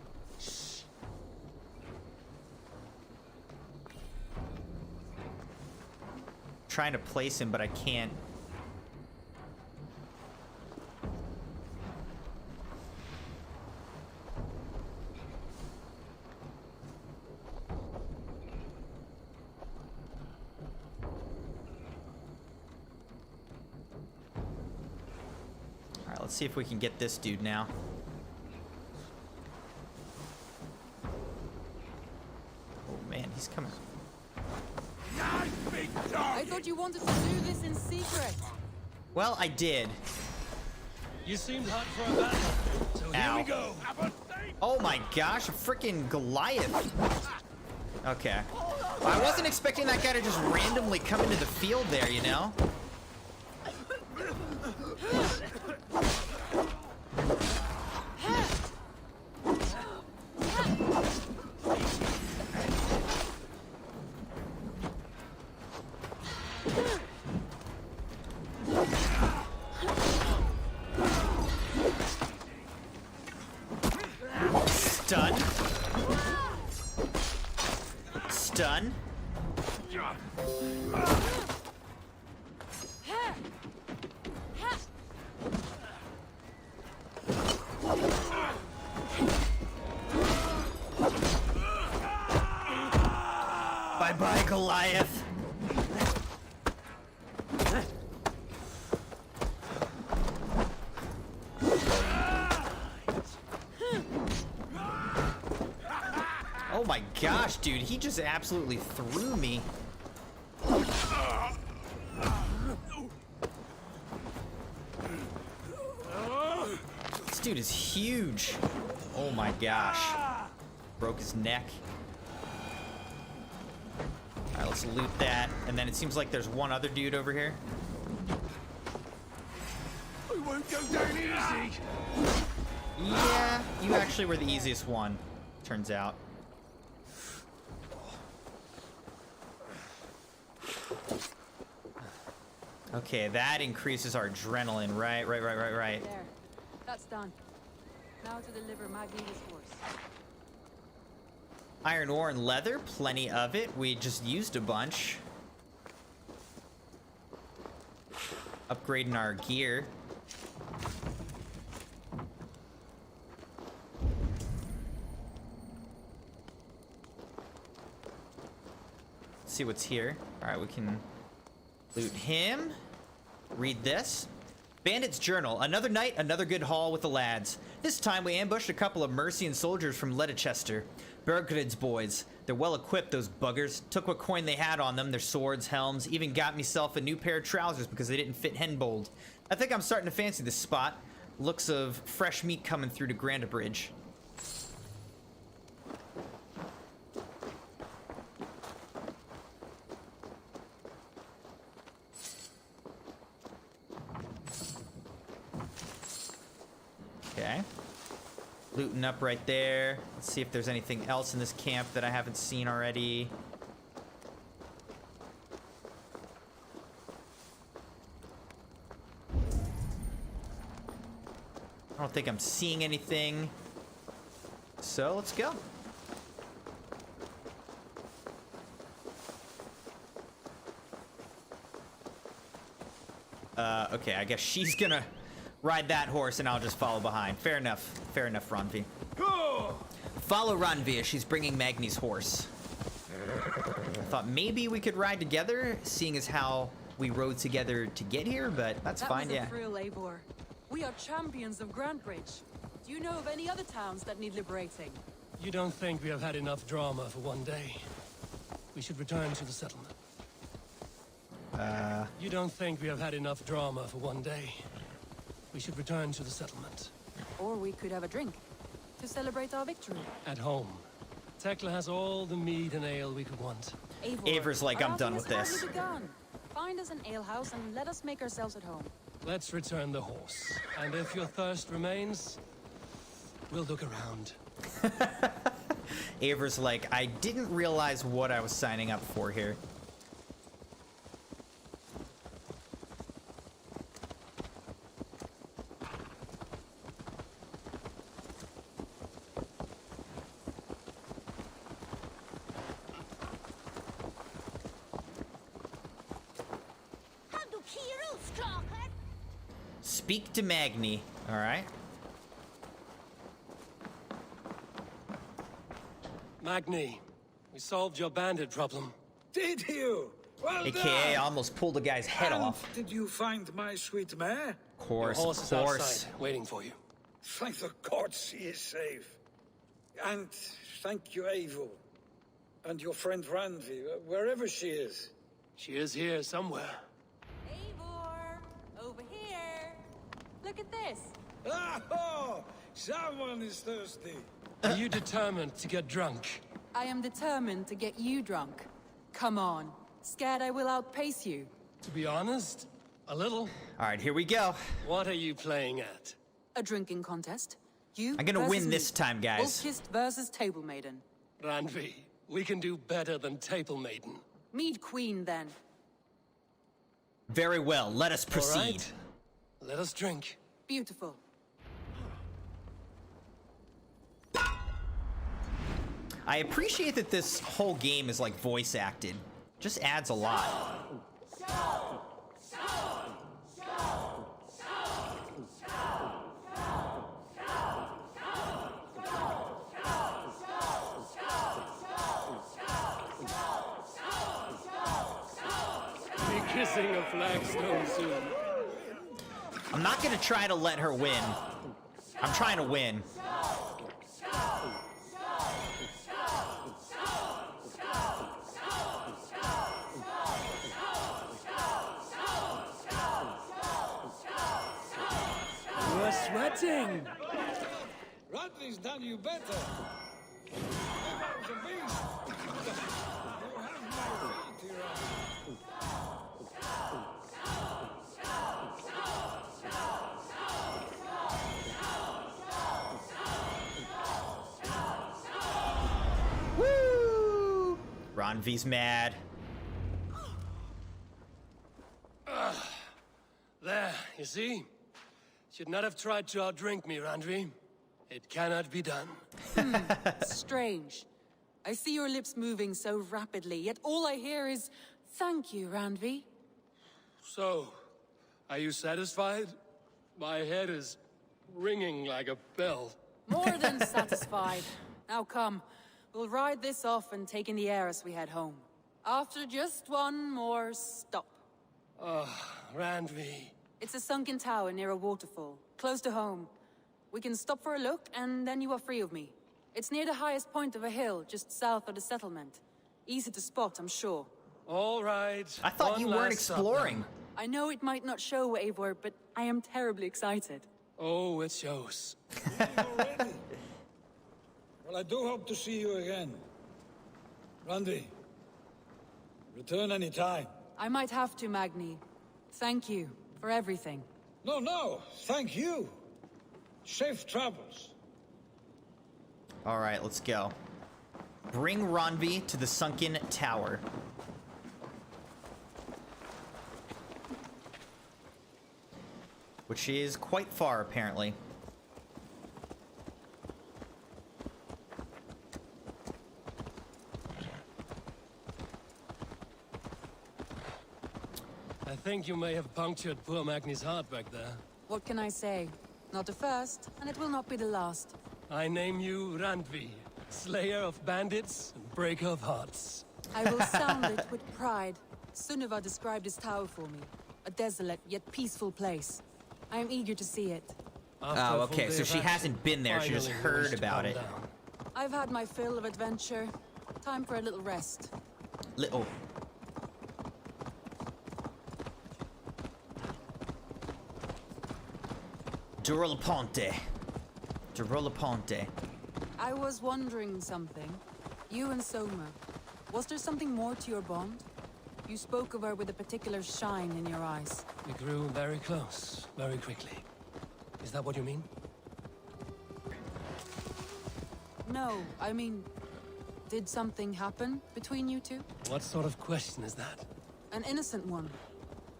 Trying to place him, but I can't. All right, let's see if we can get this dude now. Oh man, he's coming. I thought you wanted to do this in secret. Well, I did. You seemed hot for a battle, so here Ow. we go. Oh my gosh, a freaking Goliath. Okay. Well, I wasn't expecting that guy to just randomly come into the field there, you know? Stun. Stun. Bye-bye, Goliath. Oh my gosh, dude, he just absolutely threw me. This dude is huge. Oh my gosh. Broke his neck. Alright, let's loot that. And then it seems like there's one other dude over here. We won't go down easy. Yeah, you actually were the easiest one, turns out. Okay, that increases our adrenaline, right? Right. There. That's done. Now to deliver Magni's horse. Iron ore and leather, plenty of it. We just used a bunch. Upgrading our gear. Let's see what's here. All right, we can loot him. Read this. Bandit's Journal. Another night, another good haul with the lads. This time we ambushed a couple of Mercian soldiers from Leicester. Bergred's boys. They're well equipped, those buggers. Took what coin they had on them, their swords, helms, even got myself a new pair of trousers because they didn't fit Henbold. I think I'm starting to fancy this spot. Looks of fresh meat coming through to Grandabridge. Okay. Looting up right there. Let's see if there's anything else in this camp that I haven't seen already. I don't think I'm seeing anything. So let's go. Okay, I guess she's gonna ride that horse and I'll just follow behind. Fair enough. Fair enough, Ranvi. Follow Ranvi as she's bringing Magni's horse. I thought maybe we could ride together, seeing as how we rode together to get here, but that's fine, yeah. That was a thrill, Eivor. We are champions of Grandbridge. Do you know of any other towns that need liberating? You don't think we have had enough drama for one day? We should return to the settlement. You don't think we have had enough drama for one day? We should return to the settlement. Or we could have a drink to celebrate our victory. At home. Tekla has all the mead and ale we could want. Aver's like, I'm done with this. Begun. Find us an alehouse and let us make ourselves at home. Let's return the horse. And if your thirst remains, we'll look around. Aver's like, I didn't realize what I was signing up for here. Speak to Magni. All right. Magni, we solved your bandit problem. Did you? Well AKA, done. I almost pulled a guy's head And off. did you find my sweet mare? Of course, Your horse is outside, waiting for you. Thank the gods he is safe. And thank you, Eivor. And your friend Randvi, wherever she is. She is here somewhere. Eivor, over here. Look at this. Oh, someone is thirsty. Are you determined to get drunk? I am determined to get you drunk. Come on. Scared I will outpace you? To be honest, a little. All right, here we go. What are you playing at? A drinking contest. You I'm gonna versus win this me. time, guys. Wolf-kissed versus Table Maiden. Randvi, we can do better than Table Maiden. Mead Queen, then. Very well, let us proceed. All right. Let us drink. Beautiful. I appreciate that this whole game is like voice acted. Just adds a lot. Be kissing a flagstone soon. I'm not gonna try to let her win. I'm trying to win. You're sweating. Randvi's done you better. Evor's a beast. You have my feet here. Woo! Randvi's mad. There, you see? Should not have tried to outdrink me, Randvi. It cannot be done. Strange. I see your lips moving so rapidly, yet all I hear is, "Thank you, Randvi." So, are you satisfied? My head is ringing like a bell. More than satisfied. Now come, we'll ride this off and take in the air as we head home. After just one more stop. Randvi. It's a sunken tower near a waterfall, close to home. We can stop for a look, and then you are free of me. It's near the highest point of a hill, just south of the settlement. Easy to spot, I'm sure. All right. I thought one you weren't last stop exploring. then. I know it might not show, Eivor, but I am terribly excited. Oh, it shows. Already? Well, I do hope to see you again. Randvi, return any time. I might have to, Magni. Thank you for everything. No, thank you. Safe travels. All right, let's go. Bring Randvi to the sunken tower. Which is quite far, apparently. I think you may have punctured poor Magni's heart back there. What can I say? Not the first, and it will not be the last. I name you Randvi, slayer of bandits and breaker of hearts. I will sound it with pride. Sunniva described this tower for me. A desolate yet peaceful place. I am eager to see it. Oh, okay, so she hasn't been there, she just heard about it. I've had my fill of adventure. Time for a little rest. Little. Durolaponte. Durolaponte. I was wondering something. You and Soma. Was there something more to your bond? You spoke of her with a particular shine in your eyes. We grew very close, very quickly. Is that what you mean? No, I mean... Did something happen between you two? What sort of question is that? An innocent one.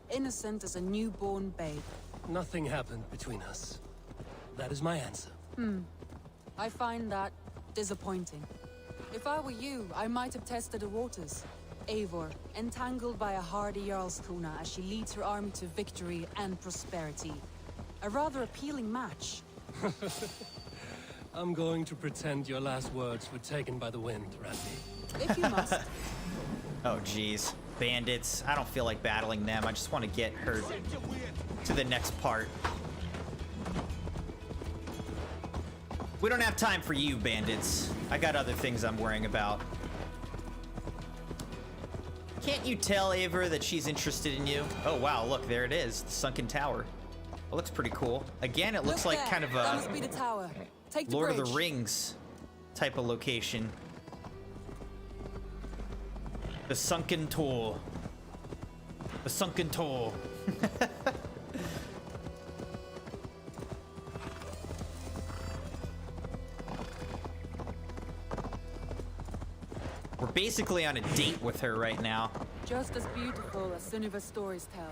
Innocent as a newborn babe. Nothing happened between us. That is my answer. I find that disappointing. If I were you, I might have tested the waters. Eivor, entangled by a hardy Jarlskona as she leads her army to victory and prosperity. A rather appealing match. I'm going to pretend your last words were taken by the wind, Randy. If you must. Oh, jeez. Bandits. I don't feel like battling them. I just want to get her to the next part. We don't have time for you, bandits. I got other things I'm worrying about. Can't you tell, Eivor, that she's interested in you? Oh, wow, look, there it is. The sunken tower. It looks pretty cool. Again, it looks like kind of a That must be the tower. Take the Lord of bridge. the Rings type of location. The sunken toll. The sunken toll. We're basically on a date with her right now. Just as beautiful as Sunniva's stories tell.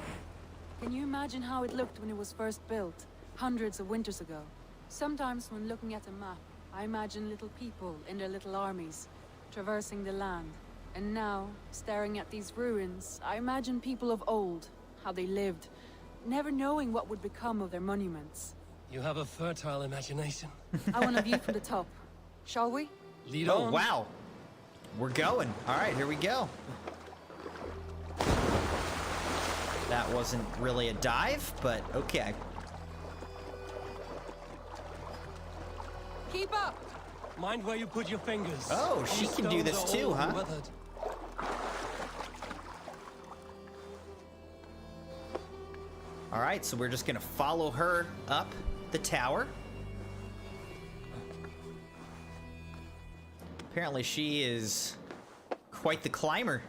Can you imagine how it looked when it was first built, hundreds of winters ago? Sometimes when looking at a map, I imagine little people in their little armies, traversing the land. And now, staring at these ruins, I imagine people of old, how they lived, never knowing what would become of their monuments. You have a fertile imagination. I want a view from the top. Shall we? Lead Oh, on. wow. We're going. All right, here we go. That wasn't really a dive, but okay. Keep up! Mind where you put your fingers. Oh, she These can do stones this are too, old and huh? weathered. All right, so we're just gonna follow her up the tower. Apparently she is quite the climber.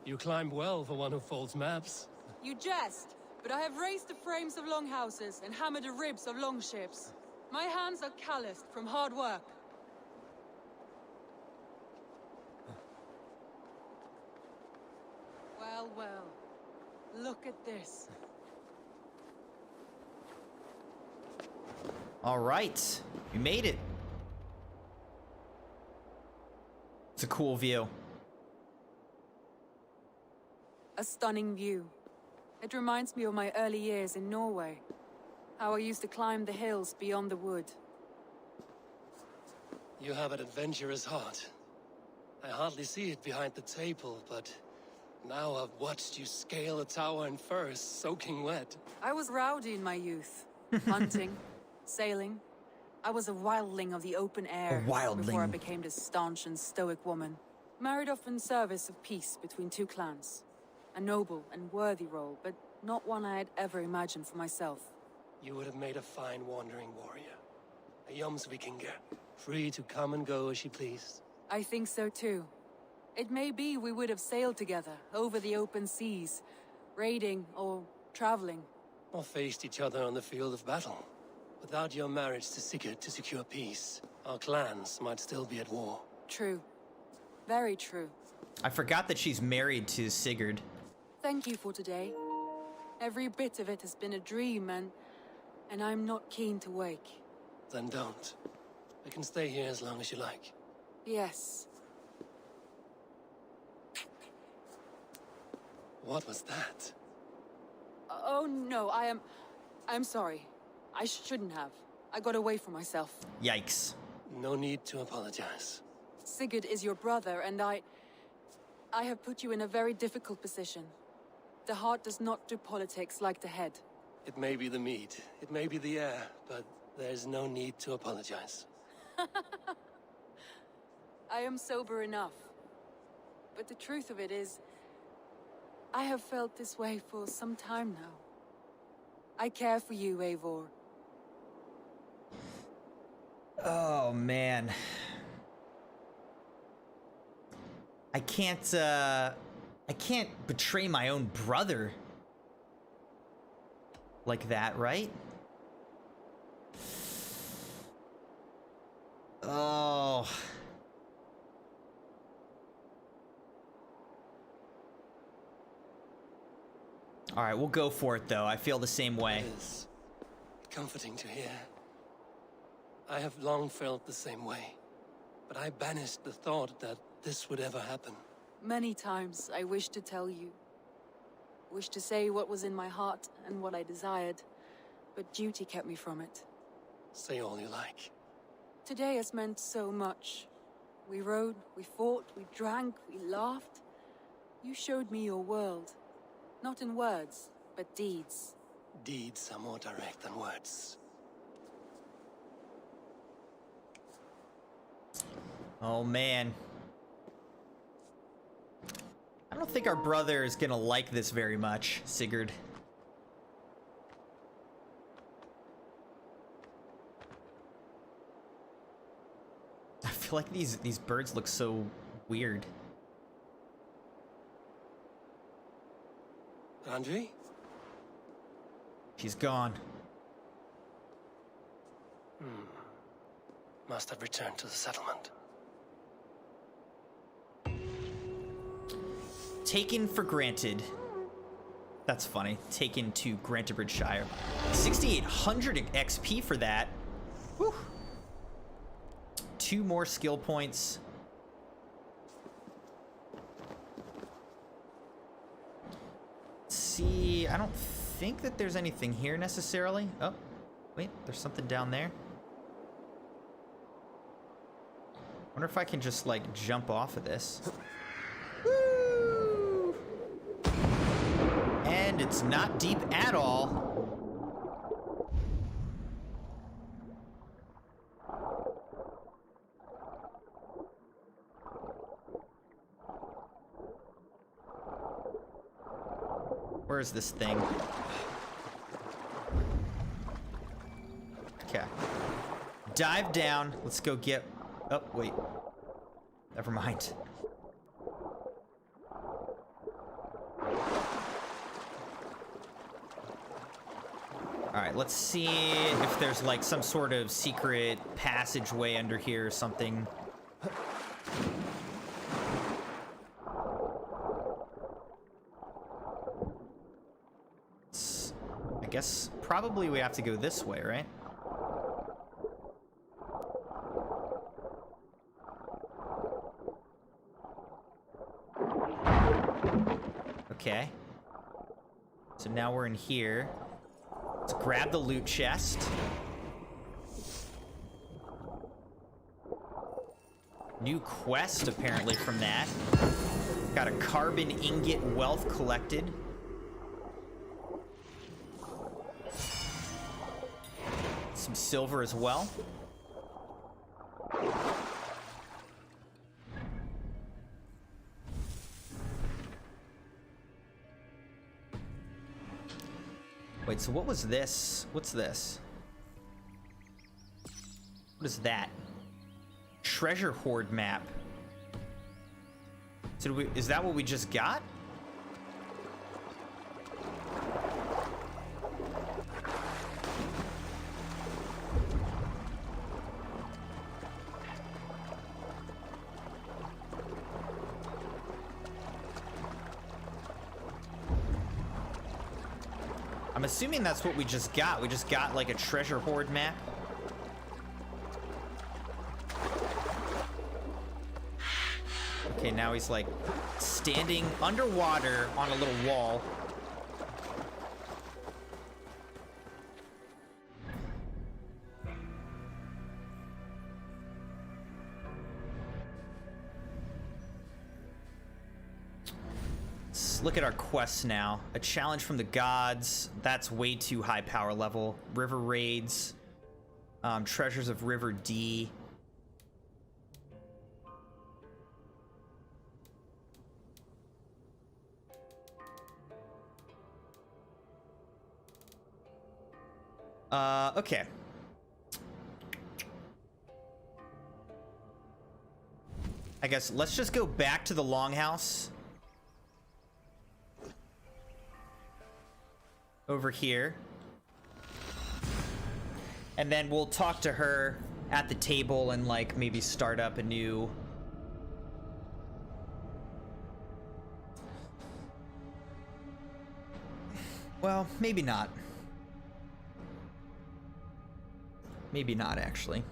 You climb well for one who folds maps. You jest, but I have raised the frames of longhouses and hammered the ribs of longships. My hands are calloused from hard work. Well, well. Look at this. All right, we made it. It's a cool view. A stunning view. It reminds me of my early years in Norway. How I used to climb the hills beyond the wood. You have an adventurous heart. I hardly see it behind the table, but now I've watched you scale a tower in furs, soaking wet. I was rowdy in my youth. Hunting, sailing. I was a wildling of the open air. A wildling. Before I became this staunch and stoic woman. Married off in service of peace between two clans. A noble and worthy role, but not one I had ever imagined for myself. You would have made a fine wandering warrior. A Jomsvikinger, free to come and go as she pleased. I think so too. It may be we would have sailed together, over the open seas, raiding or traveling. Or faced each other on the field of battle. Without your marriage to Sigurd to secure peace, our clans might still be at war. True. Very true. I forgot that she's married to Sigurd. Thank you for today. Every bit of it has been a dream, and I'm not keen to wake. Then don't. I can stay here as long as you like. Yes. What was that? Oh no, I'm sorry. I shouldn't have. I got away from myself. Yikes. No need to apologize. Sigurd is your brother, and I have put you in a very difficult position. The heart does not do politics like the head. It may be the meat, it may be the air, but there's no need to apologize. I am sober enough. But the truth of it is, I have felt this way for some time now. I care for you, Eivor. Oh, man. I can't betray my own brother like that, right? Oh. All right, we'll go for it, though. I feel the same way. It is comforting to hear. I have long felt the same way, but I banished the thought that this would ever happen. Many times I wished to tell you. Wished to say what was in my heart and what I desired. but duty kept me from it. Say all you like. Today has meant so much. We rode, we fought, we drank, we laughed. You showed me your world. Not in words, but deeds. Deeds are more direct than words. Oh, man. I don't think our brother is gonna like this very much, Sigurd. I feel like these birds look so weird. Andre? She's gone. Must have returned to the settlement. Taken for granted. That's funny. Taken to Grantebridgeshire. 6,800 XP for that. Whew. 2 more skill points. Let's see, I don't think that there's anything here necessarily. Oh, wait, there's something down there. Wonder if I can just like jump off of this. Woo! And it's not deep at all. Where is this thing? Okay. Dive down. Let's go get... Oh, wait. Never mind. Alright, let's see if there's like some sort of secret passageway under here or something. I guess probably we have to go this way, right? Okay. So now we're in here. Let's grab the loot chest. New quest, apparently, from that. Got a carbon ingot wealth collected. Some silver as well. Wait, so what was this? What's this? What is that? Treasure hoard map. So is that what we just got? I'm assuming that's what we just got. We just got like a treasure hoard map. Okay, now he's like standing underwater on a little wall. Let's look at our quests now. A challenge from the gods. That's way too high power level. River raids. Treasures of River D. Okay. I guess let's just go back to the longhouse. Over here. And then we'll talk to her at the table and like maybe start up a new... Well, maybe not. Maybe not, actually.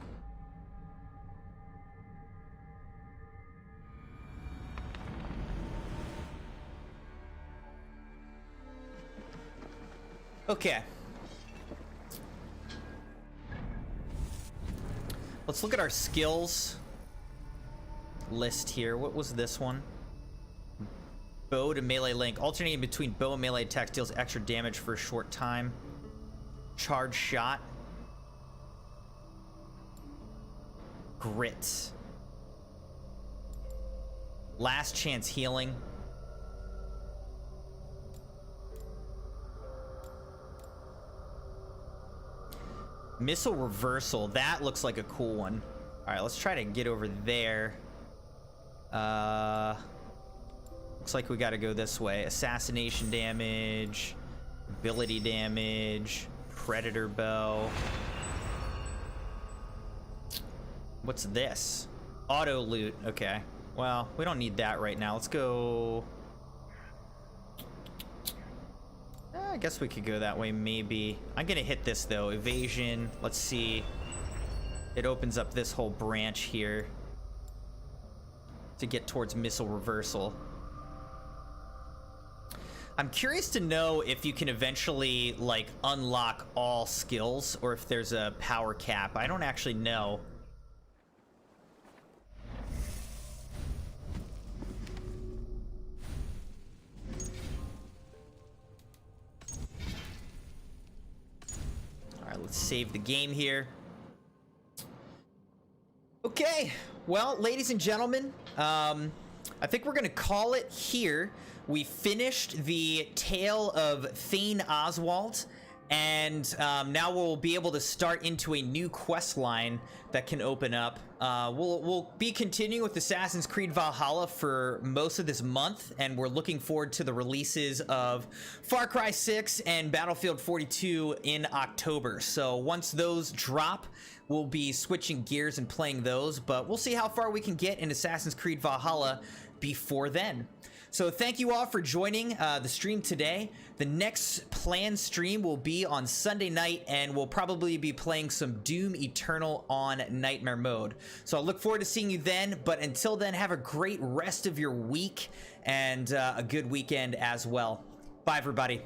Okay. let's look at our skills list here. What was this one? Bow to melee link. Alternating between bow and melee attacks deals extra damage for a short time. Charge shot. Grit. Last chance healing. Missile reversal. That looks like a cool one. All right, let's try to get over there. Looks like we got to go this way. Assassination damage, ability damage, predator bow. What's this? Auto loot. Okay. Well, we don't need that right now. Let's go. I guess we could go that way, maybe. I'm gonna hit this though. Evasion. Let's see. It opens up this whole branch here to get towards missile reversal. I'm curious to know if you can eventually like unlock all skills or if there's a power cap. I don't actually know. All right, let's save the game here. Okay, well, ladies and gentlemen, I think we're gonna call it here. We finished the tale of Thane Oswald, and now we'll be able to start into a new quest line that can open up. We'll be continuing with Assassin's Creed Valhalla for most of this month, and we're looking forward to the releases of Far Cry 6 and Battlefield 42 in October. So once those drop, we'll be switching gears and playing those, but we'll see how far we can get in Assassin's Creed Valhalla before then. So thank you all for joining the stream today. The next planned stream will be on Sunday night, and we'll probably be playing some Doom Eternal on Nightmare Mode. So I look forward to seeing you then, but until then, have a great rest of your week and a good weekend as well. Bye, everybody.